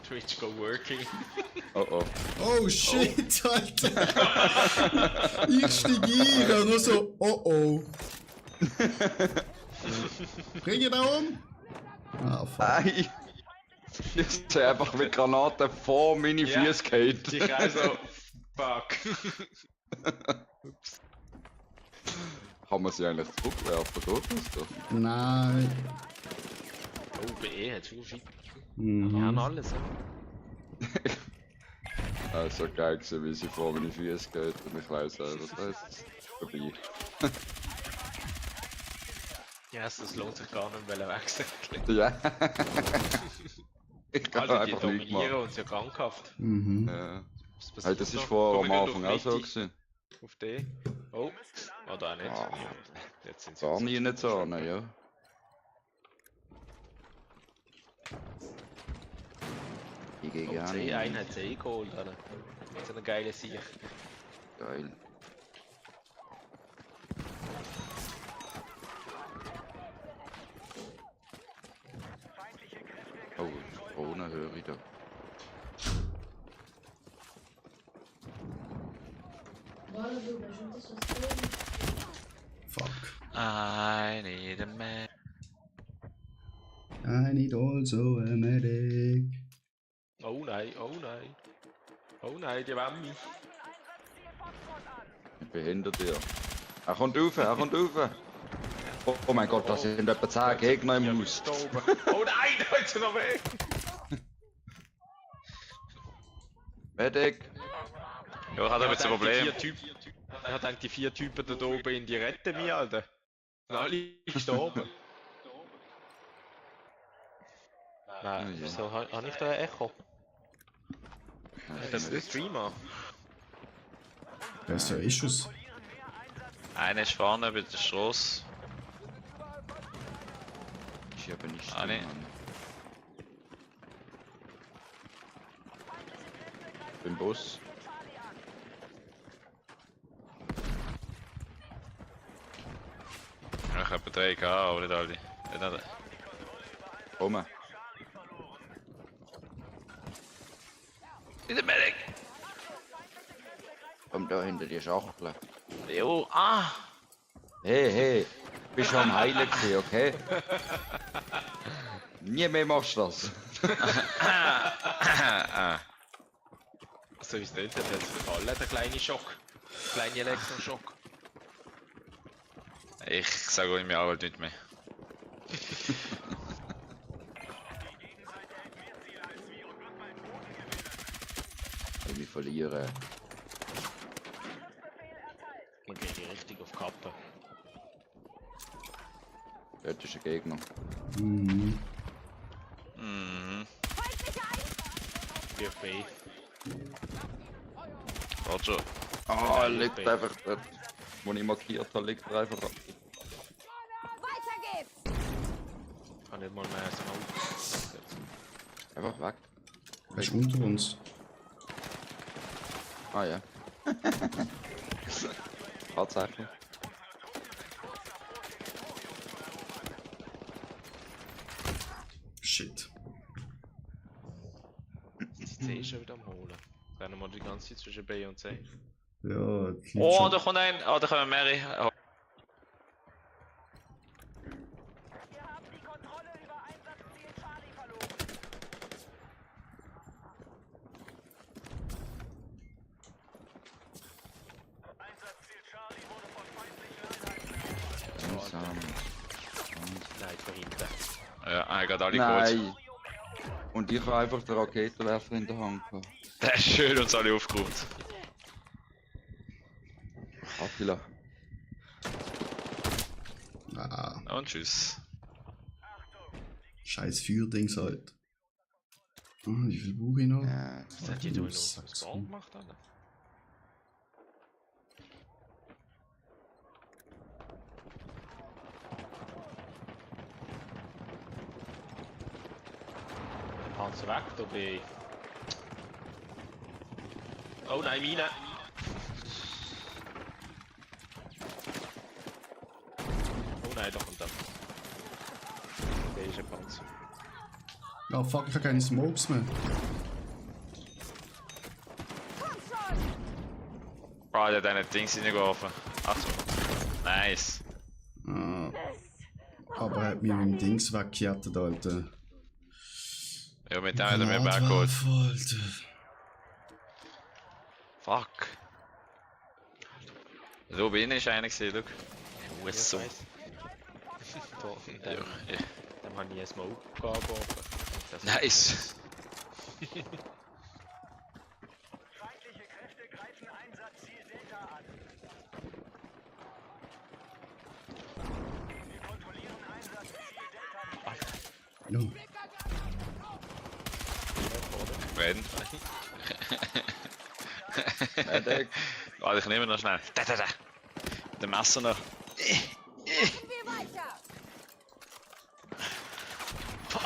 Twitch go working. Oh oh. Oh shit, Alter! Ich steig ein und nur so, oh oh. Bring ihn da um! Ah, fuck. Nein! Ich sehe einfach mit Granaten vor meine Ja. Füße gehalten. Die Kreis so. Fuck. Kann man sie eigentlich zurückwerfen, oder? Das doch. Nein. Oh, BE hat schon viel. Mhm. Wir haben alles. Also geil gewesen, wie sie vor meine Füße geht und ich weiss einfach, das ist vorbei. Ja, das lohnt sich gar nicht, weil er wechseln. Ja. Ich kann Alter, die einfach nichts dominieren machen. uns ja krankhaft. Mhm. Ja. Was passiert Hey, das ist noch? vor Komm, am wir gehen Anfang auf auch so Mitte. gewesen. Auf D. Oh. Oder auch nicht. Ah. Ja. Jetzt sind sie Gar uns- nie nicht so, ja. Die gegen Oh, C, einer hat C geholt, Alter. So eine geile Sicht. Geil. Oh, Drohne höre ich da. Fuck. I need a man. I need also a medic. Oh nein, oh nein. Oh nein, die wollen mich. Ich behindert dir. Er kommt rauf, er kommt rauf. Oh mein Gott, das sind etwa 10 Gegner im Haus. Oh nein, da ist er noch weg. Medic. Ja, ich habe aber jetzt ein Problem. Er hat eigentlich die 4 Typen da oben in die retten mich, Alter. Und alle gestorben. Nein, wieso habe ich da ein Echo? Das ist der Streamer. Wer ist der Issues? Einer ist vorne bei der Straße. Ich habe nicht. Ah, nee. Mann. Im Bus. Ja, ich habe 3K, aber nicht alle. Nicht. Komm. In der Medic! Komm da hinter die Schachtel. Jo, ah! Hey, hey. Bist schon am Heilen gewesen, okay? Nie mehr machst du das. So ist das, der hat jetzt verfallen, der kleine Schock. Der kleine Elektroschock. Ich sage euch mir auch nicht mehr. Wenn wir verlieren. Man geht die richtig auf die Kappe. Dort ist ein Gegner. Mhm. Mhm. Auf B. Roger. Ah, er liegt einfach dort. Wo ich markiert habe, liegt er einfach. Weiter geht's! Kann nicht mal mehr Smoke. Einfach weg. Er ist unter uns. Ah ja. Tatsächlich. Shit. Die C ist schon wieder am Holen. Rennen wir die ganze Zeit zwischen B und C. Ja, das liegt Oh, schon. da kommt ein. Oh, da kommen mehrere. Oh. Wir haben die Kontrolle über Einsatzziel Charlie verloren. Einsatzziel Charlie wurde von feindlichen Einheiten. Langsam. Nein, von hinten. Ja, er hat alle geholt. Nein. Und ich habe einfach den Raketenwerfer in der Hand gehabt. Der ist schön uns alle aufgeholt. Attila. Ah, Und tschüss. scheiß Feuerdings halt. Ah, wie viel brauche ich noch? Ja. Was hat die da in Sachs. unserem Spawn gemacht, Alter? Panzer weg, da bin ich. Oh nein, Mine! Oh nein, da kommt er. Der ist ein Panzer. Ah, fuck, ich habe keine Smokes mehr. Oh, der hat eine Dings reingeworfen. Achtung. Nice. Ah, aber er hat mich mit dem Dings weggejattet, Alter. Ja, mit dem hat er mir weggeholt. Alter. Fuck. So bin ich einer gesehen, look. Ja, So. Da, Ja, dem, ja. dem habe ich einen Smoke angeworfen. Das- Nice. Feindliche Kräfte greifen Einsatzziel Delta an. Wir kontrollieren Einsatzziel Delta. Ja. Rennen. Medic. Warte, ich nehme noch schnell. Da. Der Messer noch. Wir weiter!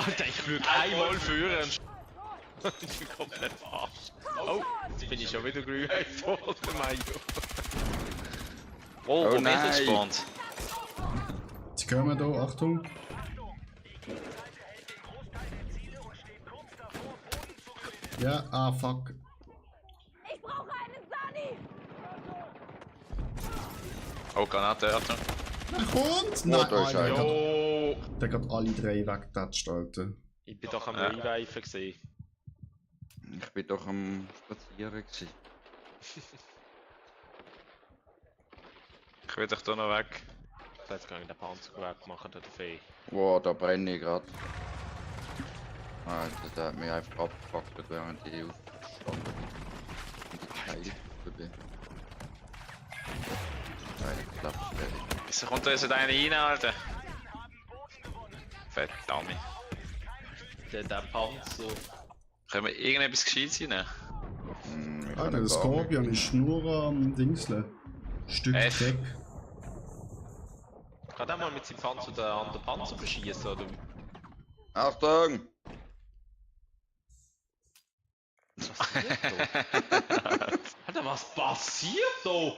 Alter, ich würde einmal führen. Ich bin komplett verarscht. Oh, jetzt bin ich schon wieder gerevived worden, Mario. Oh, wo nein. Mädel spawnt. Sie kommen da, Achtung. Ja, ah, fuck. Ich brauche einen Sani! Oh, Granate, Achtung. Er kommt! da Nein, ist Alter, Jo! der hat alle 3 weggetatscht, Alter. Ich bin doch am Ja. Reviven gesehen. Ich bin doch am Spazieren gewesen. Ich will doch da noch weg. Jetzt kann ich den Panzer wegmachen, der Fee. Wow, da brenne ich grad. Alter, der hat mich einfach abgefuckt, während ich aufgestanden bin. Und die Teile bin. Nein, ich glaube, das werde ich. Wieso kommt da jetzt einer rein, Alter? Verdammt. Der Panzer. Können wir irgendetwas Gescheites rein? Ich Alter, kann der nicht Skorpion ist nur am Dingsle. Stück F. Dreck. Kann der mal mit seinem Panzer den anderen Panzer beschießen, oder? Achtung! Was passiert da? Alter, was passiert da?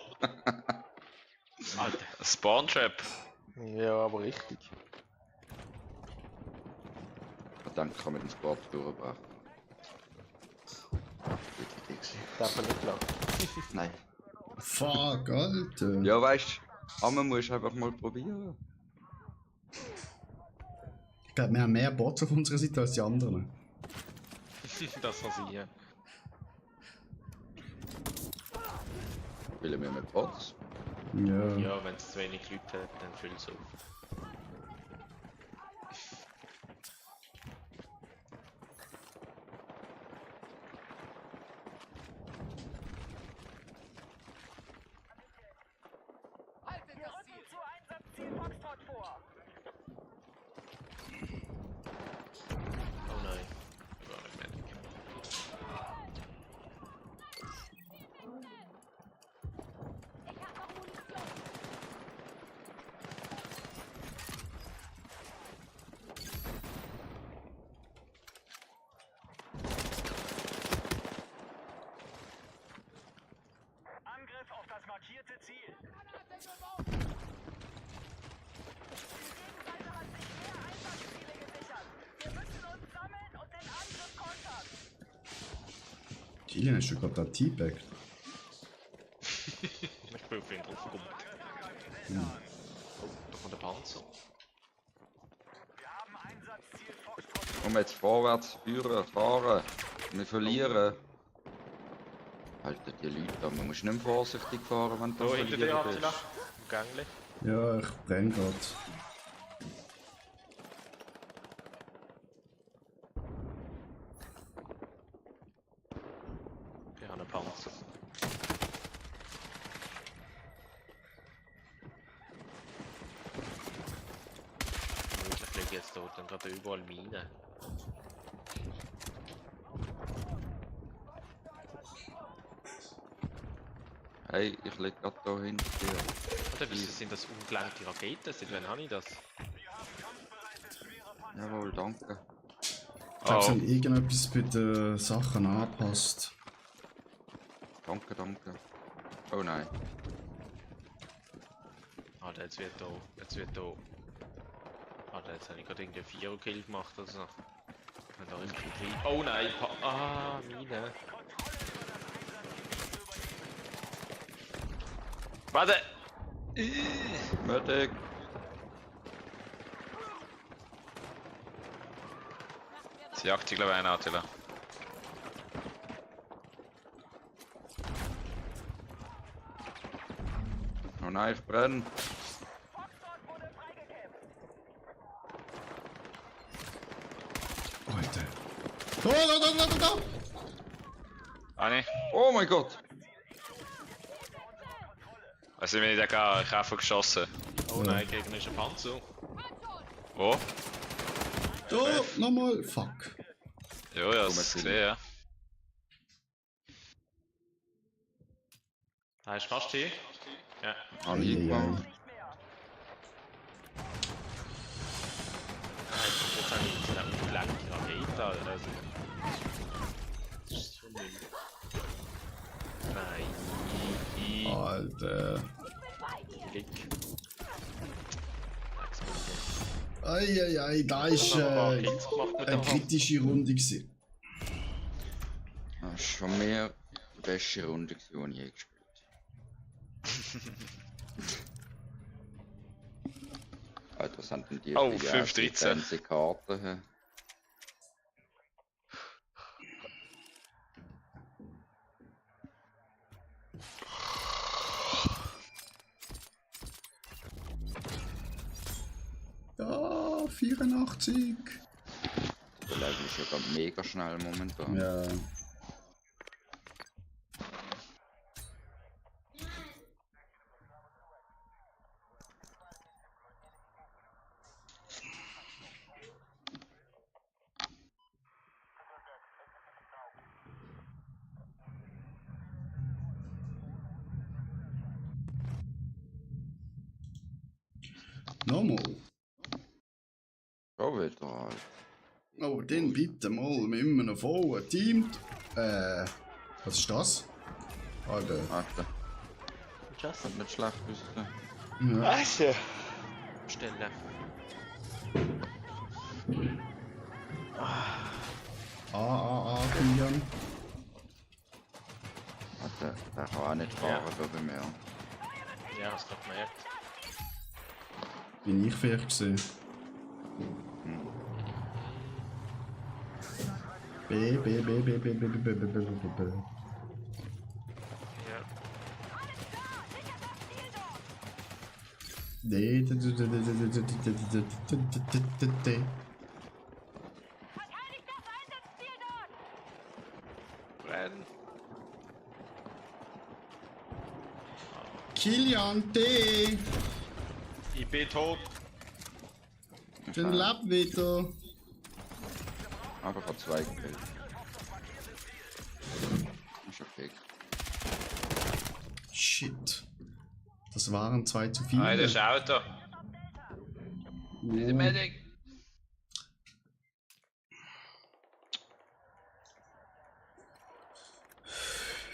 Alter. Spawn Trap. Ja, aber richtig. Ich denke, ich kann mit dem Sport durchbrechen. Darf man nicht lang. Nein. Fuck, Alter. Ja, weißt du, man muss einfach mal probieren. Ich glaube, wir haben mehr Bots auf unserer Seite als die anderen. Das kann sein. Wollen wir mit Bots? Ja. Ja, wenn es zu wenig Leute hat, dann füllt es auf. Wir rücken zu Einsatzziel Foxtrot vor. Oh nein. Ich war nicht Medic. Ich hab noch Munition. Angriff auf das markierte Ziel. Die Gegenseite hat sich mehr Einsatzziele gesichert. Wir müssen uns sammeln und den Angriff kontern. Kilian, hast du gerade da T-Bag? Ich bin auf ihn draufgekommen. Oh, da kommt der Panzer. Wir haben Einsatzziel Foxtrot. Komm jetzt vorwärts, führen, fahren. Wir verlieren. Alter, die Leute da, man muss nicht mehr vorsichtig fahren, wenn du Da hinter dir, verlieren Attila. bist. Im Gangli. Ja, ich brenne gerade. Ich habe einen Panzer. Vermutlich fliegen jetzt dort dann gerade überall Minen. Hey, ich leg grad da hinter dir. Oder wieso sind das ungelenkte Raketen? Seit wann habe ich das? Jawohl, danke. Ich glaube, sie haben irgendetwas bei den Sachen angepasst. Danke, danke. Oh nein. Alter, jetzt wird da. Alter, jetzt habe ich gerade irgendwie 4 Kill gemacht oder so. Wenn da richtig viel. Oh nein, Mine. Warte! Medic! Sie jagt die, glaube ich, einen, Attila. Oh nein, ich brenne. Foxtrot wurde freigekämpft. Alter. Da! Anni? Oh mein Gott! Also, wenn ich da ich habe einfach geschossen. Oh nein, Gegner ist ein Panzer. Wo? Da, nochmal. Fuck. Ja, ja, das gesehen, ja. Da ist fast hier. Ja. Hab ich gemacht. Nicht mehr. Jetzt habe ich so eine ungelenkte Rakete. Also. Nein. Alter. Klick. Eieiei, da ist Kills gemacht mit eine dem Hand. kritische Runde gewesen. Das ist schon mehr die beste Runde, gewesen, die ich je gespielt habe. Alter, was sind denn die? Oh, für 5-13. fancy Karten? Hä? Ja, 84. Der Level ist ja gerade mega schnell momentan. Ja. Nochmal. Schon wieder halt. Oh, dann bitte mal mit einem vollen Team. Was ist das? Alter. Alter, Just. hat nicht schlecht ausgesehen. Ja. Also. Stelle. Kilian. Alter, der kann auch nicht fahren, glaube ich mehr. Ja, das hat man gemerkt. Bin ich vielleicht gesehen. B. Ja. D. Verteidigt das Einsatzziel dort! Rennen. Kilian D. Ich bin tot. Den lebt wieder. Aber von 2 gekillt. Ist okay. Shit. Das waren 2 zu viele. Ah, das ist ein Auto. Oh. Medic.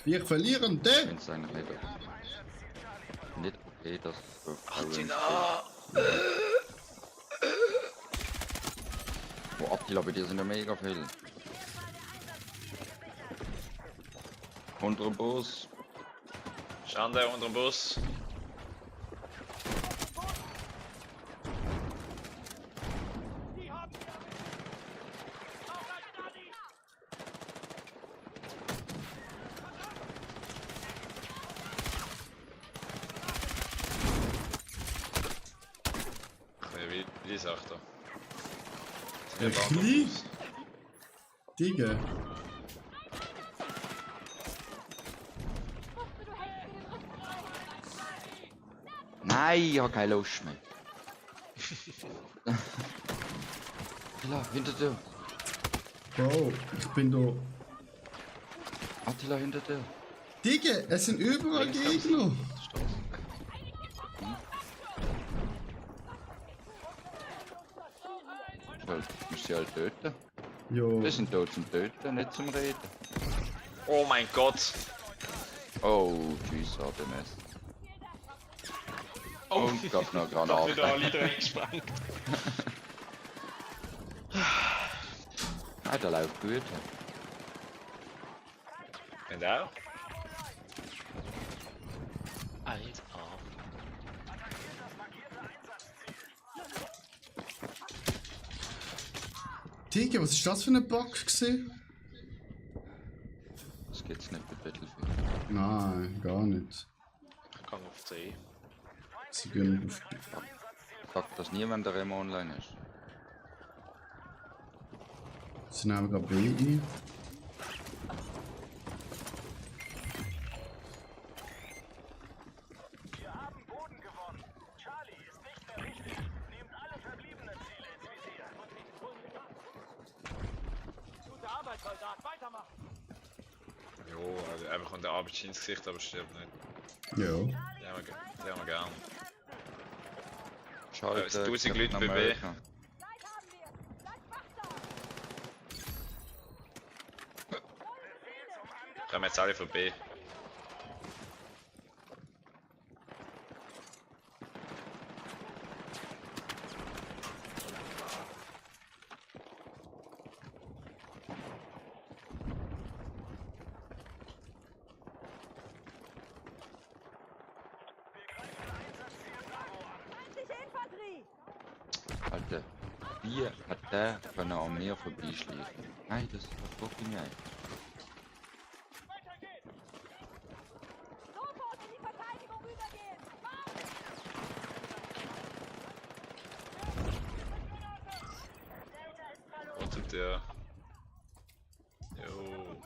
Wir verlieren Ich den. finde es eigentlich nicht okay, dass so Attila! Oh, Attila, bei dir sind ja mega viele. Unter dem Bus. Schande unter dem Bus. Wie sagt er? Ein klein. Digga. Nein, ich hab keine Lust mehr. Attila, hinter dir. Bro, ich bin da. Attila, hinter dir. Digga, es sind überall Gegner. Weil, du musst sie halt töten. Jo. Wir sind tot zum Töten, nicht zum Reden. Oh mein Gott! Oh, tschüss, ADMS. Oh, Und gab noch eine da wieder alle Granate. durchgesprengt. Ah, der läuft gut. Und auch? Alter. Digga, was ist das für ein Bug gewesen? Das geht's nicht bei Battlefield. Nein, gar nicht. Ich kann auf C. Sie gehen auf. Sagt, dass niemand der Remo online ist. Sie nehmen gerade B ein. Wir haben Boden gewonnen. Charlie ist nicht mehr wichtig. Nehmt alle verbliebenen Ziele ins Visier. Gute Arbeit, Soldat. Weitermachen! Jo, also er bekommt den Arbeit ins Gesicht, aber stirbt nicht. Ja. Die haben wir gern. Schalten, Es 1000 Captain Leute bei B. America. Zeit haben wir! Bleibt wachsam! kommen jetzt alle von B. Feindliche Infanterie! Alter, wie hat der können an mir vorbeischleichen? Nein, das ist doch fucking nicht. Sofort in die Verteidigung übergehen! Was tut der? Jo.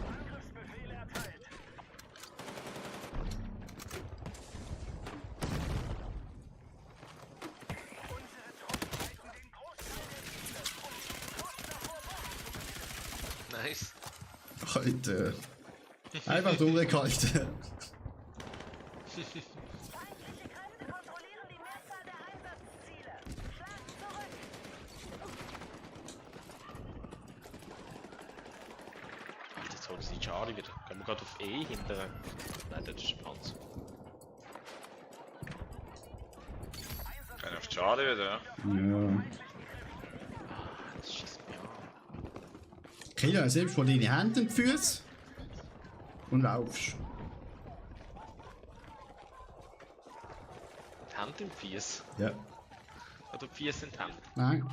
Angriffsbefehl erteilt. Unsere Truppen halten den Großteil der Ziele und stehen kurz davor, Bomben zu Nice. Alter. Einfach durchgehalten. Feindliche Kräfte kontrollieren die Mehrzahl der Einsatzziele. Schlag zurück! Alter, jetzt holen sie die Charlie wieder. Gehen wir gerade auf E hinterher. Nein, das ist Panzer. Kann auf Charlie wieder, ja? Ja. Das schießt mich an. Killer, selbst von deine Hände und Füße. Und laufst. Die Hand im Fies. Ja. Oder die Fies in die Hand. Nein,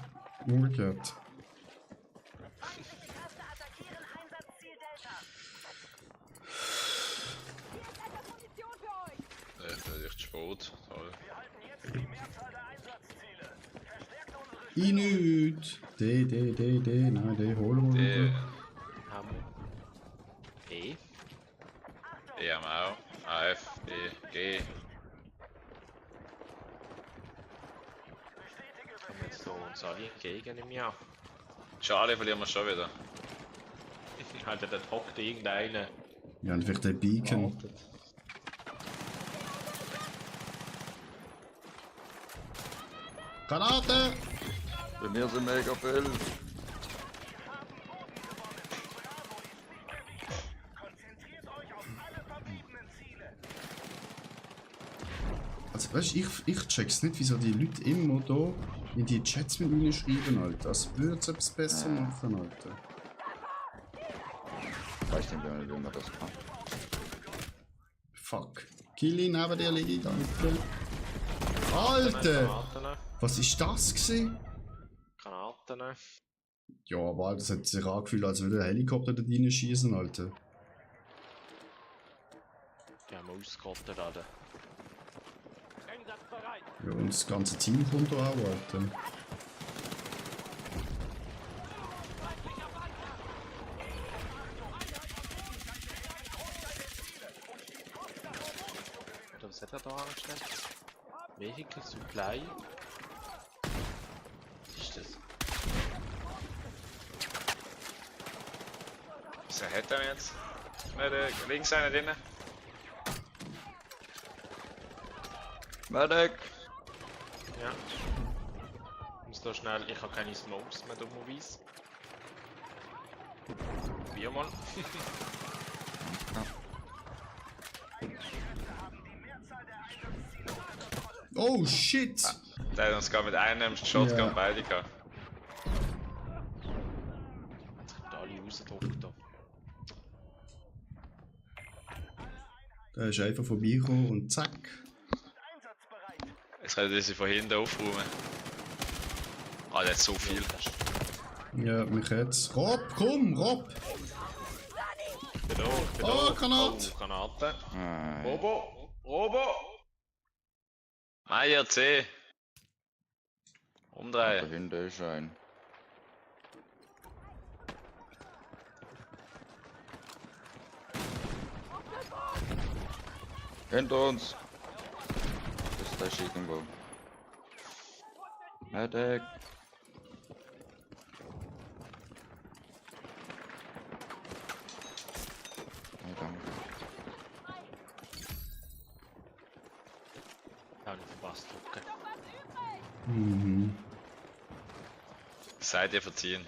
umgekehrt. Kräfte attackieren Einsatzziel Delta. Hier ist etwas Munition für euch. Das ist echt Sport. Toll. Wir halten jetzt die Mehrzahl der Einsatzziele. Verstärkt unsere I nicht. D. Nein, D holen wir Die wieder. Haben wir. E. E haben wir auch. A, F, E, G. Haben wir jetzt so uns alle entgegen im Jahr. Charlie verlieren wir schon wieder. Alter, dort hockt irgendeiner. Ja, und vielleicht den Beacon. Wartet. Granate! Bei mir sind mega viel. Konzentriert euch auf alle verbliebenen Ziele. Also weißt du, ich check's nicht, wieso die Leute immer da in die Chats mit mir schreiben, Alter. Als würde es etwas besser machen, Alter. Ich weiß nicht, wie man das kann. Fuck. Killi neben dir liegt, danke. Alter! Granaten. Was ist das gewesen? Granaten. Ja, aber Alter, das hat sich angefühlt, als würde ein Helikopter da rein schießen, Alter. Die haben wir ausgerottet, Alter. Einsatzbereit. Ja, und das ganze Team kommt da auch, Alter. Oder was hat er da angestellt? Vehicle Supply. Was ist das? Was hat er jetzt? Links einer drin. Medic! Ja. Ich muss da schnell. Ich habe keine Smokes mehr dummerweise. Probier mal. Oh shit! Der hat uns gerade mit einem Shotgun Ja. beide gehabt. Jetzt kommt alle rausgedruckt da. Der ist einfach vorbeigekommen und zack. Einsatzbereit. Jetzt können sie von hinten aufräumen. Ah, der hat so viel. Ja, mich jetzt. Rob, komm, Rob! Oh, Granate! Oh, Granate. Nein. Robo! Robo! Meier C! Da Umdrehen. hinten ist ein. Hinter uns! Das ist irgendwo. Medic! Gas drücken. Mhm. Seid ihr verziehen?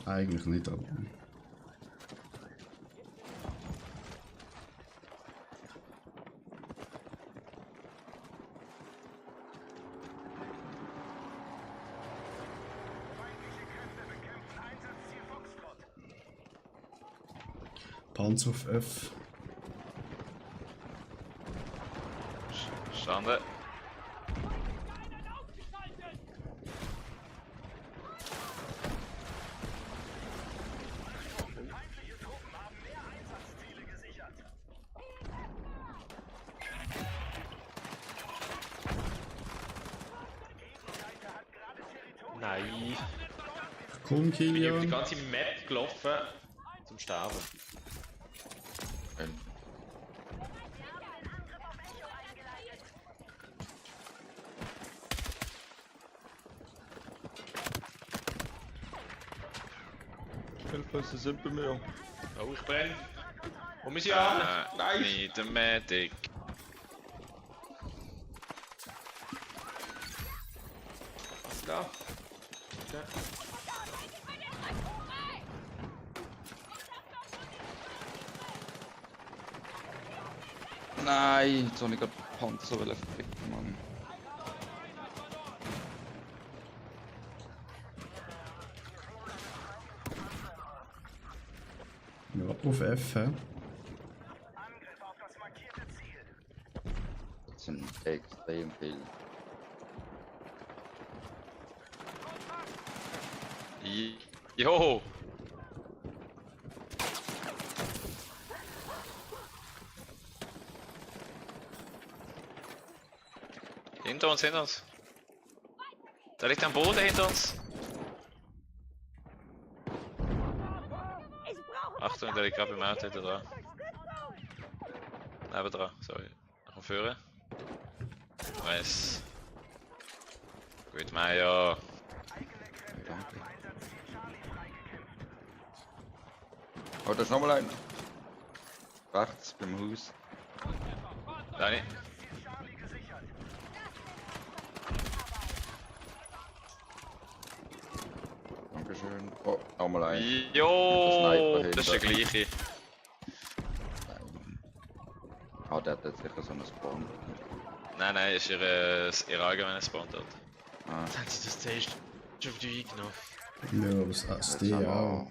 Eigentlich nicht, aber. Panzer auf F. Schande. Nein. Komm, Ich bin über die Kilian. ganze Map gelaufen zum Sterben. Hilfe, sie sind bei mir. Oh, ich brenne. Wo müssen wir an? Nein! Nicht der Medic. Was da? Okay. Nein, jetzt habe ich gerade Panzer ficken, Mann. Ja, auf F, hä? Das sind extrem viele. Jo! Hinter uns, hinter uns. Da liegt ein Boden hinter uns. Achtung, der liegt gerade beim Auto hinter dran. Neben dran, sorry. Nach vorne. Nice. Gut, Meier. Danke. Oh, da ist nochmal einer. Rechts beim Haus. Dani. Dankeschön. Oh, nochmal einer. Jo, Mit der das ist der Sniper gleiche. Ah, der hat jetzt sicher so einen Spawn. Nein, ist ihr allgemeines Spawn dort. Ah, Jetzt haben sie das Stage auf die eingenommen. Ja, aber das D haben wir auch.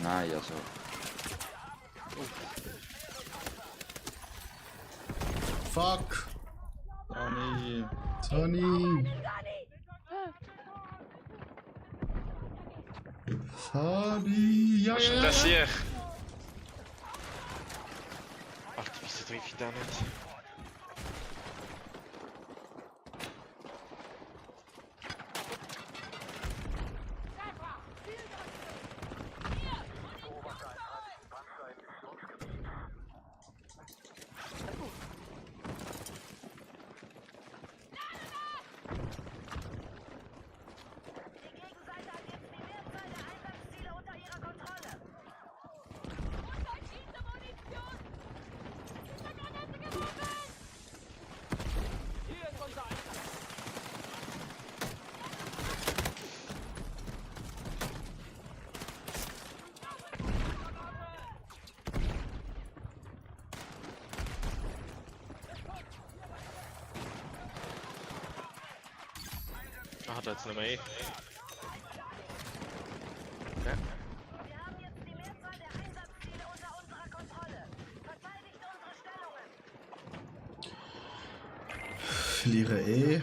nein, also. Fuck! Dani. Sonny! Sonny! Ja, Was ist ja, denn ja! das hier? Ach, wieso treffe ich da nicht? Die Gegenseite hat jetzt die Mehrzahl der Einsatzziele unter ihrer Kontrolle. Ah, da jetzt noch mehr. Okay. Wir haben jetzt die Mehrzahl der Einsatzziele unter unserer Kontrolle. Verteidigt unsere Stellungen. Verliere E.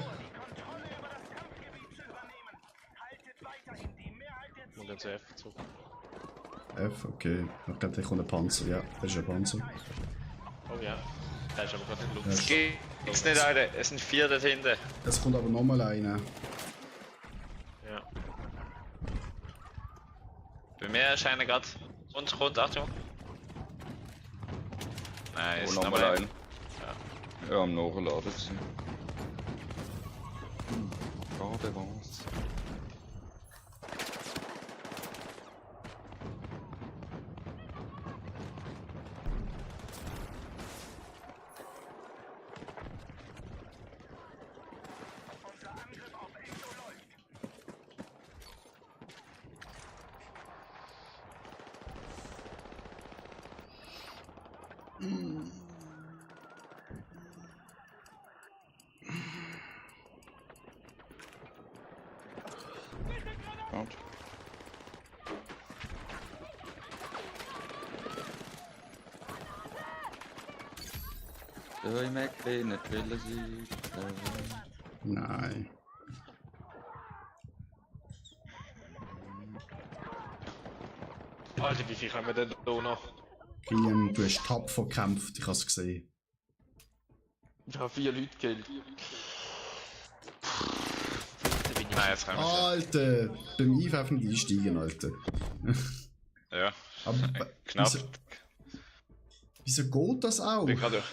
Und dann zu F zurück. F, okay. Ich glaube, da kommt ein Panzer. Ja, das ist ein Panzer. Oh ja. Der ist aber gerade in der Ja, Luft. Gibt's nicht einen? Es sind 4 dort hinten. Es kommt aber nochmal einer. Ja. Bei mir ist einer gerade. Und Achtung. Oh, Nice, nochmal nochmal einer. Ja, am Nachladen zu sein. Schade was. Unser Angriff auf Echo läuft. Und? Ja, im Eckli, nicht wollen sie. Nein. Alter, wie viel haben wir denn da noch? Kian, du hast tapfer gekämpft, ich hab's gesehen. Ich habe 4 Leute gekillt. Nein, jetzt können wir schon. Alter, beim Einwerfen nicht einsteigen, Alter. Ja, Aber knapp. wieso geht das auch? Bin gerade durch.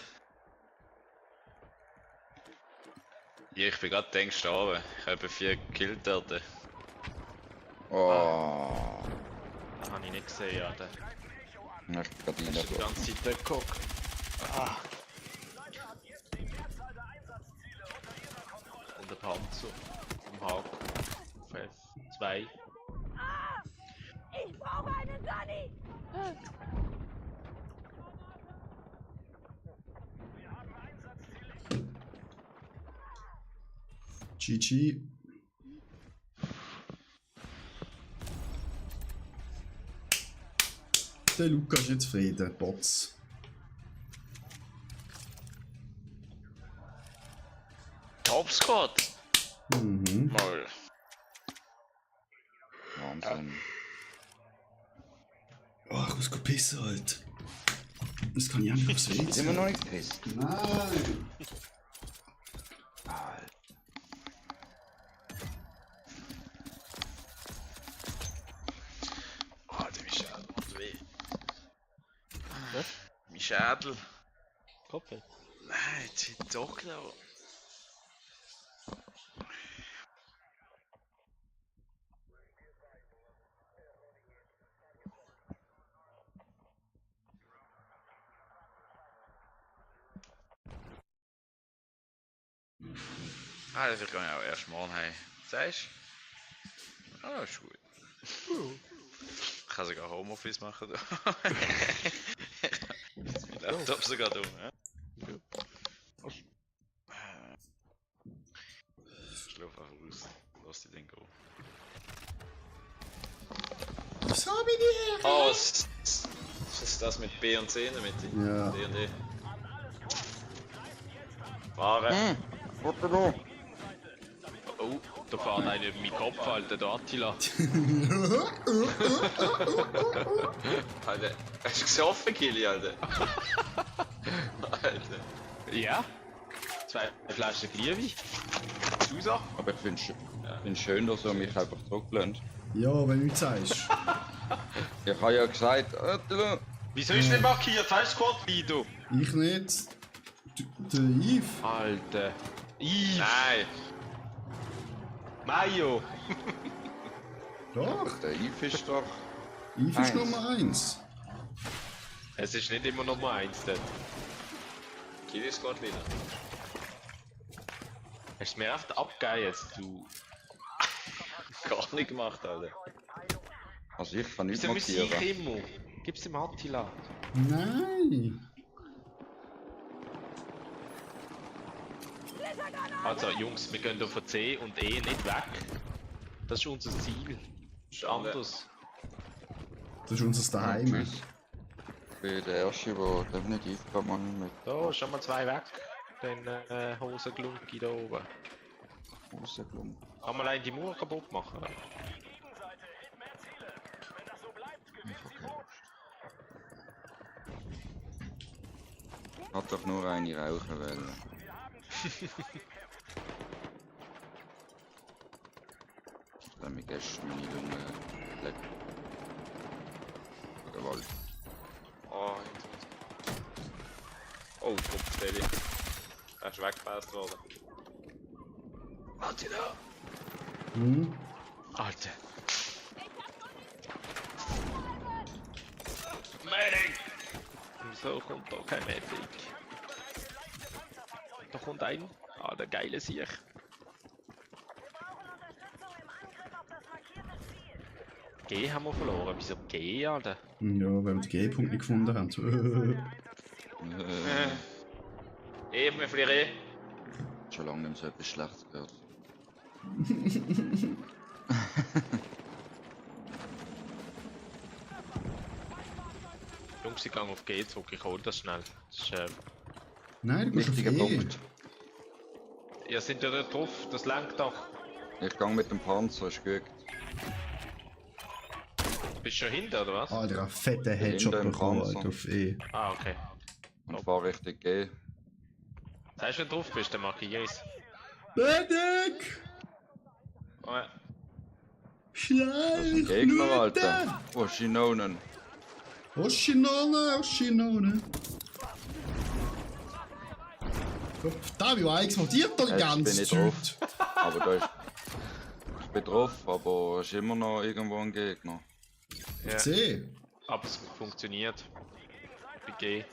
Ja, ich bin gerade den gestorben. Ich habe 4 gekillt dort. Oh. Das habe ich nicht gesehen, Alter. Ja, ich bin gerade Ich hab die rein. ganze Zeit dort geguckt. Und der Panzer. Im Haken. Auf F2. Ich brauche einen Sunny! GG. Der Luca ist jetzt zufrieden, Bots. Topsquad! Mhm. Mal. Wahnsinn. Oh, ich muss pissen, Alter. Das kann ich auch nicht aufs WC. Immer noch nicht gegessen. Nein! Alter, mein Schädel macht weh. Mein Schädel. Koppel. Nein, jetzt ist doch noch. Ah, dafür kann ich auch erst morgen heim. Sagst du? Ah, ist gut. Ich kann sogar Homeoffice machen. Mein Laptop sogar da. Ja? Ich laufe einfach raus. Lass die Ding gehen. Was hab ich dir? Oh, was ist das mit B und C in der Mitte? Ja. D und E. Fahren. Oh, da fährt einer über meinen Kopf, Alter, der Attila. Alter, hast du gesoffen, Kili, Alter? Alter. Ja? 2 Flaschen Glühwein. Zusach. Aber ich finde es schön, dass er mich einfach zurücklehnt. Ja, wenn du nichts sagst. Ich habe ja gesagt, Wieso ist nicht markiert? Heißt Squad Lido? Ich nicht. Der Yves. Alter. Yves. Nein. Mayo. Doch. der Yves ist doch. Yves ist Eins. Nummer 1. Es ist nicht immer Nummer 1 dort. Kili ist Gott wieder. Hast du mir echt abgegeben jetzt, du? Gar nicht gemacht, Alter. Also ich kann nicht Wieso muss ich markieren. immer? Gib's dem Attila. Nein. Also Jungs, wir gehen von C und E nicht weg. Das ist unser Ziel. Das ist anders. Das ist unser Daheim. Tschüss. Ich bin der Erste, der definitiv kann man mit Da, schon mal 2 weg. Den Hosenglunki da oben. rauskommen. Kann man allein die Mauer kaputt machen? Hat doch nur eine rauchen wollen. Dann mir gestern meine Lunge leck. Oder Wald. Oh, oh, Kopfstelle. Er ist weggepasst worden. Warte da! Hm. Alter! Medic! Wieso kommt da kein Medic? Da kommt ein. Ah, der geile Sieg. Wir brauchen Unterstützung im Angriff auf das markierte Ziel. G haben wir verloren. Wieso G, Alter? Ja, weil wir den G-Punkt nicht gefunden haben. Eben, wir verlieren. Schon lange nicht so etwas Schlechtes gehört. Jungs, ich gehe auf G zurück, ich hole das schnell. Das ist, Nein, du gehst auf Wichtiger E. Punkt. ihr seid ja dort drauf, das lenkt doch. Ich gang mit dem Panzer, ist gut. Bist du schon hinter, oder was? Alter, ein fetter Headshot Hinter im bekommen, Panzer. Alter, auf E. Ah, okay. Und fahr Richtung G. Sagst du, wenn du drauf bist, dann markiere ich's. Medic! Oh, ja. Das ist ein Schleich, Gegner, Alter. Oh, Shinonen. Oschinone. Da, wie explodiert da die Jetzt ganze bin ich Zeit? drauf. Aber da ist... Ich bin drauf, aber es ist immer noch irgendwo ein Gegner. Ja. C. Aber es funktioniert. Bei G.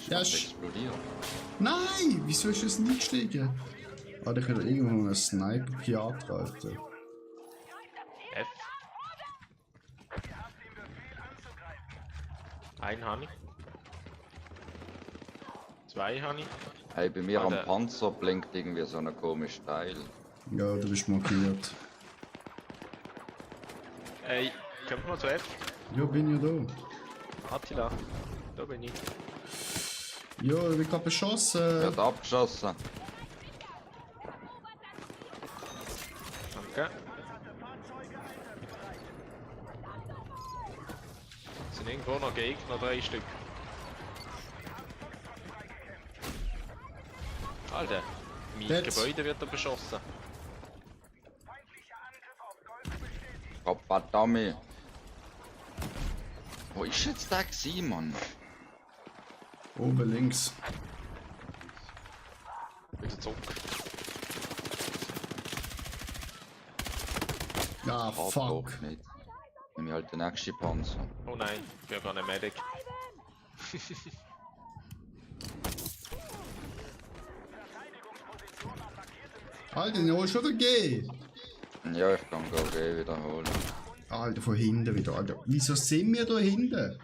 Ja, Was explodiert? Nein, wieso ist es nicht gestiegen? Ah, ich hätte irgendwo einen Sniper-Piat, Alter. F. Ein Honey. Zwei Honey. Hey, bei mir am der- Panzer blinkt irgendwie so ein komischer Teil. Ja, du bist markiert. Ey, kommt mal zu F. Ja, bin ja da. Attila. Da bin ich. Ja, ich bin gerade beschossen. Wird abgeschossen. Danke. Es sind irgendwo noch Gegner, 3 Stück. Alter, mein Jetzt. Gebäude wird da beschossen. Gottverdammt. Wo ist jetzt der gewesen, Mann? Oben links. Wieder zurück. Ja, Fuck. fuck. Nicht. Nimm ich halt den nächsten Panzer. Oh nein, ich bin gar nicht Medic. Alter, ja, schon der G. Ja, ich kann G wiederholen. Alter, von hinten wieder, Alter. Wieso sind wir da hinten?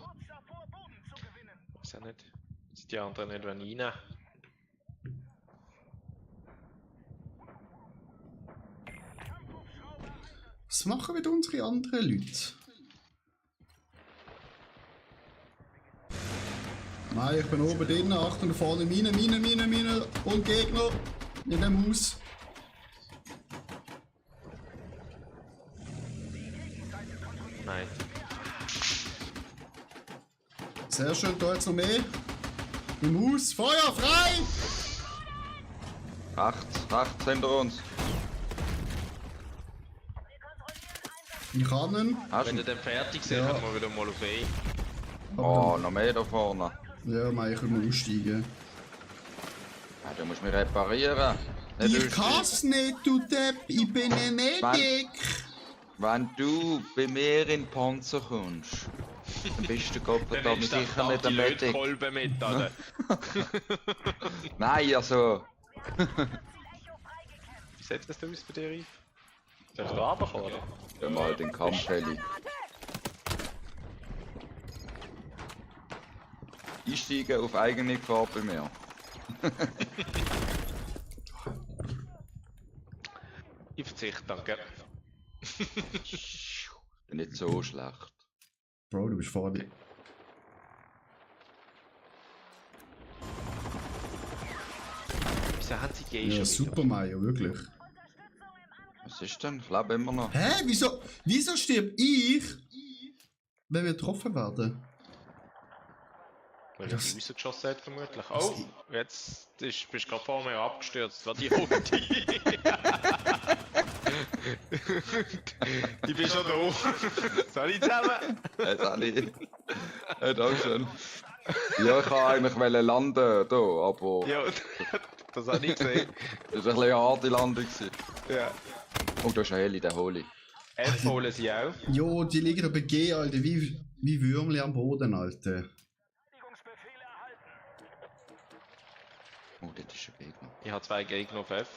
Ist ja nicht. Ist die anderen nicht rein? Was machen wieder unsere anderen Leute? Nein, ich bin oben drin, Achtung, da vorne Mine und Gegner in dem Haus. Nein. Sehr schön, da jetzt noch mehr. Im Haus, Feuer frei! Rechts hinter uns. Ich kann ihn. Hast Wenn du ihr ihn? dann fertig seid, Ja. kommen wir wieder mal auf E. Oh, noch mehr da vorne. Ja, Mei, ich will aussteigen. Ja, du musst mich reparieren. Nicht Ich aussteigen. kann's nicht, du Depp, ich bin ein Medic. Wenn du bei mir in den Panzer kommst, dann bist du Gottverdammt Dann sicher nicht ein Medic. Kolben mit, oder? Nein, also... Wie sieht das aus bei dir, Yves? Soll ich da runterkommen, oder? Ja, mal den Kampfheli. Einsteigen auf eigene Gefahr bei mir. Ich verzichte, danke. Bin nicht so schlecht. Bro, du bist vorne. Wieso haben sie G Ja, schon super, Meier, wirklich. Was ist denn? Ich lebe immer noch. Hä? Wieso stirb ich, wenn wir getroffen werden? Weil Das- er rausgeschossen hat, vermutlich. Oh, jetzt bist du gerade vor mir abgestürzt. Was die Ulti? Ich bin schon da. Salut zusammen. Sali. Dankeschön. Ja, ich wollte eigentlich landen da, aber Ja, das habe ich gesehen. das war ein bisschen eine harte Landung. Ja. Und da ist ein Heli, den hole ich. F holen sie auch. Jo, die liegen da bei G, Alter, wie Würmli am Boden, Alter. Verteidigungsbefehle erhalten. Oh, das ist ein Gegner. Ich habe 2 Gegner auf F.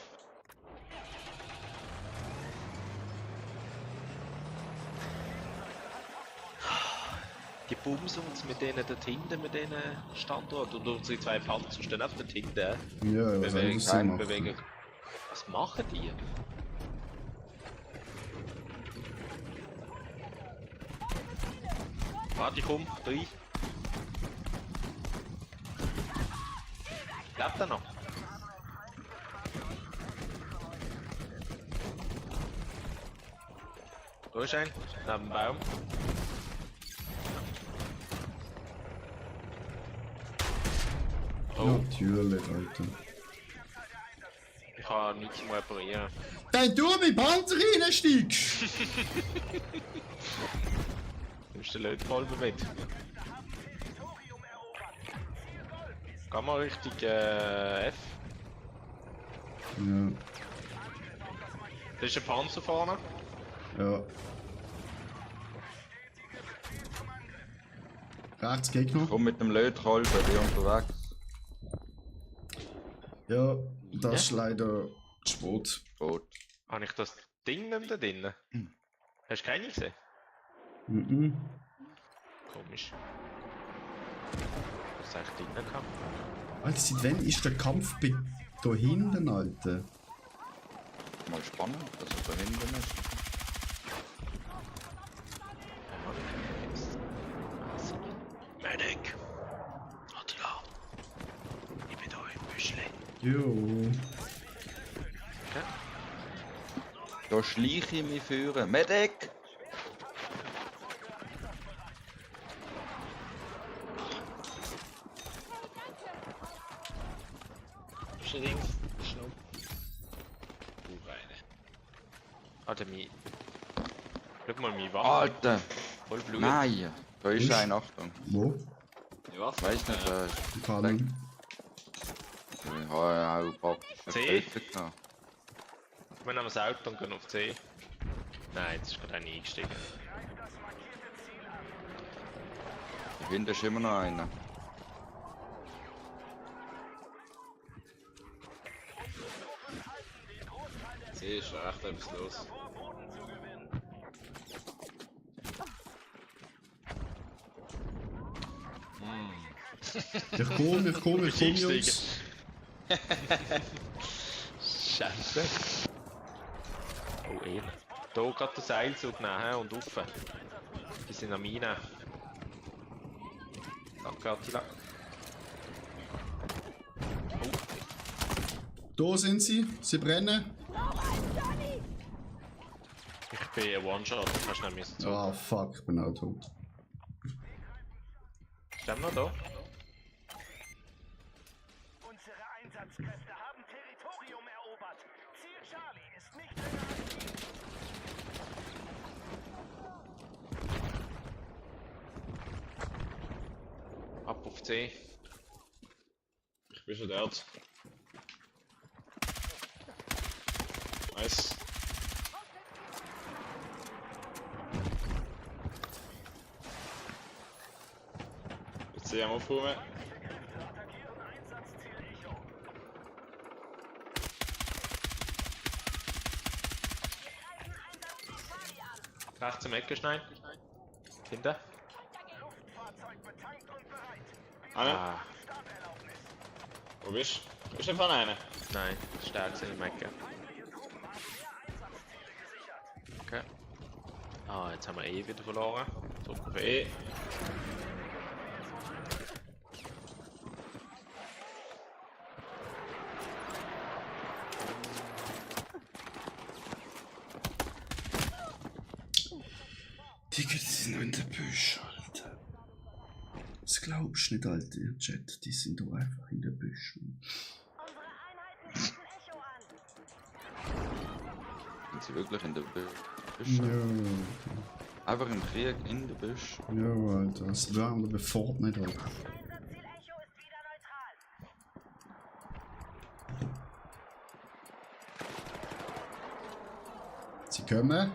Die Bumsums mit denen dort hinten, mit denen Standort und unsere 2 Panzer stehen auch dort hinten. Ja, was soll das Bewegen, machen? bewegen. Was machen die? Warte, ich komm, 3. Lebt er noch? Da ist ein, neben dem Baum. Oh, Natürlich, Alter. ich kann nichts zum Reparieren. Wenn du mit Panzer reinsteigst! Nimmst du den Lötkolben mit? Geh mal Richtung F. Ja, Da ist ein Panzer vorne. ja. Rechts Gegner. Komm mit dem Lötkolben, bin unterwegs. Ja, das ist leider Sport. Boot. Habe ich das Ding nicht da drinnen? Hast du keine gesehen? Mhm. Komisch. Was eigentlich drinnen gehabt? Alter, seit wann ist der Kampf da hinten, Alter? Mal spannend, dass er da hinten ist. Medic! Attila! Ich bin da im Büschli. Jo. Da schleiche ich mich führen. Medic! Ist der Dings? Schnupp. Reine. Alter, schau mal, meine Waffe. Alter! Voll Blut. Nein! Da ist ein, Achtung. Wo? Ich weiß nicht, Ich kann nicht. ich habe auch praktisch C? Hilfe genommen. Wir nehmen das Auto und gehen auf C. Nein, jetzt ist gerade einer eingestiegen. Da hinten ist immer noch einer. C ist echt etwas los. Ich komm, Jungs. Scheiße. Oh, eben. Hier gerade den Seilzug nehmen und rauf. Die sind am Minen. Danke, Attila. Da sind sie brennen. Ich bin ein One-Shot, du kannst nicht müssen. Ah, fuck, ich bin auch tot. Stehen wir da? Unsere Einsatzkräfte haben Territorium erobert. Ziel Charlie ist nicht länger Ab auf C. Ich bin schon dort. Nice. Jetzt C am Aufräumen. Rechts zum Ecke schneiden. Hinter. Ah. Wo bist du? Bist du von einer? Nein, stärkste im Ecke. Okay. Ah, jetzt haben wir E wieder verloren. Drück auf E. Digga, die sind noch in der Büsche, Alter. Das glaubst du nicht, Alter, Chat. Die sind doch einfach in der Büsche. Unsere Einheiten greifen Echo an. sind sie wirklich in der Büsche. Ja, Einfach im Krieg in der Büsche. ja, Alter. Das war aber bevor nicht, Alter. Einsatzziel Echo ist wieder neutral. Sie kommen.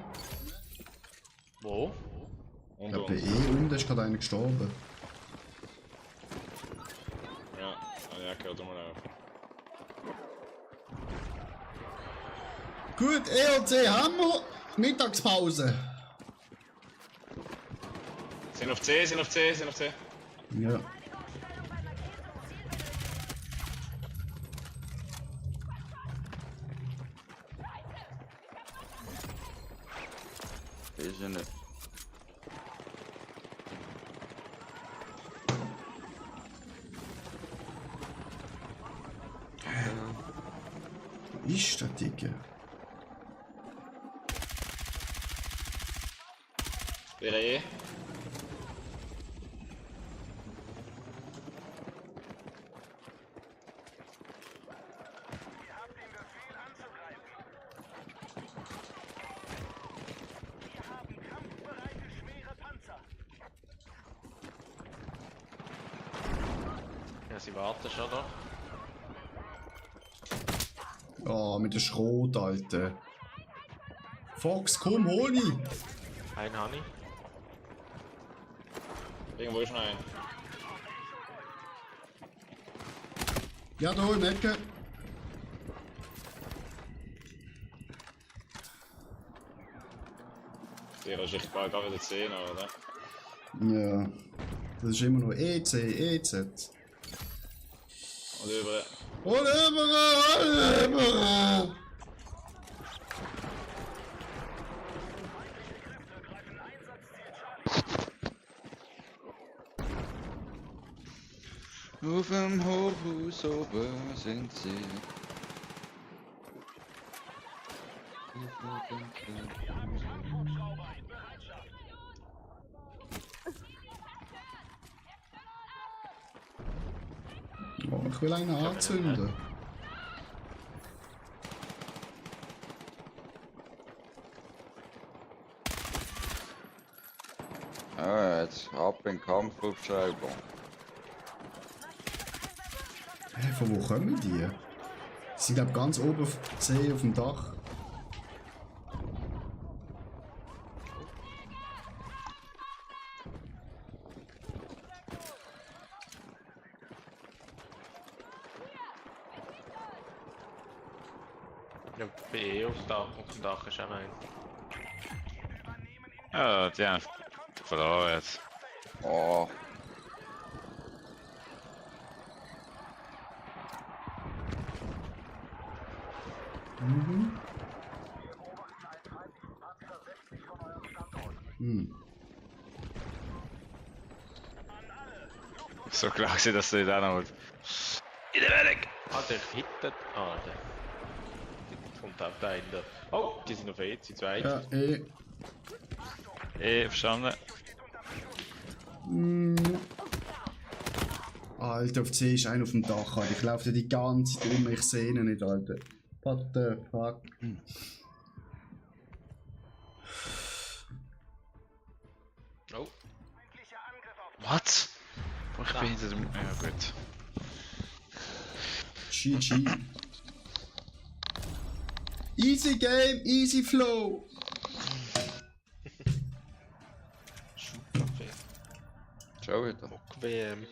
Wo? Ich glaube, bei unten ist gerade einer gestorben. Ja, ja, gehört mal auf. Gut, EOC Hammer. Mittagspause. Sind auf C, sind auf C, sind auf C. Ja. Ist ja nicht. Wo ist der Dicke? Wäre E. Ihr habt den Befehl anzugreifen. Wir haben kampfbereite schwere Panzer. Ja, sie warten schon da. Ah, mit der Schrot, Alter. Fox, komm, hol mich! Ein Honey. Irgendwo ist noch ein. Ja, da hol Mecke. Der ist echt bald auch wieder 10, oder? Ja. Das ist immer noch EC, EZ. Und über. Hol überall! Auf dem Hochhaus oben sind sie. Oh, ich will einen anzünden. Ah, jetzt ab in den Kampfhubschrauber. Hä, von wo kommen die? Sie sind, glaube ganz oben auf C auf dem Dach. Ja, B auf dem Dach ist auch noch ein. Ja, die haben verloren jetzt. Oh, Mhm. Hm. So klar gewesen, dass du nicht auch noch in der Weg. Ah, der hittet. Ah, der. Kommt auch da hinten. Oh, die sind auf E, die zwei. Ja, Verstanden. Alter, auf C ist einer auf dem Dach, Alter. Ich laufe die ganze Zeit rum, ich sehe ihn nicht, Alter. What the fuck? Oh. Was? Ich bin hinter dem. Ja, gut. GG. Easy Game, easy Flow. Schubkaffee. schon wieder. Wok-WM.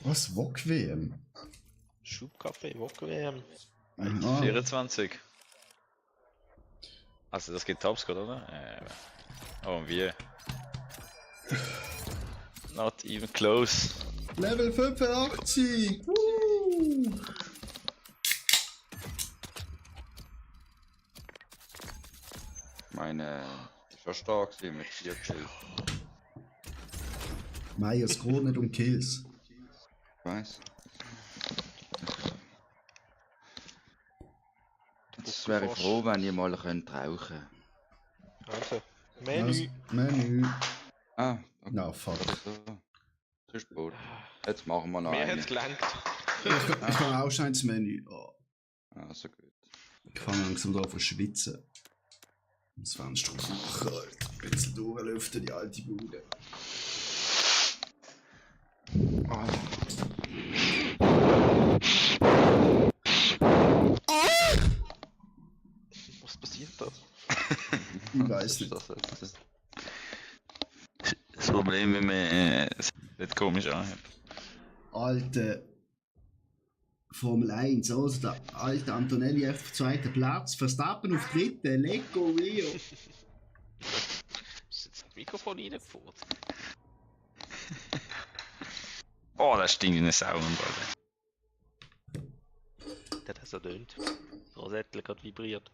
Was? Wok-WM? Schubkaffee, Wok-WM. Aha. 24. Also das geht Topscore, oder? Oh, und wie? Not even close. Level 85! Meine ist schon stark gewesen mit 4 Kills. Meier, es geht nicht um Kills. Ich weiss. Jetzt wäre ich froh, wenn ich mal rauchen könnte. Also, Menü. Menü. Ah, okay. Na, fuck. So. Zu spät. Jetzt machen wir noch Mir eine. hat's gelangt. Ich kann auch schon ins Menü. Oh, Also gut. ich fange langsam da an zu schwitzen. Das Fenster machen, Alter. Ein bisschen durchlüften, die alte Bude. Was passiert da? Ich weiß nicht. Das Problem, wenn man es nicht komisch anhört. Alte Formel 1, also der alte Antonelli auf zweiten Platz, Verstappen auf dritten, Lecco Mio. Ist jetzt das Mikrofon reingefahren? Oh, das stinkt wie eine Sau, Alter. Der hat so tönt. Das Rosettel gerade vibriert.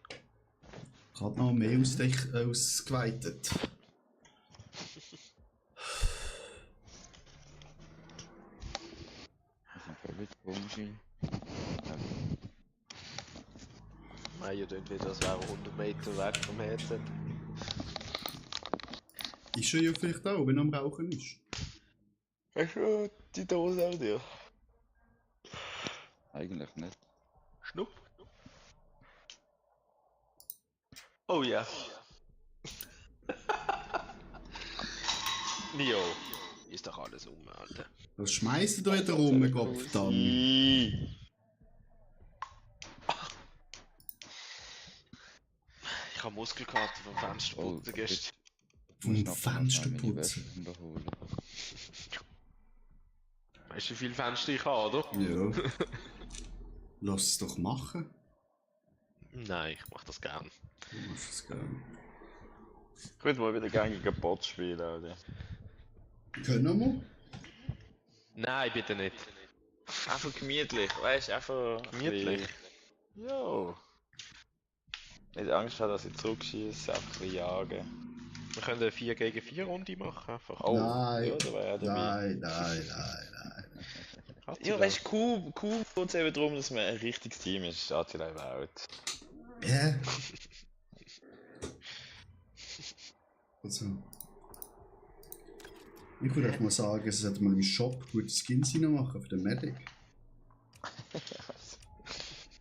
Hat noch mehr ausgeweitet. Das ist völlig komisch. Meier tönt wieder, als wäre 100 Meter weg vom Headset. Ist er ja vielleicht auch, wenn er am Rauchen ist. Hast du die Dose auch dir? Eigentlich nicht. Schnupp. Oh ja. Nio. Ist doch alles Alter. Was schmeißt ihr da rum, Gott dann? Ich habe Muskelkater vom Fensterputzen gestern. Vom Fensterputzen? Weißt du, wie viele Fenster ich habe, oder? Ja. Lass es doch machen. Nein, ich mach das gern. Du machst es gern. Ich würde mal wieder gerne gegen Bots spielen, Alter. Können wir? Nein, bitte nicht. Einfach gemütlich, weißt du, einfach. Gemütlich? Jo. Nicht Angst haben, dass ich zurückschieße, einfach ein bisschen jagen. Wir können eine 4 gegen 4 Runde machen, einfach. Oh, Nein. ja, da wäre dabei. Nein. Ja, weißt du, cool geht es eben darum, dass man ein richtiges Team ist, Attila Welt. Ja. Also. Ich würde einfach mal sagen, es sollte mal im Shop gute Skins reinmachen für den Medic.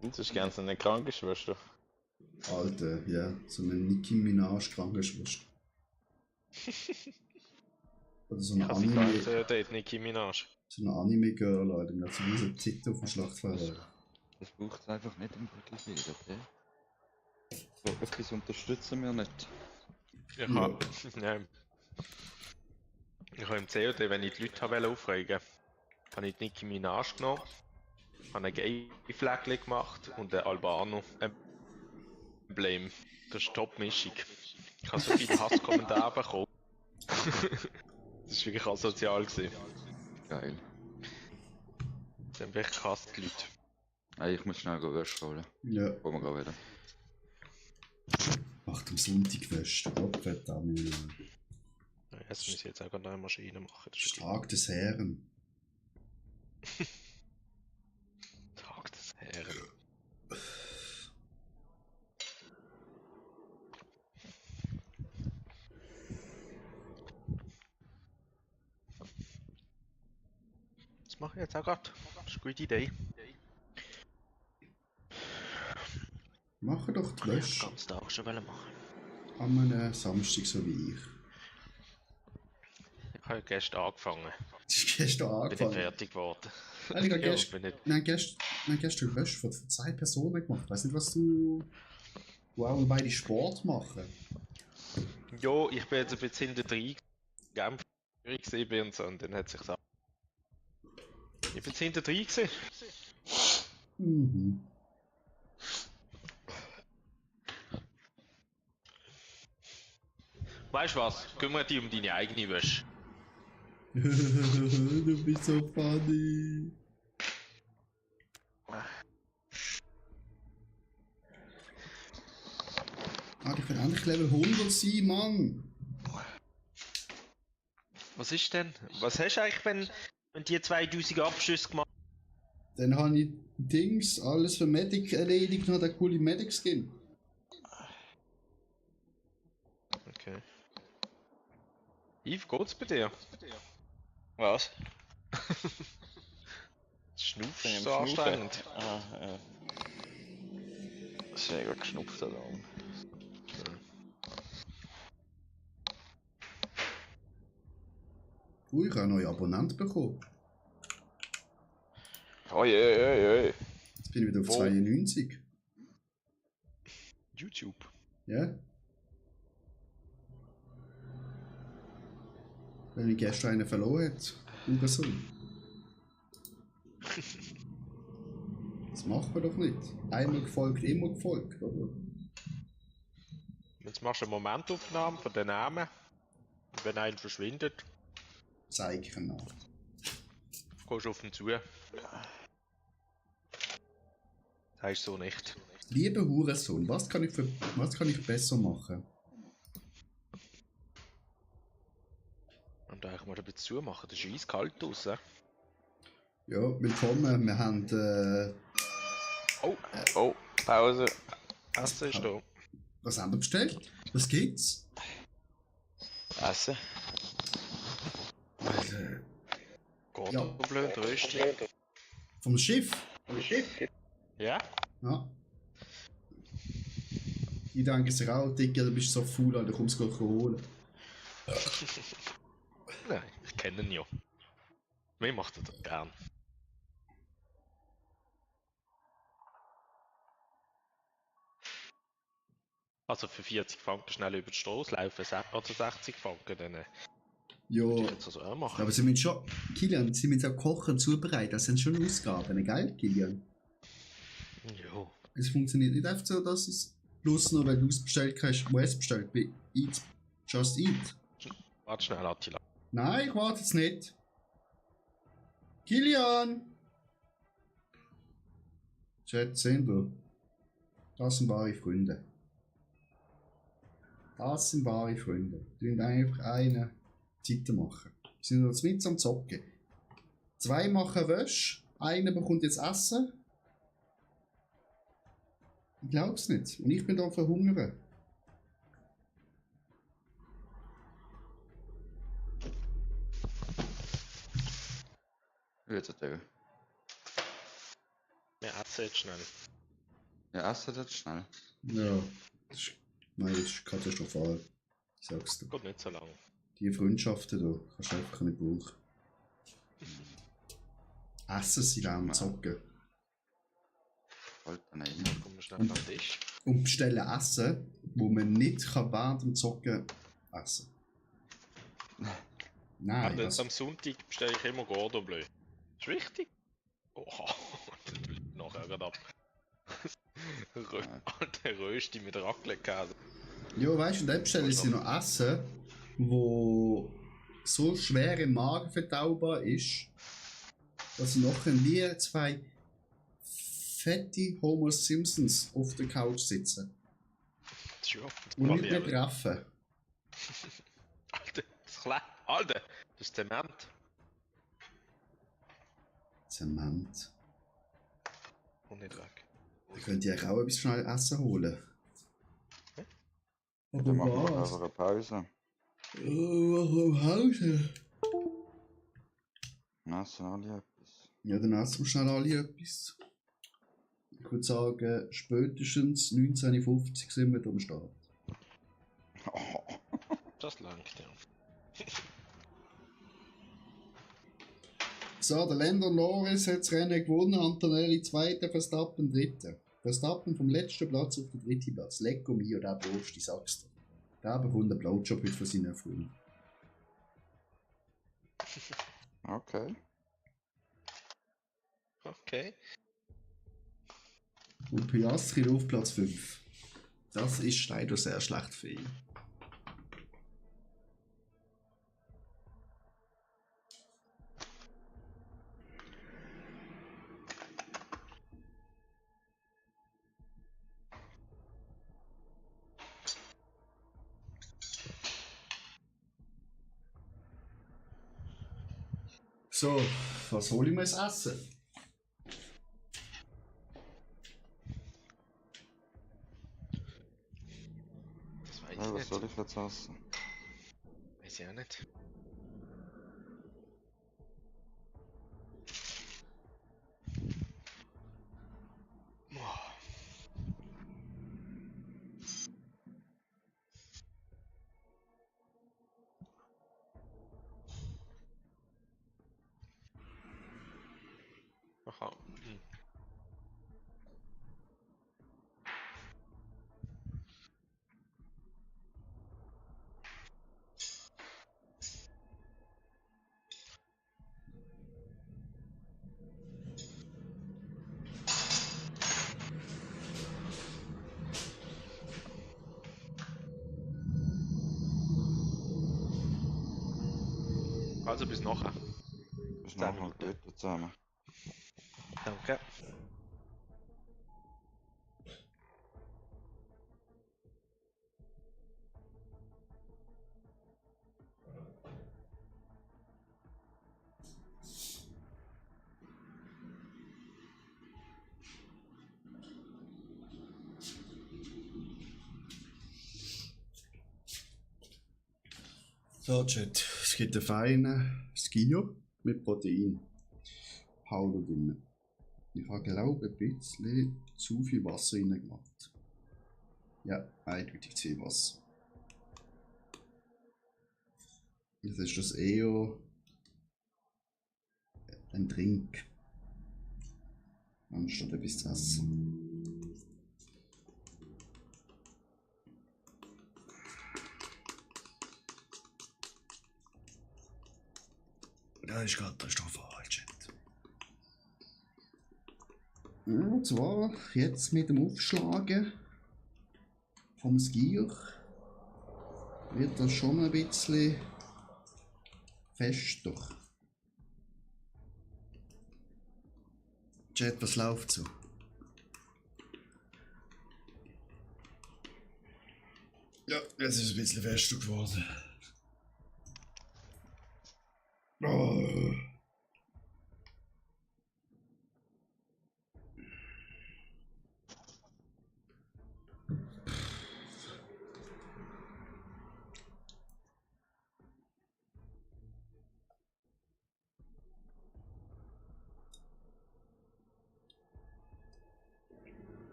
Und sonst gerne so eine Krankenschwester. Alter, ja, so eine Nicki Minaj Krankenschwester. Oder so eine Ich Anime. date Nicki Minaj. So eine Anime-Girl, Alter, mit so riesen Titten auf dem Schlachtfeld. Das braucht es einfach nicht im Battlefield, okay? So etwas unterstützen wir nicht. Ich habe nein. Ich habe im COD, wenn ich die Leute habe aufregen wollte, habe ich die Nicki Minaj genommen, habe ein Gay-Fleckchen gemacht und ein Albano-Emblem. Das ist Top-Mischung. Ich habe so viele Hasskommentare bekommen. Das war wirklich asozial gewesen. Geil. Die haben wirklich gehasst, die Leute. Hey, ich muss schnell Wäsche holen. Ja. Kommen wir wieder. Macht am Sonntag Wäsche, Gottverdammt. Ja, jetzt muss ich jetzt auch eine neue Maschine machen. Das ist Tag des Herren. Tag des Herren. Das mache ich jetzt auch gerade. Das ist eine gute Idee. Mache doch die Wäsche Ganz Tag schon machen. an einem Samstag, so wie ich. Ich habe gestern angefangen. Das ist gestern Bin nicht angefangen. fertig geworden. Nein, ich habe Ja, gestern, bin nicht. nein, gestern Wäsche von 2 Personen gemacht. Ich weiß nicht, was du auch beide Sport machen. Jo, ich bin jetzt ein bisschen hinter drin. Genf gesehen bin und so, und dann hat sich so. Ich bin jetzt hinter drin gesehen. Mhm. Weißt du was? Kümmere dich um deine eigene Wäsche. Du bist so funny. Ah, ich will endlich Level 100 sein, Mann. Was ist denn? Was hast du eigentlich, wenn die 2000 Abschüsse gemacht haben? Dann habe ich Dings, alles für Medic erledigt und habe einen coolen Medic-Skin. Okay. Yves, geht's bei dir? Was? Schnupfen Bin ich so am Schnaufen? anstrengend. Ah, ja. Das ist ja gerade geschnupft da. Ich habe einen neuen Abonnent bekommen. Oi. Jetzt bin ich wieder auf Wo? 92. YouTube. Ja? Weil ich gestern einen verloren hat. Hurensohn. Das macht man doch nicht. Einmal gefolgt, immer gefolgt, oder? Jetzt machst du eine Momentaufnahme von den Namen. Und wenn einer verschwindet, Zeig ich nach. gehst du auf ihn zu. Das heißt so nicht. Lieber Hurensohn, was kann ich besser machen? Und eigentlich mal ein bisschen zumachen, das ist eiskalt draussen. Ja, willkommen. Wir haben Oh, Pause. Essen ist da. was haben wir bestellt? Was gibt's? Essen. Geht Ja. so blöd, Rösti. Vom Schiff? Ja? Ja. Ich denke sich auch, Digga, du bist so faul, Alter, kommst du gleich holen. Nein, ich kenne ihn ja. Mir macht er das gern. Also für 40 Franken schnell über die Straße laufen, oder 60 Franken, dann Ja, würde ich jetzt also auch machen. aber sie müssen schon, Kilian, sie müssen auch kochen und zubereiten, das sind schon Ausgaben, gell, Kilian? Jo. Es funktioniert nicht einfach so, dass es bloß nur, weil du es bestellt hast, wo es bestellt, bei Eat, Just Eat. Warte schnell, Attila. Nein, ich warte jetzt nicht. Kilian! Chat, sehen wir. Das sind wahre Freunde. Das sind wahre Freunde. Die wollen einfach eine Zeit machen. Die sind jetzt mit am Zocken. 2 machen Wäsche, einer bekommt jetzt Essen. Ich glaub's nicht. Und ich bin da verhungern. Wie jetzt der? Wir essen jetzt schnell. Ja, essen das schnell. Ja, nein, das ist katastrophal. Ich sag's dir. Geht nicht so lang. Die Freundschaften da kannst du einfach nicht brauchen. Essen sie auch am Zocken. Alter, nein. Kommen wir schnell an den Tisch. Und bestellen Essen, wo man nicht kann während dem Zocken essen. Nein, was? Am Sonntag bestelle ich immer Gordon Bleu. Ist wichtig. Oha, das wird nachher gerade ab. Alter Rösti mit Raclette-Käse. Ja, weißt du, dann bestellen sie noch Essen, wo so schwer im Magen verdaubar ist, dass sie nachher wie 2 fette Homer Simpsons auf der Couch sitzen. Tja, Und nicht mehr treffen. Alter, das ist Zement. Zement. Und nicht weg. Da könnt ihr auch etwas schnell Essen holen. Aber Dann machen wir was? einfach eine Pause. Hause. Essen alle etwas. Ja, dann essen wir schnell alle etwas. Ich würde sagen, spätestens 1950 sind wir am Start. Das langt, ja. So, der Lando Norris hat das Rennen gewonnen, Antonelli 2., Verstappen 3. Verstappen vom letzten Platz auf den 3. Platz. Lecco mio, der Brust, ich sag's dir. Der bekommt einen Blowjob heute von seinen Freunden. Okay. Okay. Und Piastri auf Platz 5. Das ist leider sehr schlecht für ihn. So, was hole ich mir als Essen? Das weiß ich Ja, was nicht. soll ich jetzt essen? Weiß ich auch nicht. Also bis nachher. Bis 10 nachher Minuten. gut zusammen. Danke. So, Chat, es gibt einen feinen Skier mit Protein. Powder drin. Ich habe, glaube ich, ein bisschen zu viel Wasser rein gemacht. Ja, eindeutig zu viel Wasser. Jetzt ist das eher ein Trink, anstatt etwas zu essen. Das ist katastrophal, Chat. Und zwar jetzt mit dem Aufschlagen vom Skier wird das schon ein bisschen fester. Chat, was läuft so? Ja, jetzt ist es ein bisschen fester geworden. Oh.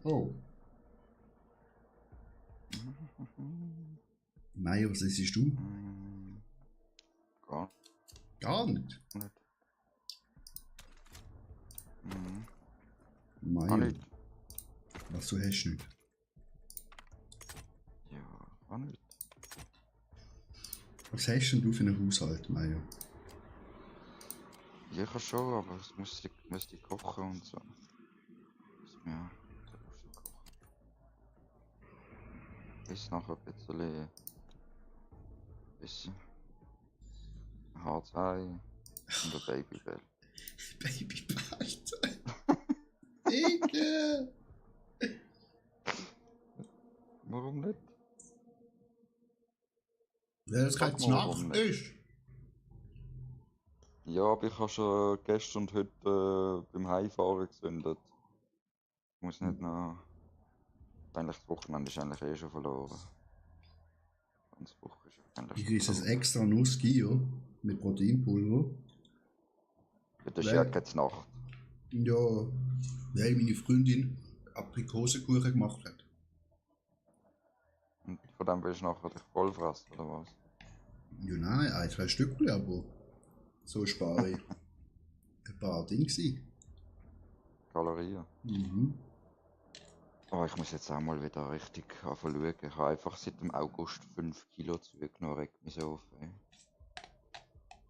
Oh. Nein, was siehst du? Gar Gar nicht. nicht. Nein. Gar nicht. Was du hast nicht. Ja, gar nicht. Was hast denn du für einen Haushalt, Mario? Ja, ich kann schon, aber es muss ich kochen und so. Ja, da musst du kochen. Ist nachher ein bisschen Harzei und ein Babybell. Babybelt. Dicke! Warum nicht? Weil es keine Sag mal, warum Nacht nicht? ist. Ja, aber ich habe schon gestern und heute beim Heimfahren gezündet. Ich muss nicht noch... Eigentlich das Wochenende ist eigentlich eh schon verloren. Die ganze Woche ist eigentlich Ich schon esse es verloren. extra nur Skier mit Proteinpulver. Ja, das ist Weil- ja keine Nacht. Ja, weil meine Freundin Aprikosenkuchen gemacht hat. Und von dem willst du nachher dich voll fressen, oder was? Ja, nein, 1-2 Stückchen, aber so spare ich ein paar Dinge. Kalorien. Mhm. Aber ich muss jetzt auch mal wieder richtig schauen. Ich habe einfach seit dem August 5 Kilo zugenommen, regt mich so auf. Ey.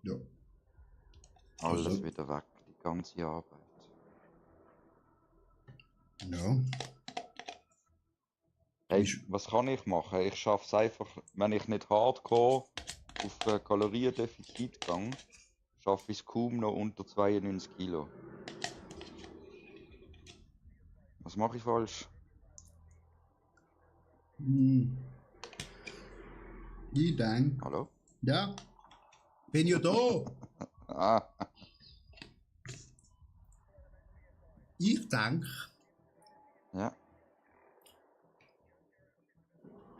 Ja. Alles Also- wieder weg, die ganze Arbeit. Ja. Hey, was kann ich machen? Ich schaffe es einfach, wenn ich nicht hardcore auf Kaloriendefizit gehe, schaffe ich es kaum noch unter 92 Kilo. Was mache ich falsch? Hm. Ich denke. Hallo? Ja. Bin ja da. Ah, Ich denke, ja.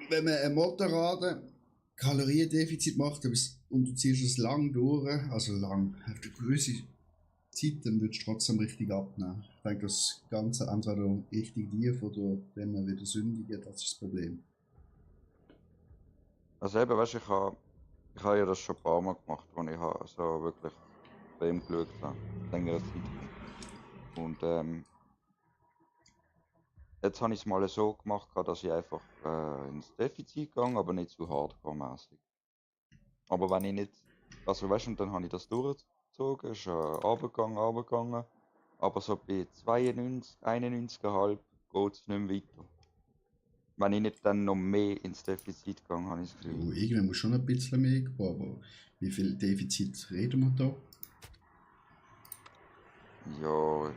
wenn man ein moderaten Kaloriendefizit macht und du ziehst es lang durch, also lang, auf eine gewisse Zeit, dann würdest du trotzdem richtig abnehmen. Ich denke, das Ganze entweder richtig tief oder wenn man wieder sündigen, das ist das Problem. Also eben, weißt du, ich ha ja das schon ein paar Mal gemacht, wo ich so wirklich extrem geschaut habe. Längere Zeit. Und jetzt habe ich es mal so gemacht, dass ich einfach ins Defizit gegangen, aber nicht zu hardcore-mäßig. Aber wenn ich nicht, also weißt du, und dann habe ich das durchgezogen, ist runtergegangen, aber so bei 92, 91,5 geht es nicht mehr weiter. Wenn ich nicht dann noch mehr ins Defizit gegangen habe, ich das Gefühl. Oh, irgendwann muss schon ein bisschen mehr gehen, aber wie viel Defizit reden wir da? Ja,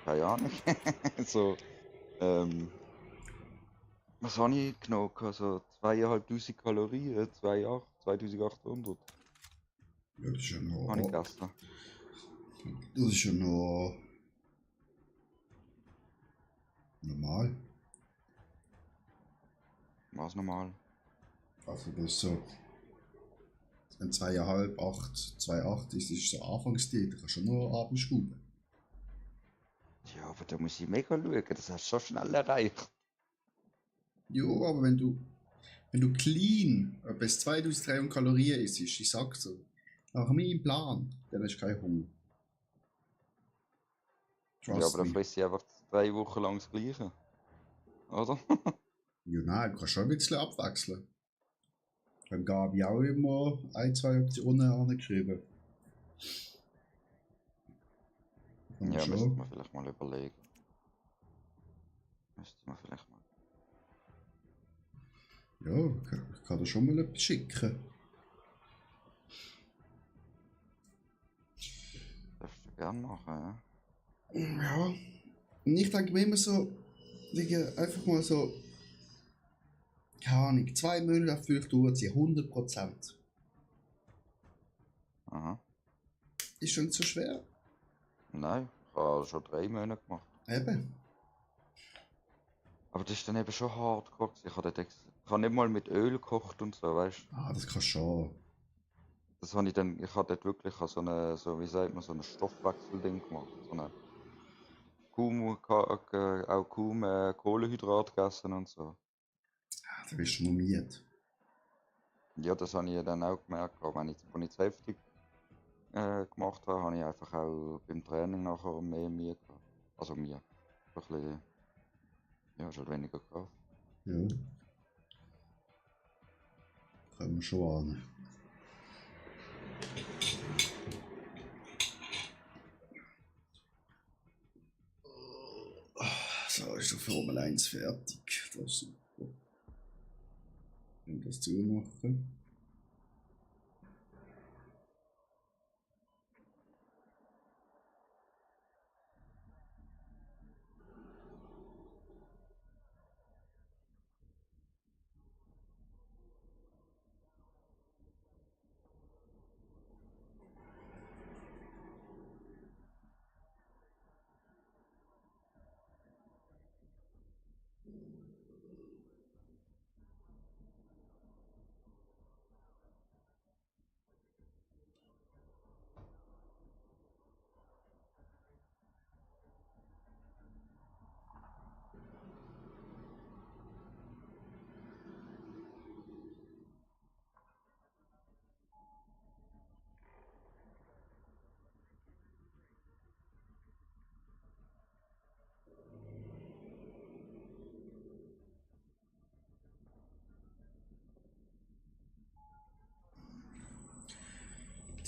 keine Ahnung. So, was habe ich genommen? So 2500 Kalorien, 2800 Ja, das ist ja noch. habe ich gegessen. Das ist ja noch. Normal. Was normal? Also, das ist so. Wenn 2,5, 8, 2,8 ist, ist so Anfangsdiät, da kannst du schon noch abends schrauben. Ja, aber da muss ich mega schauen, das hast du schon schnell erreicht. Jo, aber wenn du clean bis 2300 Kalorien isst, ich sag's so, nach meinem Plan, dann hast du keinen Hunger. Ja, Trust aber dann me. fresse ich einfach 3 Wochen lang das Gleiche. Oder? Ja, nein, du kannst schon ein bisschen abwechseln. Beim Gabi auch immer 1, 2 Optionen angeschrieben. Ja, Schon. müsste man vielleicht mal überlegen. Müsste man vielleicht mal. Ja, ich kann dir schon mal etwas schicken. Darfst du gerne machen, ja. Ja. Und ich denke mir immer so, Digga, einfach mal so, keine Ahnung, 2 Monate auf vielleicht durchziehen, 100%. Aha. Ist schon nicht so schwer. Nein, ich habe schon 3 Monate gemacht. Eben. Aber das ist dann eben schon hardcore. Ich habe nicht mal mit Öl gekocht und so, weißt du. Ah, das kannst du schon. Das habe ich habe dort wirklich so wie sagt man, so ein Stoffwechselding gemacht. So eine auch kaum Kohlenhydrat gegessen und so. Ah, da bist du noch müde. Ja, das habe ich dann auch gemerkt. Wenn ich zu heftig gemacht habe, habe ich einfach auch beim Training nachher mehr Mühe gehabt. Also mir. So ein bisschen, ja, ist halt weniger Kraft. Ja. Können wir schon an. So, ist der Formel 1 fertig. Das ist super. Und das zumachen.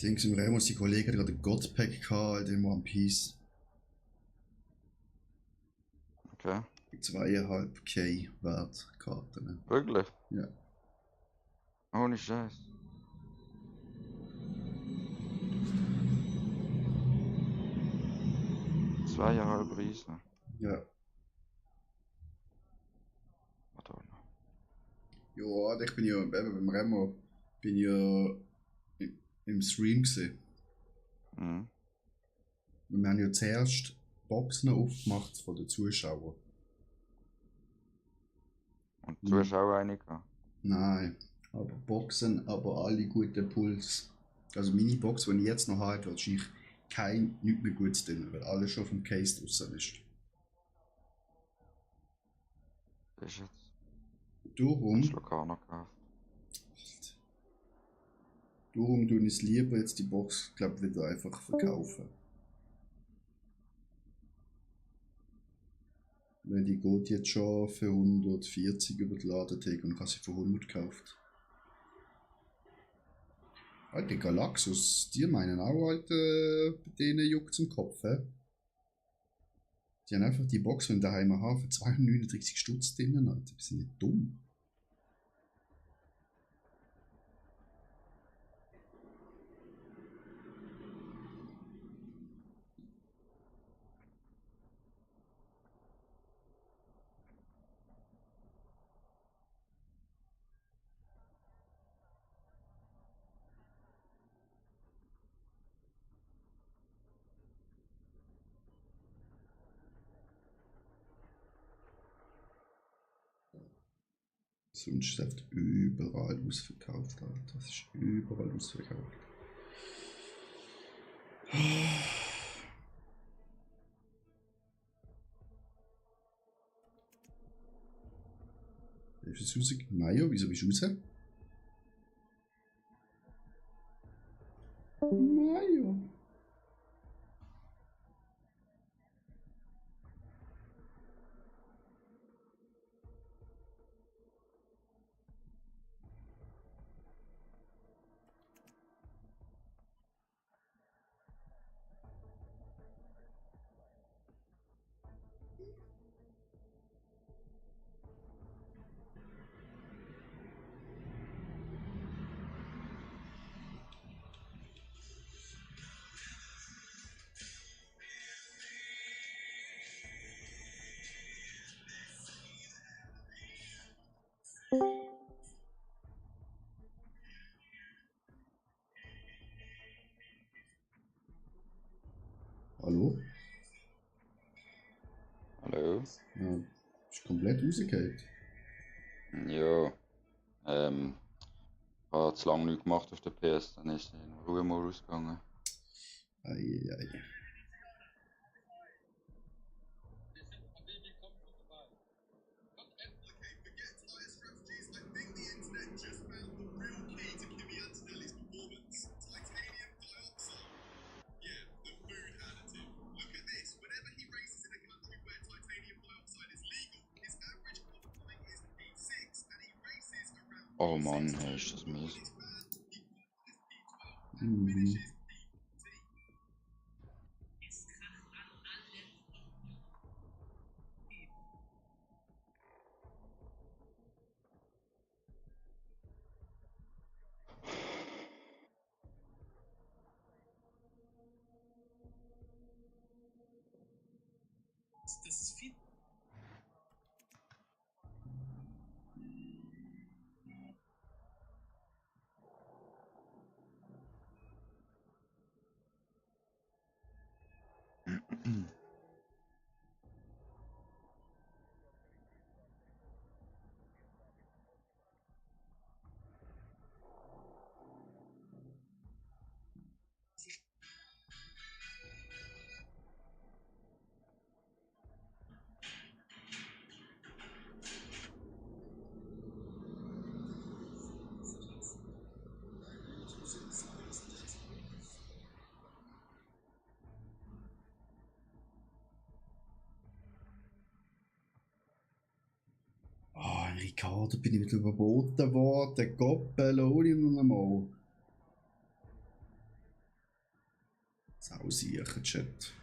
Links im Remos, die Kollegen hat gerade einen Godpack gehabt, in One Piece. Okay. 2,5k Wert Karten. Wirklich? Ja. Ohne Scheiß. Zweieinhalb Riesen. Ja. Madonna. Ja, ich bin ja eben beim Remo bin ja im Stream gesehen. Mhm. Wir haben ja zuerst Boxen aufgemacht von den Zuschauern. Und du hast auch eine gehabt? Nein, aber Boxen, aber alle guten Puls. Also meine Box, die ich jetzt noch habe, hat wahrscheinlich nichts mehr Gutes drin, weil alles schon vom Case draussen ist. Das ist jetzt. Darum. Hast du gar noch gekauft? Darum tue ich es lieber jetzt die Box, glaube wieder einfach verkaufen. Weil die geht jetzt schon für 140 über die Ladentheke und kann sie für 100 gekauft. Alter, Galaxus, die meinen auch, Alter, bei denen juckt es im Kopf, hä? Die haben einfach die Box, wenn daheim haben, für 239 Stutz drinnen, Alter. Die sind nicht dumm. Sonst ist einfach überall ausverkauft, Alter. Das ist überall ausverkauft. Ist es raus? Mayo, wieso bist du raus? Mayo. Hallo? Hallo? Ja, ist komplett rausgefallen. Ja, habe zu lange nichts gemacht auf der PS, dann ist sie in den Ruhemodus gegangen. Eieiei. Oh Mann, hey, ist das mies. Mhm. Oh, Ricardo, bin ich wieder überboten worden. Goppeloni noch einmal. Sau sicher, Chat.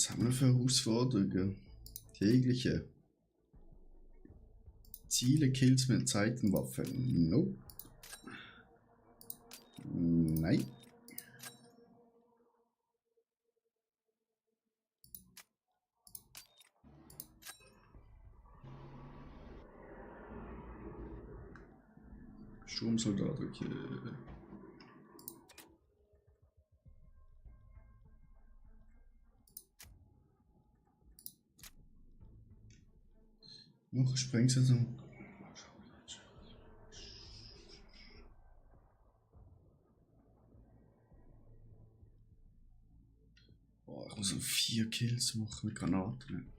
Was haben wir für Herausforderungen? Tägliche. Ziele, Kills mit Zeitenwaffen. Nope. Nein. Sturmsoldat, okay. Noch Sprengsaison. Boah, ich muss so 4 Kills machen mit Granaten.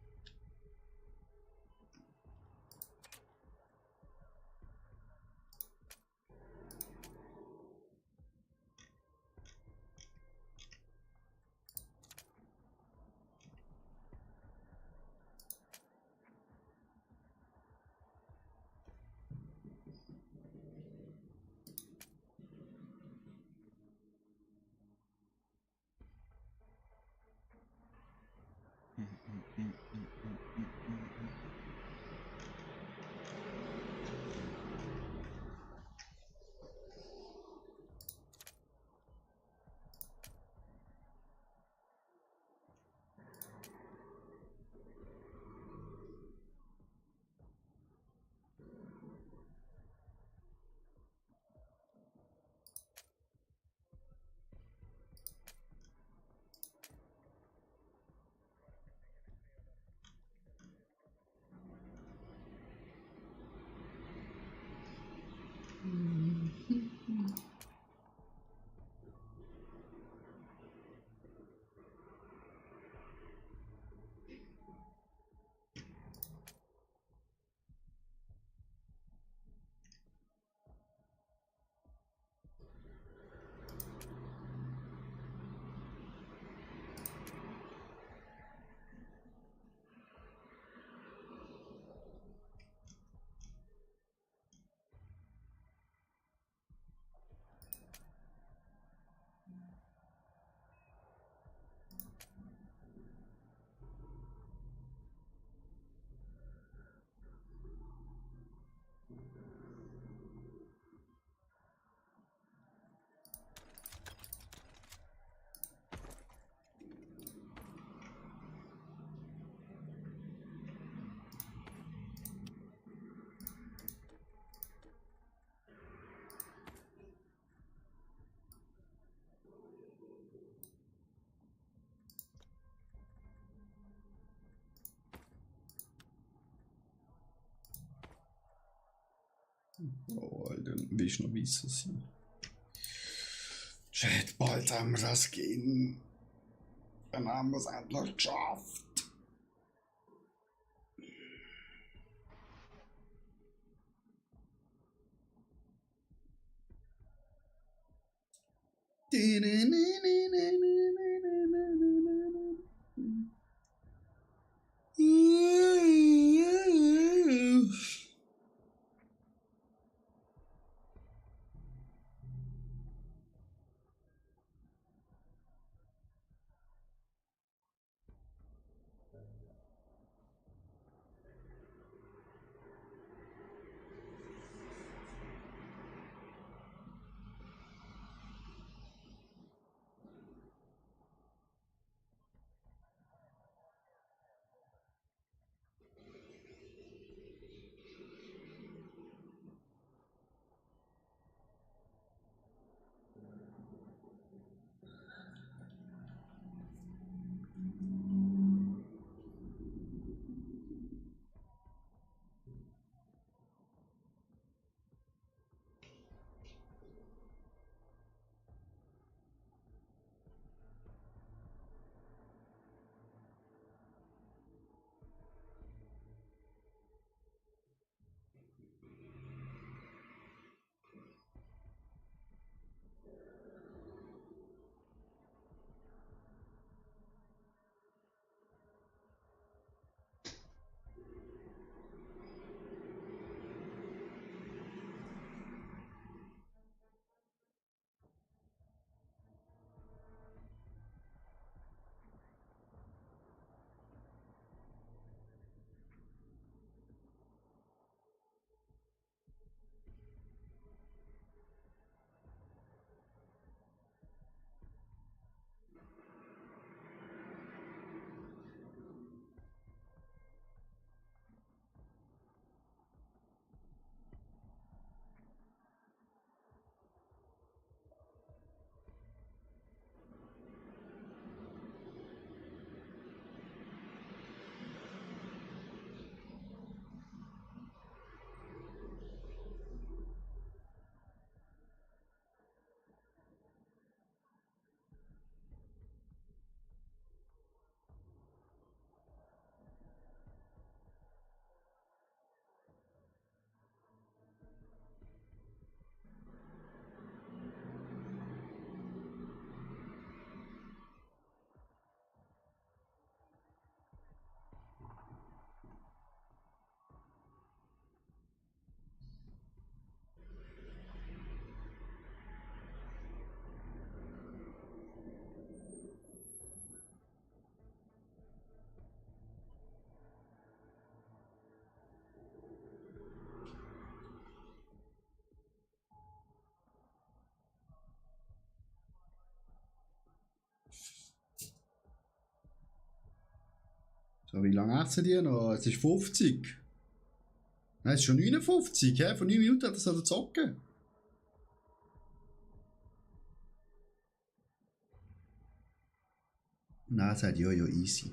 Oh, Alter, willst du noch weißer sein? Chat, bald haben wir das gehen. Dann haben wir es endlich geschafft. So, wie lange essen die noch? Es ist 50. Nein, es ist schon 59, hä? Vor 9 Minuten hat er so zocken. Nein, er sagt ja, easy.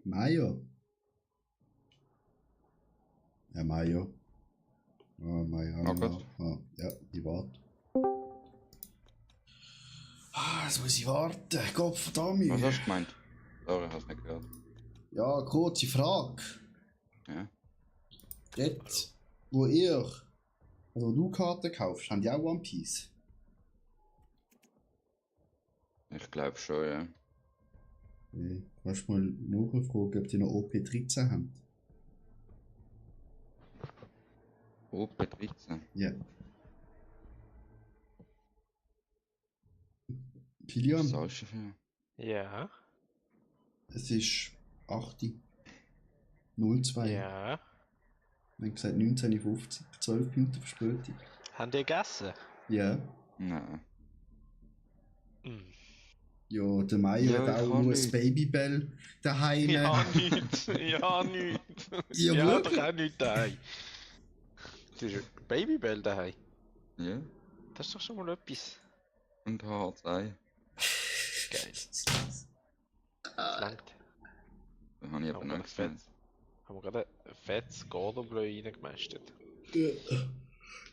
Mayo. Ja, Mayo. Ja, Mayo. Margot? Ja, ich warte. Ah, jetzt muss ich warten. Gott verdammt. Was hast du gemeint? Sorry, ich hab's nicht gehört. Ja, kurze Frage. Ja. Jetzt, wo du Karten kaufst, haben die auch One Piece? Ich glaube schon, ja. Nee. Kannst du mal nachfragen, ob die noch OP13 haben? OP13. Ja. Was Kilian, zahlst du dafür? Ja, es ist 8. 02. ja. Wir haben gesagt 19.50. 12 Minuten Verspätung. Haben die gegessen? Ja. Nein. Hm. Ja, der Mayo Ja, hat auch ich nur kann ein nicht. Babybell daheim. Ja, nichts. Ja, nichts. Ja, Ja, wirklich? doch auch nichts daheim. Du hast ein Babybell daheim. Ja. Das ist doch schon mal etwas. Und H2. Geil. Das langt. Da habe ich aber Aber nicht gesehen. Haben wir gerade ein fettes Cordon Bleu reingemästet. Ja.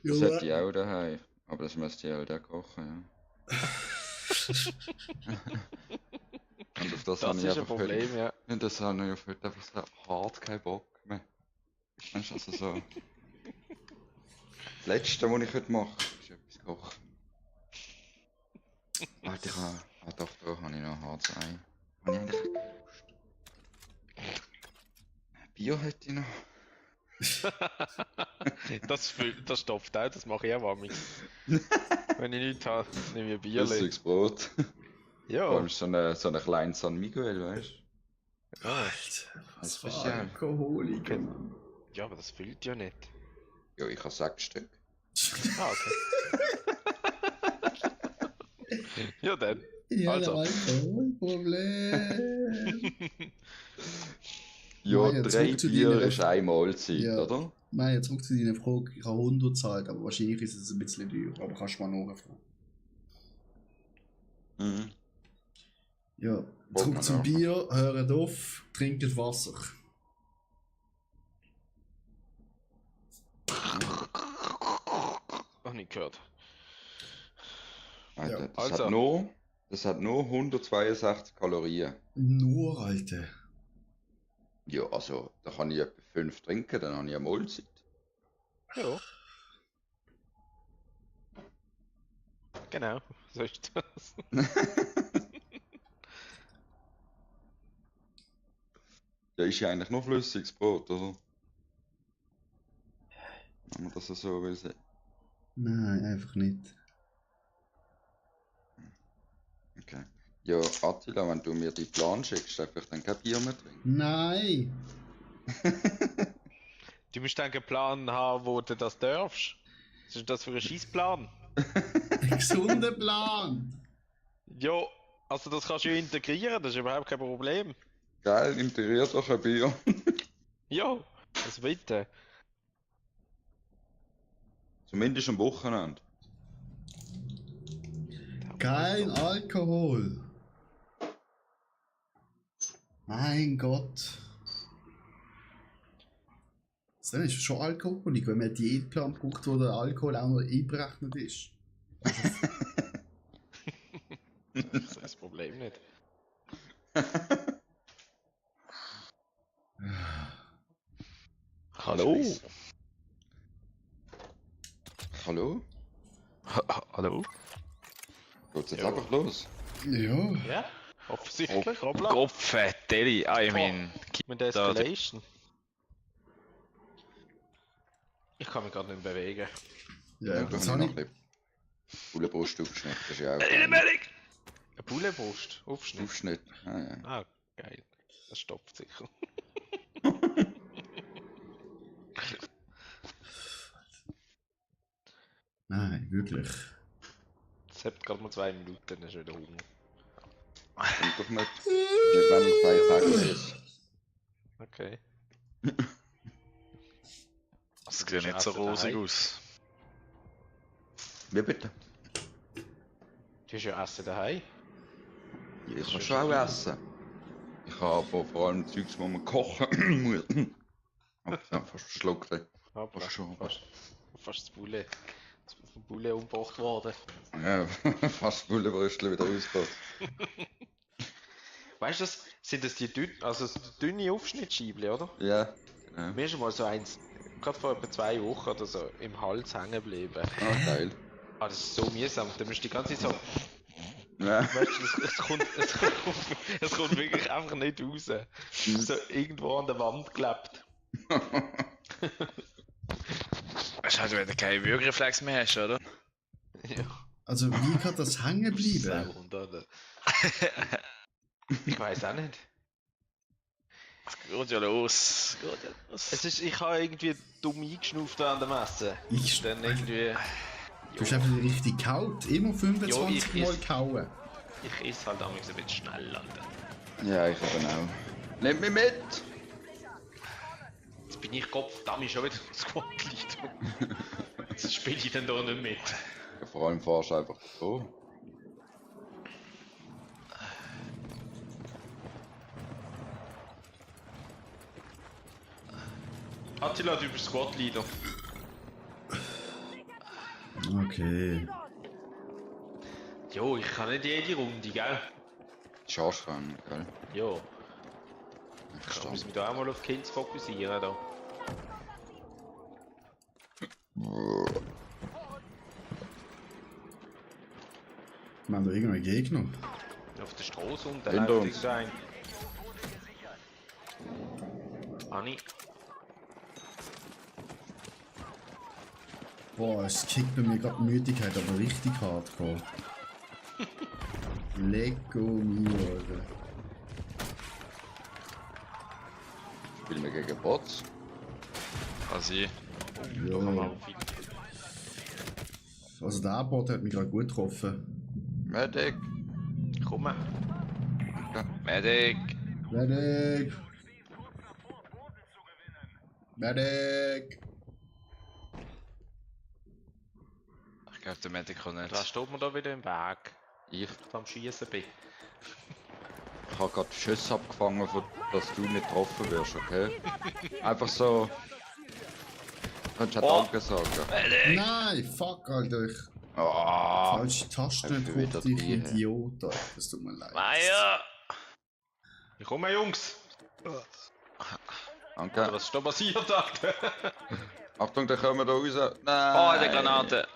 Das Ja, hätte ich auch daheim. Aber das müsste ich halt auch kochen, ja. Und auf das, habe Das ich ist ein einfach Problem, heute, ja. und das habe ich auf heute einfach so hart keinen Bock mehr. Weißt du, also so. Das Letzte, was ich heute mache, ist etwas kochen. Warte, ich habe. Ah, doch, da habe ich noch H2. Habe ich eigentlich gewusst. Bier hätte ich noch. Das stopft auch, das mache ich auch manchmal. Wenn ich nichts habe, nehme ich ein Bier. Flüssiges Brot. Vor Ja. allem so ein kleines San Miguel, weißt du? Ah, was Das ist für ja- Alkoholiker, Mann. ja, aber das füllt ja nicht. Ja, ich habe 6 Stück. Ah, okay. Ja, dann. Ja, Also. Alkoholproblem. Ja, Nein, jetzt 3 zurück zu Bier deiner- ist eine Mahlzeit, Ja. oder? Nein, zurück zu deiner Frage. Ich habe 100 gezahlt, aber wahrscheinlich ist es ein bisschen teuer. Aber kannst du mal nachfragen. Mhm. Ja, Wollt zurück man zum auch. Bier. Hört auf, trinkt Wasser. Noch nicht gehört. Alter, Ja, das, das hat nur 162 Kalorien. Nur, Alter. Ja, also, da kann ich etwa 5 trinken, dann habe ich eine Mahlzeit. Ja. Genau, so ist das. Ja, ist ja eigentlich nur flüssiges Brot, oder? Wenn man das so will sehen. Nein, einfach nicht. Okay. Ja, Attila, wenn du mir die Plan schickst, darf ich dann kein Bier mehr trinken? Nein! Du musst dann einen Plan haben, wo du das darfst. Was ist das für ein Scheissplan? Ein gesunder Plan! Ja, also das kannst du ja integrieren, das ist überhaupt kein Problem. Geil, integriert doch ein Bier. Ja, also bitte. Zumindest am Wochenende. Kein Alkohol! Mein Gott! Das ist schon Alkoholik, wenn man einen Diätplan braucht, wo der Alkohol auch noch einberechnet ist. Das ist das Problem nicht. Hallo? Hallo? Hallo? Geht's jetzt Ja. einfach los? Ja. Ja, offensichtlich, Robla. Kopfettelli, I mean. Mit der Escalation. Ich kann mich gerade nicht bewegen. Ja, da das habe habe ich ich. noch ein bisschen Bullenbrust aufgeschnitten, das ist ja auch Eine geil. Medic! Eine Bullenbrust, Aufschnitt. Aufschnitt. Ah, ja. Ah, geil. Das stoppt sicher. Nein, wirklich. Es hat gerade mal 2 Minuten, dann ist wieder Hunger. Kommt doch mit. Nicht wenn ich 2 Tage ist. Okay. Das sieht ja nicht so rosig aus. Wie bitte? Du hast ja Essen daheim. Ja, ich kann schon auch essen. Ich habe aber vor allem Zeugs, wo man kochen muss. Oh, ja, fast verschluckt. Ey. Aber Fast schon. fast das Bulle. Vom Bulle umgebracht worden. Ja, fast Bullenbrüstel wieder rausgekommen. Weißt du, sind das die dünne Aufschnittscheibchen, oder? Ja, genau. Mir ist schon mal so eins, gerade vor etwa 2 Wochen oder so, im Hals hängen geblieben. Ah, geil. Ah, das ist so mühsam. Da musst du die ganze Zeit so. Ja. Weißt du, es kommt wirklich einfach nicht raus. So irgendwo an der Wand geklebt. Weißt du halt, wenn du keinen Würgereflex mehr hast, oder? Ja. Also, wie kann das hängen bleiben? Sound, oder? Ich weiß auch nicht. Geht ja los. Geht ja los. Ich habe irgendwie dumm eingeschnauft während dem Essen. Ich. Dann irgendwie. Du hast einfach richtig kaut. Immer 25 ich Mal ess- kauen. Ich esse halt damals ein bisschen schnell, Alter. Ja, ich eben auch. Nimm mich mit! Jetzt bin ich Kopf, schon wieder Squad-Lied. Jetzt spiele ich dann da nicht mit. Ja, vor allem fahrst du einfach davon. Attila, du bist Squad-Leader. Okay. Jo, ich kann nicht jede Runde, gell? Schafsrennen, gell? Jo. Ich Verstanden. muss mich da auch mal auf Kills fokussieren. Da. Wir haben da irgendeinen Gegner. Auf der Straße und dann Hinter läuft uns. irgendein. Anni. Boah, es kickt bei mir gerade Müdigkeit, aber richtig hardcore. Lego mio, Alter. Spielen wir gegen Bots? Kann sein. Ja. Also der Bot hat mich gerade gut getroffen. Medic! Komm. Medic! Medic! Medic! Ich glaube, der Medic kann nicht. Was steht mir da wieder im Weg? Ich, Am Schießen bin. ich habe gerade Schüsse abgefangen, dass du nicht getroffen wirst, okay? Einfach so. Könntest du Oh. Danke sagen? Nein, fuck, Alter. Ich Ah! falsche Taste Hab ich wieder gedrückt, ich die, Idiot, Alter. Das tut mir leid. Meier! Ich komme, Jungs! Danke. Was ist da passiert, Alter? Achtung, da kommen wir da raus. Nein! Oh, der Granate!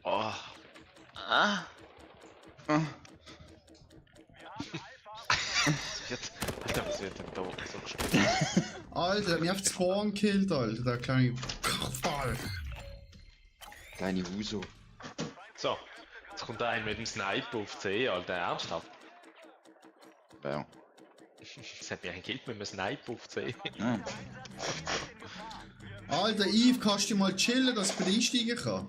Oh. Ah. Alter, was wird denn da so gespielt? Alter, hat mich auf Spawn gekillt, Alter. Der kleine Kachfall. Kleine Huso. So, jetzt kommt einer mit dem Sniper auf C, Alter, ernsthaft? Ja. Das hat mir ein Kill mit einem Sniper aufzusehen. Ja. Alter, Yves, kannst du mal chillen, dass ich bei dir einsteigen kann?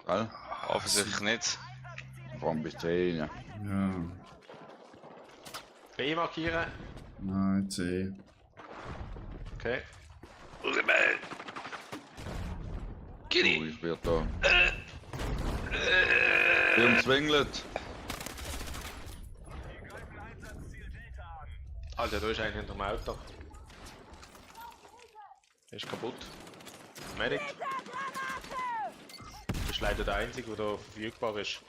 Gell? Offensichtlich nicht. Vor allem bis 10. Ja. B markieren. Nein, C. Okay. Oh, ich werde da. Wir umzwingelt. Alter, da ist einer hinter dem Auto. Der ist kaputt. Medic. Du bist leider der Einzige, der da verfügbar ist.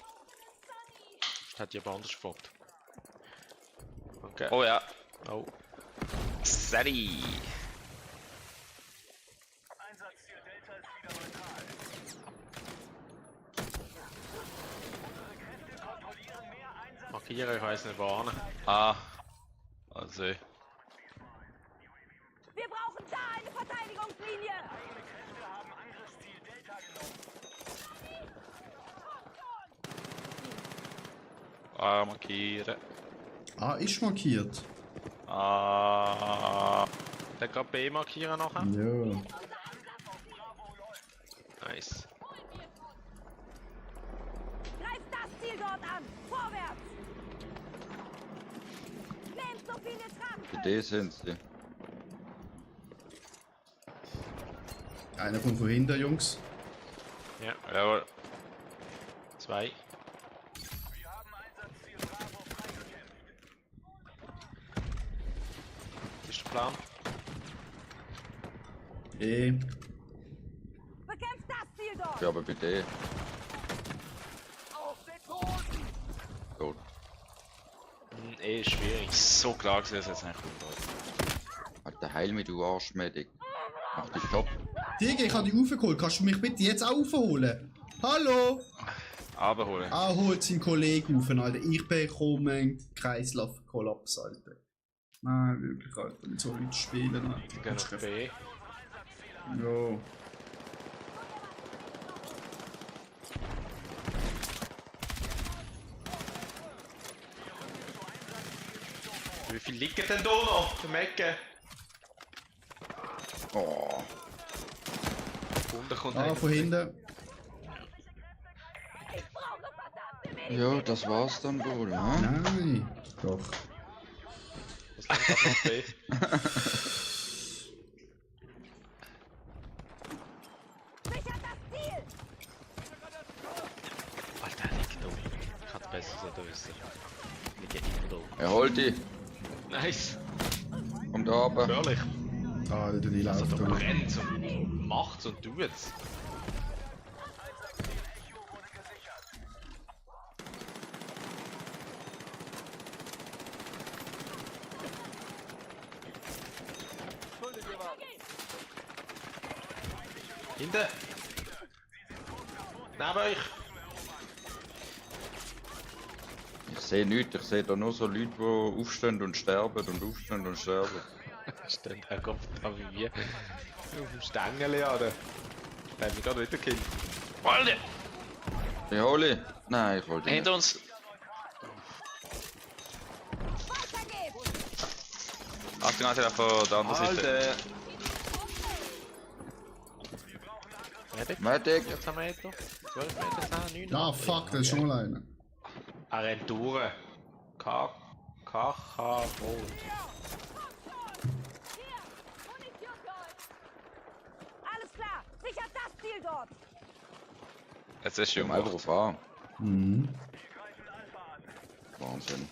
Das hat jemand anders gefragt. Okay. Oh ja. Oh. Sari. Einsatzziel Delta ist wieder neutral. Kräfte kontrollieren mehr Einsatz. Markieren, ich weiss nicht warnen. Ah. Also. Wir brauchen da eine Verteidigungslinie. Eigene Kräfte haben Angriffsziel Delta genommen. Ah, markieren. Ah, ist markiert. Ah. Der kann B markieren nachher. Ja. Nice. Greift das Ziel dort an. Vorwärts. Nehmt so viele Trachten. Bei D sind sie. Einer kommt von hinten, Jungs. Ja, Jawohl. 2. Wir haben Einsatzziel Bravo freigekämpft. Das ist der Plan. E. Bekämpft das Ziel dort. Ja, aber bei D. Auf den Boden! Gut. E ist schwierig. So klar gewesen, dass jetzt eigentlich gut Alter, heil mich, du Arschmedic. Mach dich top. Digga, ich habe dich aufgeholt. Kannst du mich bitte jetzt auch aufholen? Hallo? Abholen. Ah, holt seinen Kollegen auf, Alter. Ich bekomme einen Kreislaufkollaps, Alter. Nein, wirklich, Alter. Mit so Leuten spielen, Alter. Die gehen auf B. Ja. Wie viel liegt denn da noch? Im Ecke. Oh. Unten kommt Ah, einer. von hinten. Ja, das war's dann wohl, ne? Nein. Doch. Das langt gerade noch B. Sichert das Ziel. Alter, der liegt da. Ich kann es besser so wissen. Liegt immer da. Er holt die. Nice. Kommt da runter. Natürlich. Alter, die Also läuft da da. brennt und macht's und tut's. Hinten! Neben euch! Ich sehe nichts, ich sehe da nur so Leute, die aufstehen und sterben und aufstehen und sterben. Steht der Kopf da wie wir. Auf dem Stängel, oder? Der hat mich gerade wieder gekillt. Alter! Ich hole ihn. Nein, ich hole ihn Hinter nicht. uns! Weitergeht. Achtung, Alter, von der anderen Seite. Alter! Medic? Medic. 14 Meter? 12 Meter, 10, 9? Ah, fuck, da ist schon mal einer. Er rennt durch. KK Rot. Munition für euch. Alles klar. Sichert das Ziel dort. Jetzt ist Komm schon einfach gemacht. auf A. Mhm. Wahnsinn.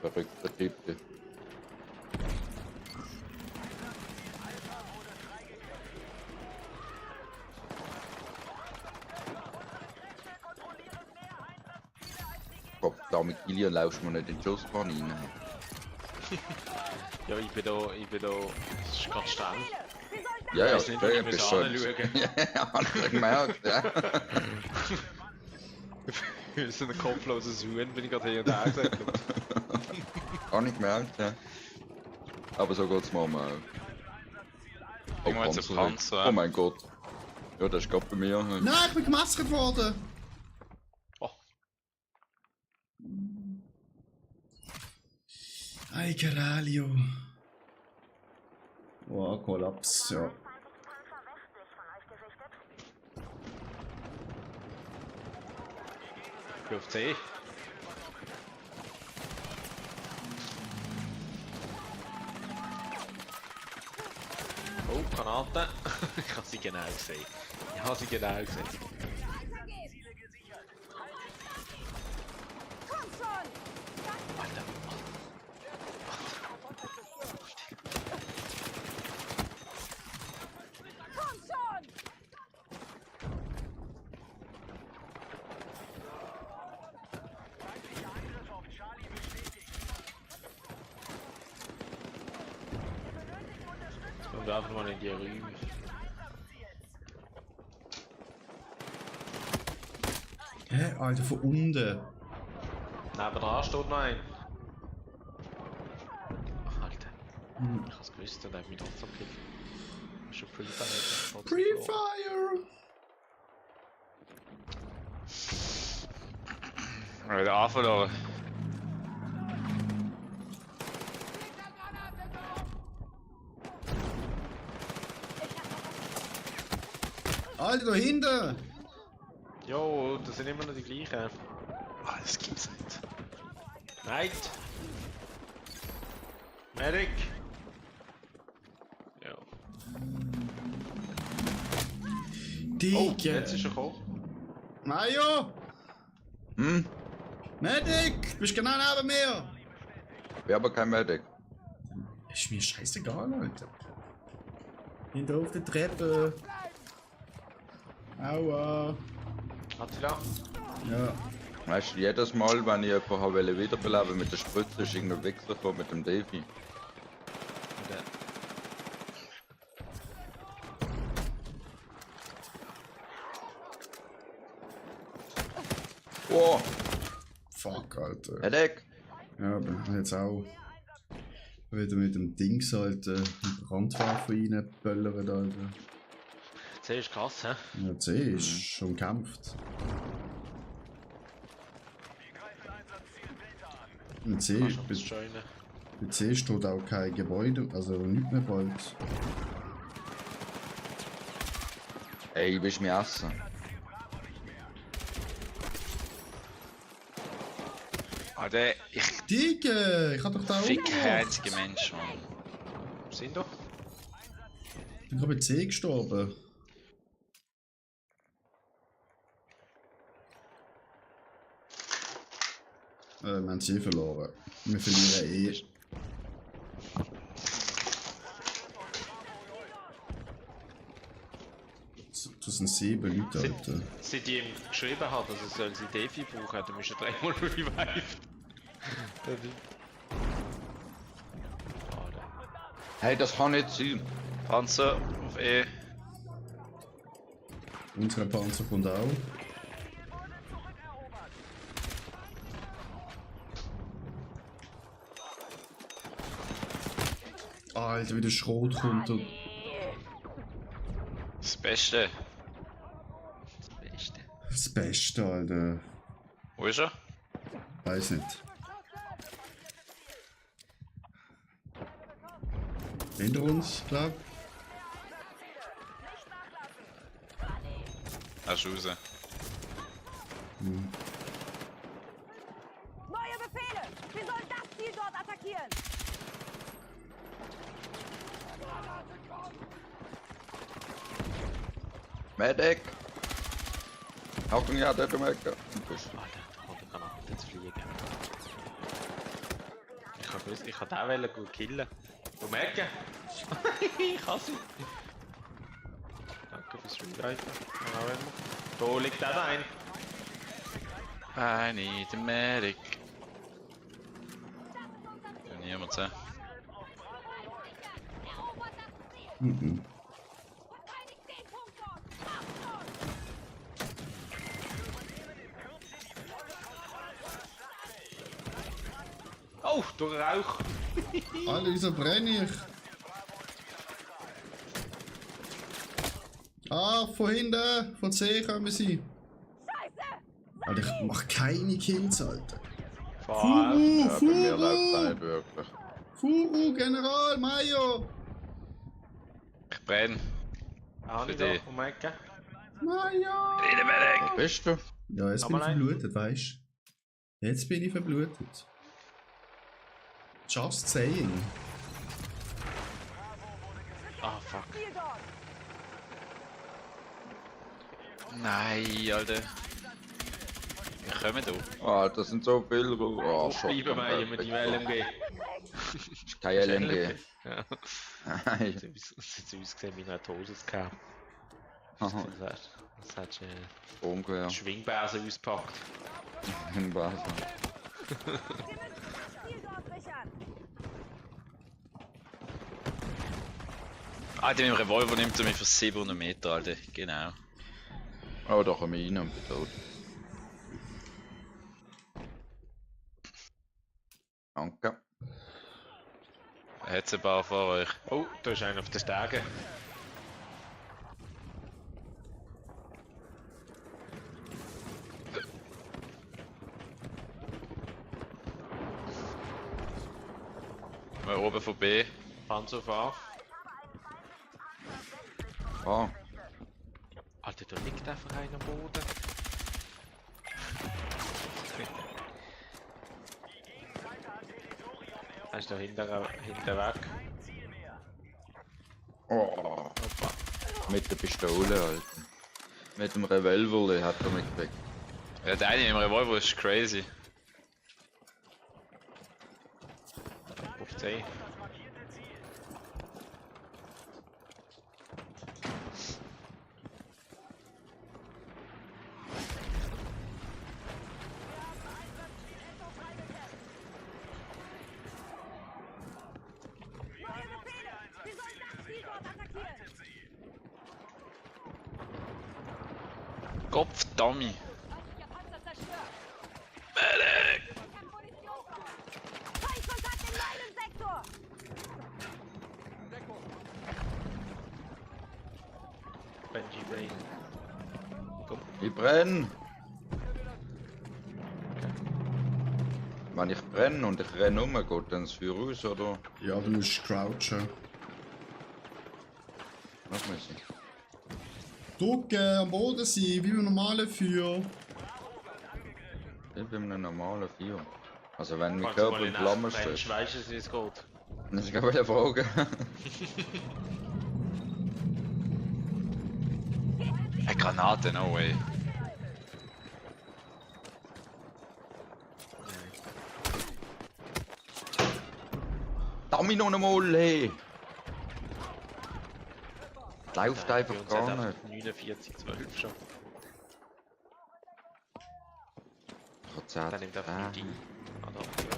Verrückter Typ. der. Gott, da mit Gillian laufst du mir nicht in die Schussbahn rein. Ja, ich bin da. Das ist ganz streng. Äh, Ja, ja, weiss nicht, ja, wie ja, ich bist muss schon. anschauen. Ja, hab ich gemerkt, ja. So ein kopfloses Huhn bin ich gerade hier und da gesagt. Hab ich gemerkt, ja. Aber so geht's mir auch. Oh, Irgendwann zu Panzer. Oh mein Gott. Ja, das ist gerade bei mir. Nein, ich bin gemassert worden! Oh. Ay, Caralho. Oh, Kollaps, ja. Ich bin auf C. Oh, Granate. Ich habe sie genau gesehen. Ich habe sie genau gesehen. Komm schon! Alter. Komm schon! Jetzt kommen wir einfach mal in die Räume. Hä, Alter, von unten. Nebenan steht noch ein. Ach, Alter. Ich hab's gewusst, der hat mich trotzdem gekillt. Schon Pre-Fire. Pre-Fire! Wieder anverloren. Alter, da hinten! Jo, das sind immer noch die gleichen. Ah, das gibt's nicht. Nein! Medic! Ja. Oh, Digga! jetzt ist er gekommen. Mario! Hm? Medic! Bist genau neben mir! Ich habe kein Medic. Ist mir scheißegal, Alter. Hinter auf der Treppe. Aua. Attila. Ja. Weißt du, jedes Mal, wenn ich jemanden habe wiederbeleben mit der Spritze, ist irgendein Wechsel gekommen mit dem Davy. Oh! Fuck, Alter. Medic! Ja, aber jetzt auch wieder mit dem Dings, Alter, mit Brandwaffe reinböllern, Alter. C ist krass, hä? Ja, C ist schon gekämpft. Und C, Kannst du bei, uns joinen? bei C steht auch kein Gebäude, also nicht mehr bald. Ey, du bist mir essen. Alter, ich Digga, ich hab doch da fick oben kein gemacht. einziger Mensch, Mann. Sind doch. Ich bin gerade bei C gestorben. Wir haben C verloren. Wir verlieren eh. Das sind 7 Leute, Alter. Seit ich ihm geschrieben habe, dass er soll sie Defi brauchen, dann müsste er dreimal revive. Hey, das kann nicht sein. Panzer auf E. Unsere Panzer kommt auch. Alter, wie der Schrot kommt und... Das Beste. Das Beste, Alter. Wo ist er? Weiß nicht. Hinter uns, glaub. Er ist raus. Neue Befehle! Wir sollen das Ziel dort attackieren! Medic! Achtung, ja, der Medic. Alter, da kommt eine Granate zu fliegen. Ich kann den wollen gut killen. Du merken? Ich kann sie. Danke fürs Revive. Da liegt auch ein. I need a medic. Ja, niemand sehen. Mhm. Oh, durch Rauch. Alter, wieso brenne ich? Ah, von hinten, von C kommen sie. Alter, ich mach keine Kills, Alter. Furu, Ja, bei mir läuft es Furu, nicht wirklich. Furu, General, Mayo. Ich brenne. Auch Für nicht die. da, um die Ecke. Mayo. Wo bist du? Ja, jetzt bin ich Nochmal ein. verblutet, weißt du? Jetzt bin ich verblutet. Just saying. Ah, fuck. Nein, Alter. Wir kommen da. Ah, das sind so viele. Oh, Bleiben wir mit dem LMG. Das ist kein LMG. Ja. Nein. Sieht aus gesehen wie ein Todeskampf. Aha, Das hat Umgewehr. die Schwingbase ausgepackt. In Basel. Ah, der mit dem Revolver nimmt er mich für 700 Meter, Alter. Genau. Oh, da komme ich rein und bin tot. Danke. Er hat ein paar vor euch. Oh, da ist einer auf den Stegen. Mal oben von B. Panzer fahren. Ah, Alter, da liegt einfach einer am Boden. Er ist da hinten weg. oh. Mit der Pistole, Alter. Mit dem Revolver hat er mich weg. Ja, der eine mit dem Revolver ist crazy. Auf C. Kopf, Dummy. Benji Brain. Ich brenne! Wenn ich brenne und ich renne um, geht dann das Feuer raus, oder? Ja, du musst crouchen. Was muss ich? Drücken, am Boden sein, wie beim normalen Feuer. Ich bin einem normalen Feuer. Also wenn mein Kannst du Körper mal in in Flammen echt Mensch, steht. weißt du, wie es geht? Das ist gerade eine Frage. Eine Granate, no way. Dammi noch einmal, hey! Läuft Nein, einfach bei uns gar hat nicht. einfach 49-12 schon. Ich hab 10. Dann nimmt einfach Ah. die. Ah, da, ja.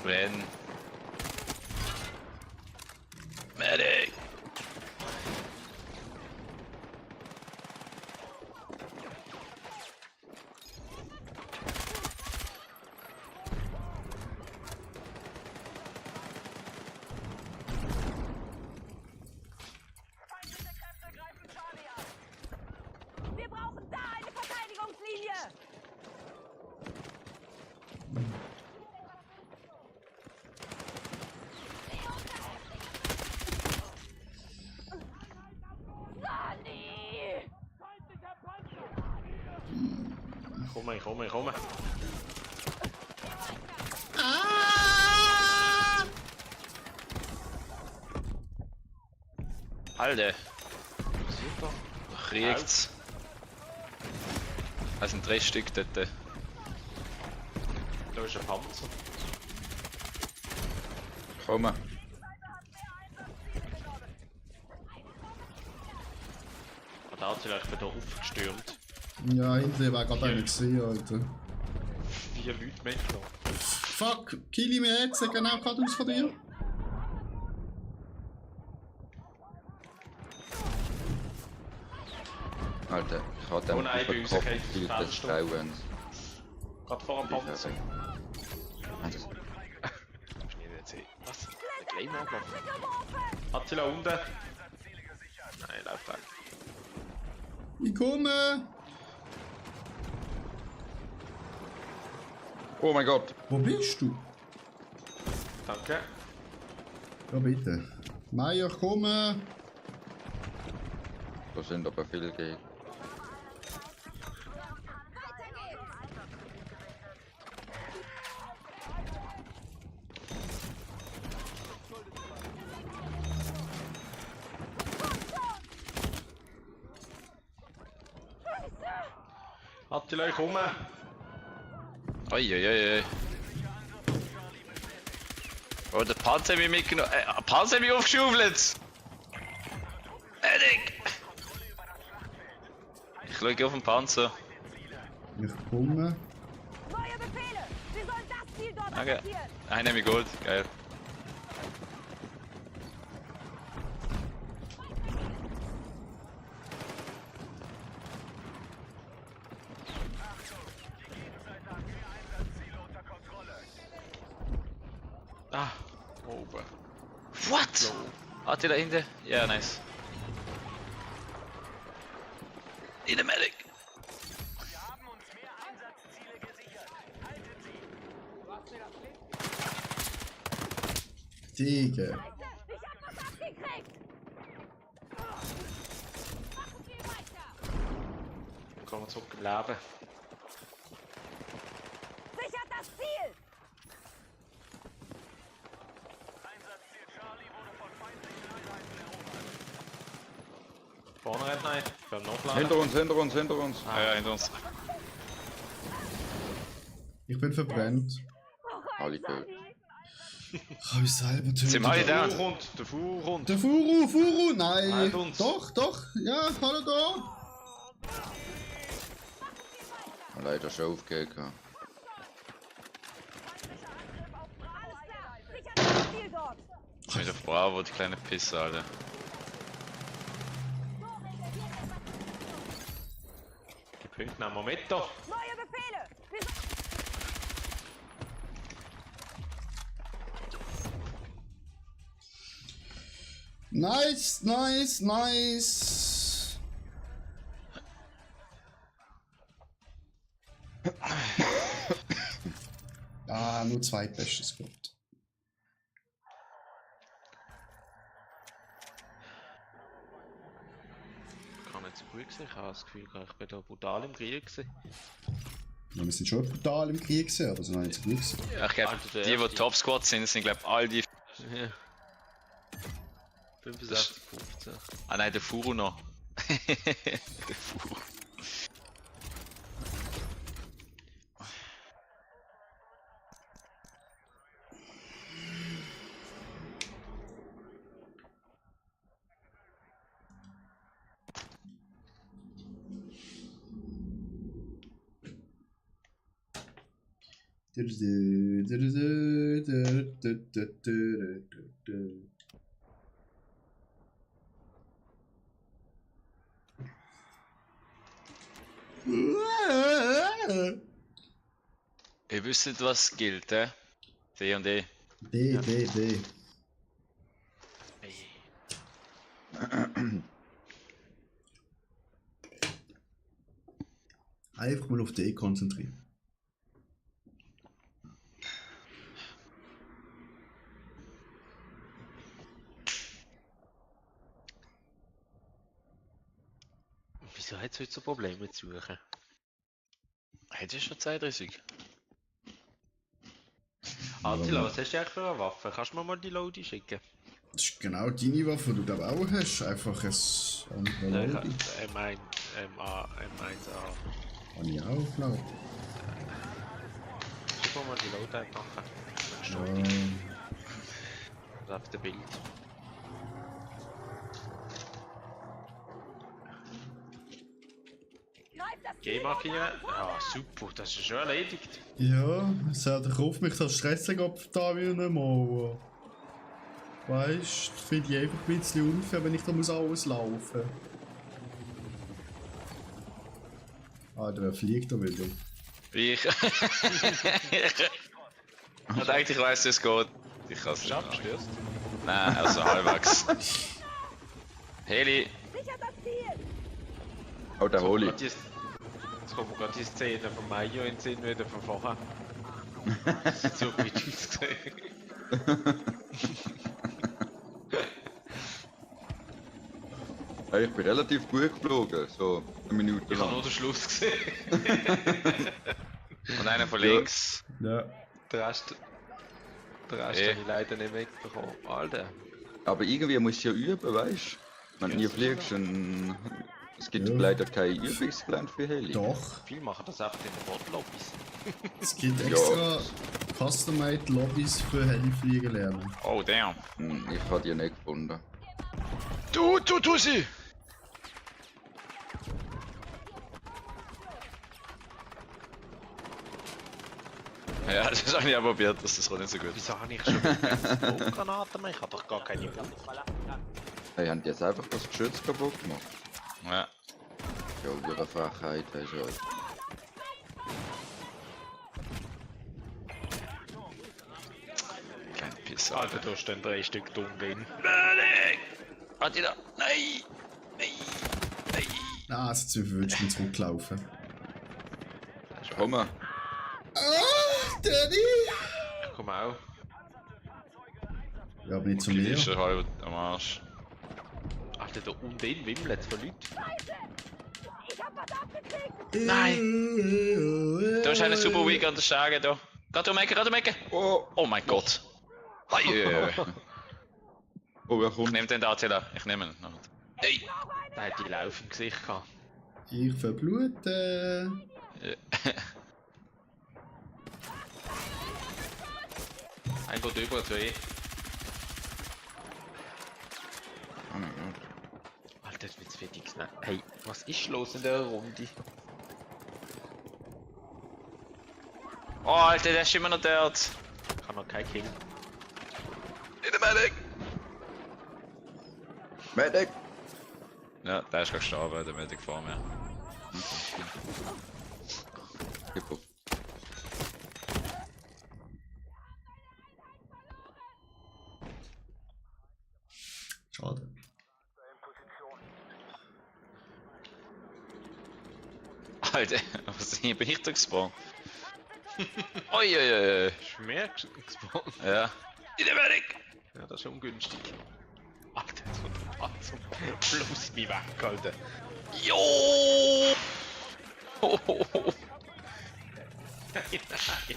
Brenn. Medic. Feindliche Kräfte greifen Charlie an. Wir brauchen da eine Verteidigungslinie. Sani! Ich komme. Alter, Super. kriegt's. Es sind 3 Stück dort. Da ist ein Panzer. Komm. Und da hat sich vielleicht wieder aufgestürmt. Ja, hinten war gerade einer gesehen, Alter. 4 Leute mitgenommen. Fuck, kill ihn mir jetzt, genau geradeaus von dir. Alter, ich hatte Oh nein, bei uns Kopf geht viel die des Trauens. Gerade vor dem Panzer. Also, Ist nicht jetzt eh. Was? Der Kleine angelaufen. Attila unten. Nein, läuft weg. Ich komme! oh mein Gott! Wo bist du? Danke. Ja, bitte. Meier, komme! Da sind aber viele Gegner. Attila, ich komme. Uiuiui. Oh, der Panzer hat mich mitgenommen. Panzer hat mich aufgeschaufelt! Erik! Ich schaue auf den Panzer. Ich komme. Neue Befehle! Sie sollen das Ziel dort Okay. attackieren! Nehme ich Gold. Geil. Ah, oben. What? Hat die da hinten? Ja, nice. In der Medic. Wir haben uns mehr Einsatzziele gesichert. Haltet sie! Digga. Ich hab was abgekriegt! Machen Sie weiter! Kommen wir zurück im Leben. Sichert das Ziel! Einsatzziel Charlie wurde von feindlichen Einheiten erobert. Vorne rennt nein. Beim Nachladen. Hinter uns, hinter uns, hinter uns! Ah ja, hinter uns. Ich bin verbrannt. Alle tot. Kann ich selber töten? Sind wir alle Der down? Fuhr rund. Der Fuhr rund. Der Furu! Nein! Halt uns. Doch! Ja, hallo da! Leider schon aufgegeben. Alles klar! Sichert das Ziel dort! Ich bin auf Bravo, die kleine Pisse, Alter. Die Punkte nehmen wir mit doch. Neue Befehle! Wir sollen Nice! Ah, nur zweitbestes gehabt. Kann nicht so gut gewesen. Ich habe das Gefühl, ich bin da brutal im Krieg gewesen. Ja, wir sind schon brutal im Krieg gewesen, aber so noch nicht so gut gewesen. Ja, ich glaube, Alter, der die erste. Top Squad sind glaube all die. Ja. 65, 15. Ah nein, der Furu noch. Der Furu. Ihr wisst, was gilt, D und D. D. Einfach mal auf D konzentrieren. Wieso hat es heute so Probleme zu suchen? Hättest du schon 32? Attila, was hast du eigentlich für eine Waffe? Kannst du mir mal die Lodi schicken? Das ist genau deine Waffe, die du glaube auch hast. Einfach ein Nein, Lodi. M1A. Habe ich auch, glaube ich. Schick mir mal die Lodi machen. Oder auf dem Bild. greift das Ziel Game dort markieren. an! Ah, super, das ist schon erledigt. Ja, es hat dich auf mich das Stressing ab da wie nicht mal. Weißt du, finde ich einfach ein bisschen unfair, wenn ich da muss alles laufen. Alter, wer fliegt da wieder? Ich. Ich denke, ich weiss, wie es geht. Ich kann es nicht. Abstürzt. Nein, also halbwegs. Heli. Oh, der hol ich. Jetzt kommt mir gerade die Szene von Mayo in den Sinn wieder von vorher. So wie du es gesehen. Hey, ich bin relativ gut geflogen, so eine Minute Ich habe lang. nur den Schluss gesehen. Und einer von links. Ja. Der Rest habe ich leider nicht mitbekommen. Alter. Aber irgendwie musst du ja üben, weißt du? Wenn du nie fliegst, dann... Es gibt Ja. leider kein Übungsgelände für Heli. Doch. Viele machen das einfach in den Botlobbys. Es gibt extra custom-made Lobbys für Helifliegen lernen. Oh, damn. Ich habe die nicht gefunden. Du sie! Ja, das habe ich auch probiert, das ist auch nicht so gut. Wieso habe ich schon Granaten mehr? Ich habe doch gar keine Bomben. Hey, haben die jetzt einfach das Geschütz kaputt gemacht? Ja. Ja, ihre Frechheit, hast du ja. Kleine Pisser. Alter, da stehen 3 Stück dumm drin. Warte da! Nein! Nein! Nein! Ah, also zu würdest du zurücklaufen. Komm mal. Ah, Danny! Ich komme auch. Ja, aber nicht zu Die mir. ist schon halb am Arsch. Alter, da unten wimmelt es von Leuten. Nein! Da ist eine super Week an der Stege da. Gerade um Ecke, gerade um Ecke! Oh mein Gott! Ei, Oh, wer Ich kommt? nehme den Attila, ich nehme ihn. Hey! Der hat die Lauf im Gesicht gehabt. Ich verblute. Ein geht über 2. Oh mein Gott. Alter, das wird's fertig. Hey, was ist los in der Runde? Oh Alter, der ist immer noch dort! Ich habe noch keinen Kill. In der Medic! Medic! Ja, der ist gerade gestorben, der Medic vor mir. Gib auf. Schade. Alter, was bin ich da gespawnt? Uiuiui. Ist mehr gespawnt. Ja. In der Medic! Ja, das ist ungünstig. Alter, so der Panzer. Plus mich weg, Alter. Jo!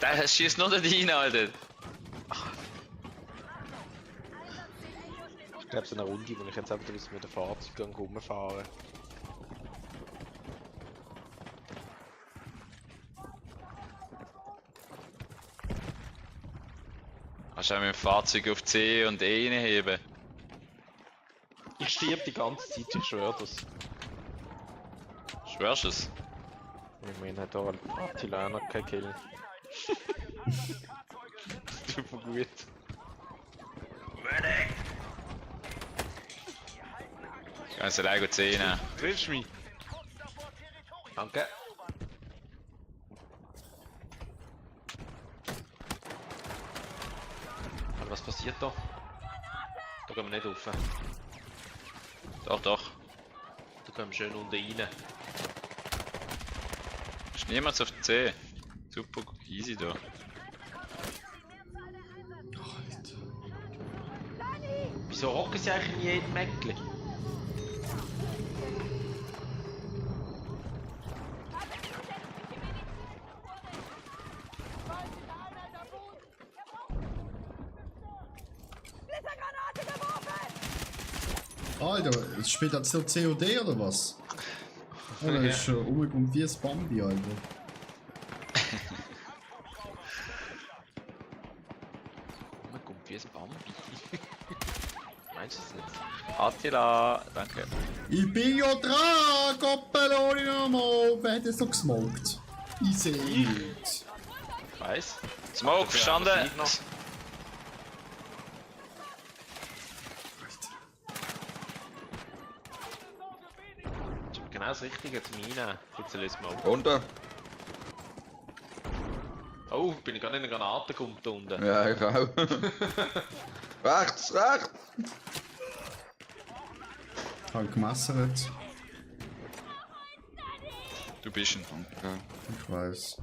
Der schießt nur den rein, Alter. Ich glaube, so eine Runde, wo ich jetzt einfach mit dem Fahrzeug rumfahren. Kannst du auch mit dem Fahrzeug auf C und E reinheben? Ich stirb die ganze Zeit, ich schwör das. Schwörst du es? Ich meine, hat da Attila noch keinen Kill. Super gut. Kannst du alleine C nehmen? Triffst du mich? Danke. Aber was passiert da? Da gehen wir nicht rauf. Doch, doch. Da gehen wir schön unten rein. Ist niemand auf C. Super easy da. Wieso hocken sie eigentlich in jedem Mäckli? Alter, es spielt jetzt so COD oder was? Oh, das ist schon umgekommen wie ein Bambi, Alter. Umgekommen wie ein Bambi. Meinst du das nicht? Attila, danke. Ich bin ja dran, Koppeloni nochmal. Wer hat das so gesmoked? Ich sehe nicht. Ich weiss. Smoke, verstanden? Genau das Richtige zum Einnehmen. Jetzt lässt mal. Runter. Oh, bin ich gerade in einer Granate gekommen da unten. Ja, ich auch. Rechts, rechts! Halt gemessert. Du bist ein. Danke. Ich weiß.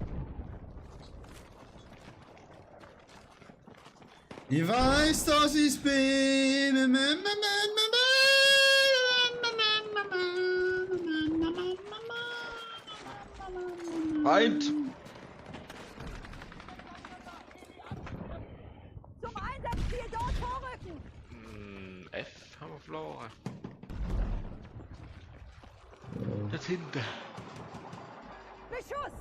Ich weiß, dass ich's bin. Feind! Zum Einsatzziel dort vorrücken! F haben wir verloren. Jetzt hinten. Beschuss!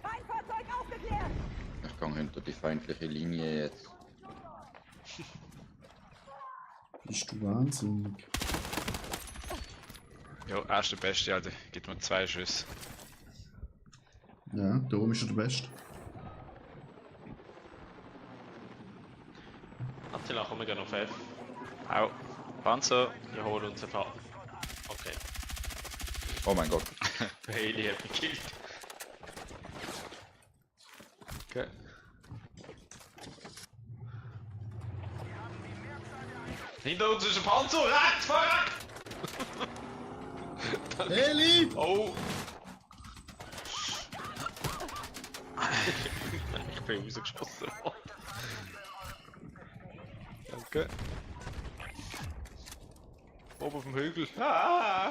Feindfahrzeug aufgeklärt! Ich gehe hinter die feindliche Linie jetzt. Bist du wahnsinnig? Ja, er ist der Beste, Alter. Gibt mir 2 Schüsse. Ja, da oben ist er der Beste. Attila, komm, wir gehen auf F. Au. Panzer. Wir holen uns einen Okay. Oh mein Gott. Der Heli hat mich gekillt. Okay. Hinter uns ist ein Panzer! Rechts, verreckt! Heli! Oh! Ich bin rausgeschossen worden. Danke. Oben auf dem Hügel. Ah!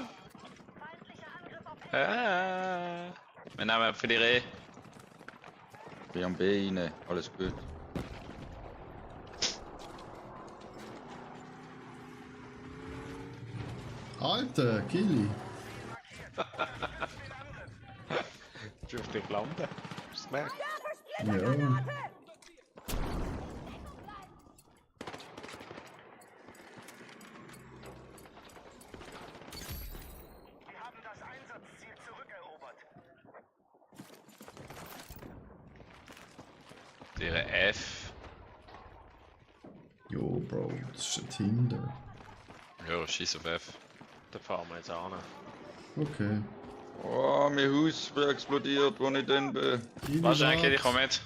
Wir nehmen für die Reh. B am B rein, alles gut. Alter, Kili. Du auf dich landen. Hast du gemerkt? Ja. Wir haben das Einsatzziel zurückerobert. Die F. Jo, Bro, das ist ein Team da. Ja, schieß auf F. Da fahren wir jetzt an. Okay. Oh, mein Haus explodiert, wo ich denn bin. Kili Was ist eigentlich, ich war's. komm mit.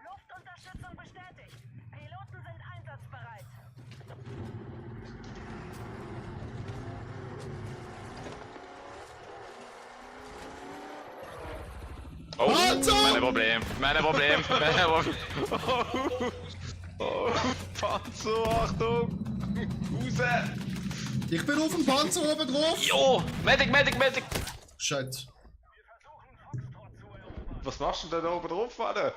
Luftunterstützung bestätigt. Piloten sind einsatzbereit. Oh, Panzer! meine Problem. Meine Problem. Meine Problem. Oh, Panzer, Achtung! Raus! Ich bin auf dem Panzer oben drauf. Jo! Medic, Medic, Medic! Shit. Was machst du denn da oben drauf, Mann?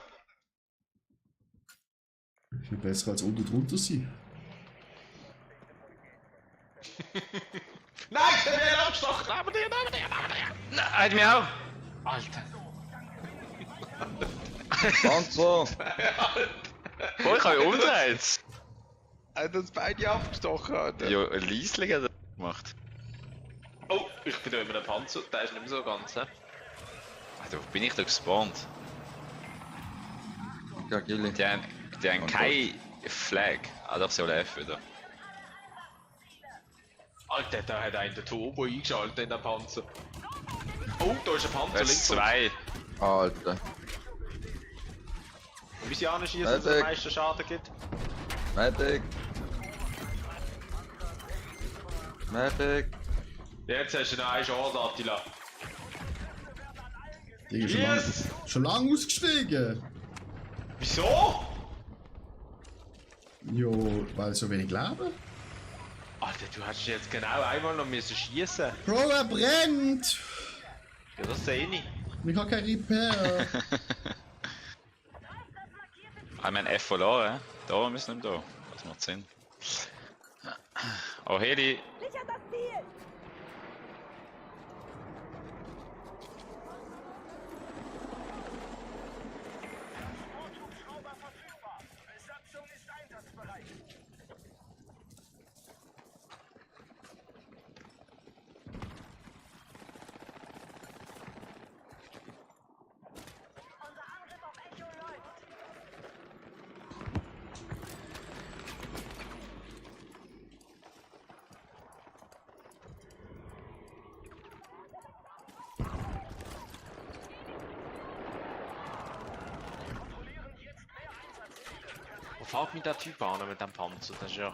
Viel besser als unten drunter sein. Nein, der wird abgestochen! Neben dir, neben dir, neben dir! Nein, halt mich auch! Alter! Panzer! Oh, ich habe umgedreht! Er hat das Bein abgestochen, Alter! Ja, Liesling hat er gemacht. Oh, ich bin da in einem Panzer, der ist nicht mehr so ganz, hä? Alter, wo bin ich da gespawnt? Ja, Gilly. Die haben keine Flag. Ah, doch, soll F wieder. Alter, da hat einen den Turbo eingeschaltet in den Panzer. Oh, da ist ein Panzer Das links. ist 2. Alter. Wie sie anschießen, dass es am meisten Schaden gibt. Medic. Medic. Jetzt hast du noch eine Chance, Attila. Die ist Yes! schon lang ausgestiegen. Wieso? Jo, weil so wenig leben. Alter, du hättest jetzt genau einmal noch müssen schießen. Bro, er brennt. Ja, das sehe ich. Ich habe kein Repair. Ich meine F verloren, da müssen wir da. Das macht Sinn. Oh, Heli. Sichert das Ziel! Sporthubschrauber verfügbar. Besatzung ist einsatzbereit. Unser Angriff auf Echo läuft. fährt mich der Typ an mit dem Panzer? Das ist ja...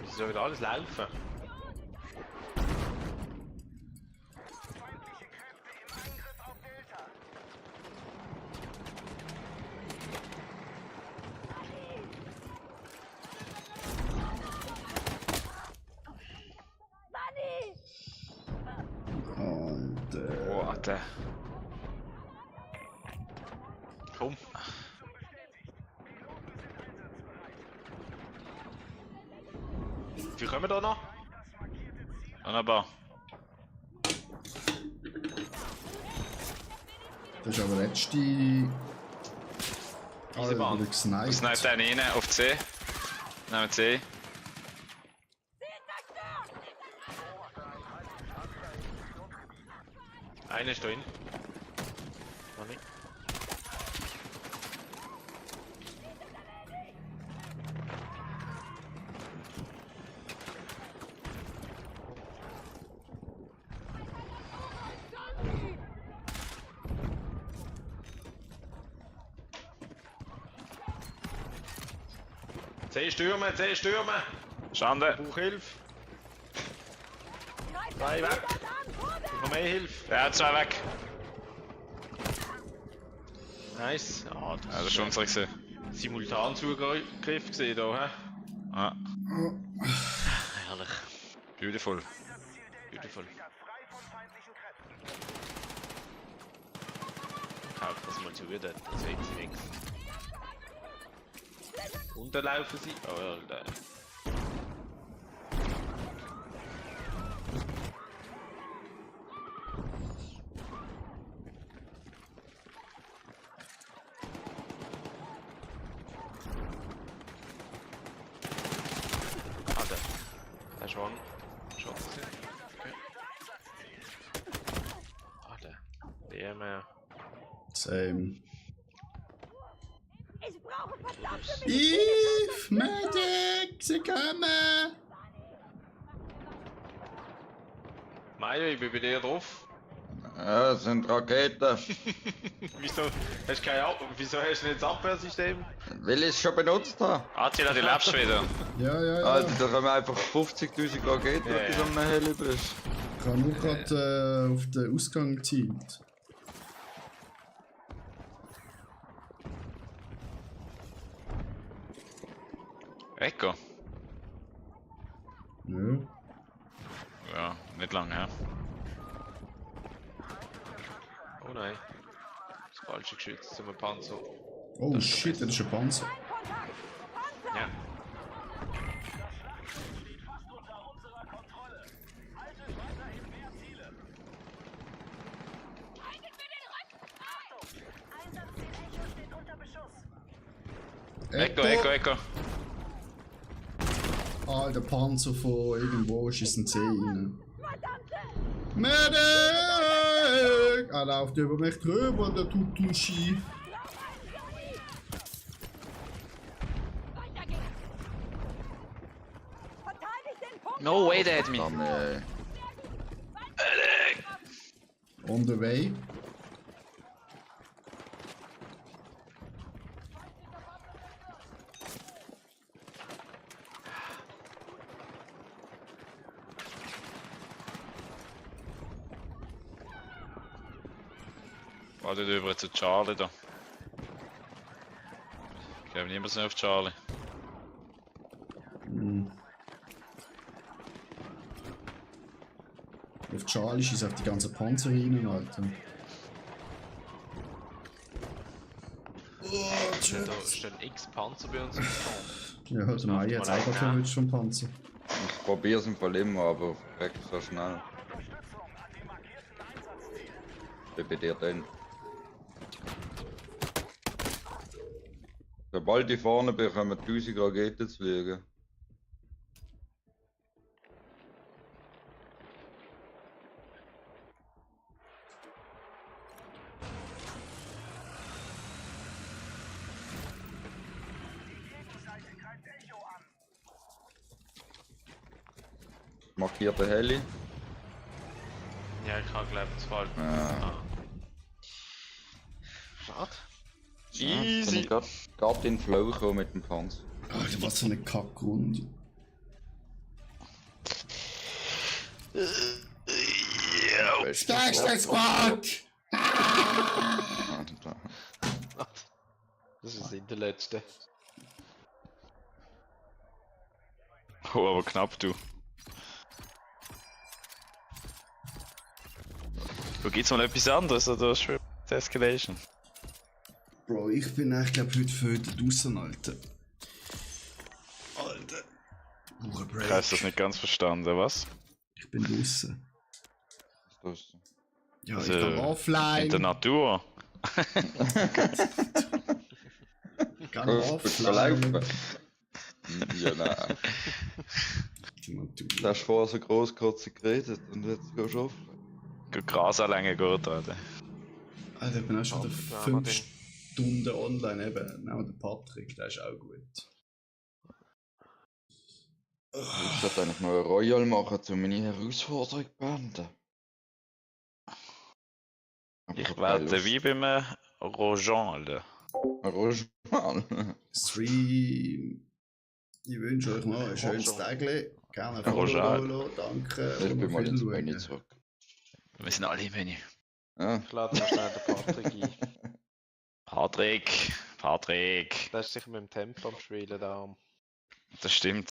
Wie soll wieder alles laufen? Feindliche Kräfte im Angriff auf Delta. Und Warte. Komm. Wie kommen wir da noch? Wunderbar. das ist aber letzte... Eisenbahn. Wieder gesniped. Ich snipe einen rein auf C. Nehmen C. Einer ist da drin. Noch nicht. C stürmen, C stürmen! Schande. Brauch Hilfe! Zwei weg! Noch mehr Hilfe! Der hat 2 weg. Nice! Ah, Ja, das ist schon unsere gewesen. Simultanzugriff gesehen hier, hä? Ja, Herrlich. beautiful. Beautiful. Frei von feindlichen Kräften. Kauft das mal zu, das sehen sie nichts. Und dann laufen sie. Oh, Alter. Alter. Das ist one. Shot gesehen. Okay. Alter. Der mehr. Same. Ich brauche verdammte Eve, Medic, sie kommen! Mario, ich bin bei dir drauf. Ja, das sind Raketen. Wieso hast du keine Wieso hast du nicht das Abwehrsystem? Weil ich es schon benutzt habe. Attila, die lebst wieder. Ja, ja, ja. Alter, da kommen einfach 50.000 Raketen, Ja, wenn du ja. so einem Heli bist. Ich habe nur gerade auf den Ausgang gezielt. Echo? Ja. Ja, nicht lange her. Oh nein. Das falsche Geschütz zum Panzer. Oh shit, das ist ein Panzer. Ja. Fast unter unserer Kontrolle. Haltet weiterhin mehr Ziele. Einsatzziel Echo steht unter Beschuss. Echo. Ah, der Panzer von irgendwo schießt ein C rein. Verdammte! Medic! Er läuft über mich drüber, der Tutuschi. Weiter geht's! Verteidigt den Punkt! No way, der hat mich. Damn, On the way. Wartet über zu Charlie da. Ich glaube niemand mehr auf Charlie. Hm. Auf Charlie schießt auf die ganzen Panzer rein, Alter. Stehen x Panzer bei uns im Front. Ja, der Mai hat es auch gerade verwünscht vom Panzer. ich probier's im Fall immer, aber weg so schnell. Unterstützung an dem markierten Einsatzziel. Wie bei dir denn? Sobald die vorne bin, kommen 1000 Raketen zu fliegen. Gegenseite greift Echo an. Markierte Heli. Ja, ich habe glaube das falsch. Ja. Schade. Ja, kann ich grad. Geht in den Flow gekommen mit dem Panzer. Alter, was für eine Kackrunde. Stärkster Squad! Das ist in der letzten. Oh, aber knapp, du. Wo geht's mal etwas anderes oder schon Escalation? Bro, ich bin eigentlich glaub heute für heute draussen, Alter. Alter. Ich hab's das nicht ganz verstanden, was? Ich bin draussen. Was tust du? Ja, Also, ich kann offline. In der Natur. Ich kann Gehst du offline. laufen? Ja, nein. Du hast vorher so großkotzig geredet und jetzt gehst du auf. Gras anlängen geht, Alter. Alter, ich bin auch schon Ja, wieder ja, 5 Martin. Stunden online eben. Nehmen wir den Patrick, der ist auch gut. Ich sollte eigentlich mal ein Royal machen, um meine Herausforderung zu beenden. Aber Ich hab keine werde Lust. wie beim Rojan, Alter. Royal. Stream. Ich wünsche euch noch ein schönes Tagli. Gerne ein Roger. Follow, danke. Ich und bin auf mal ins Wiedersehen. Menü zurück. Wir sind alle im Menü. Ja. Ich lade noch schnell den Patrick ein. Patrick. Der ist sicher mit dem Tempel am Spielen da. Das stimmt.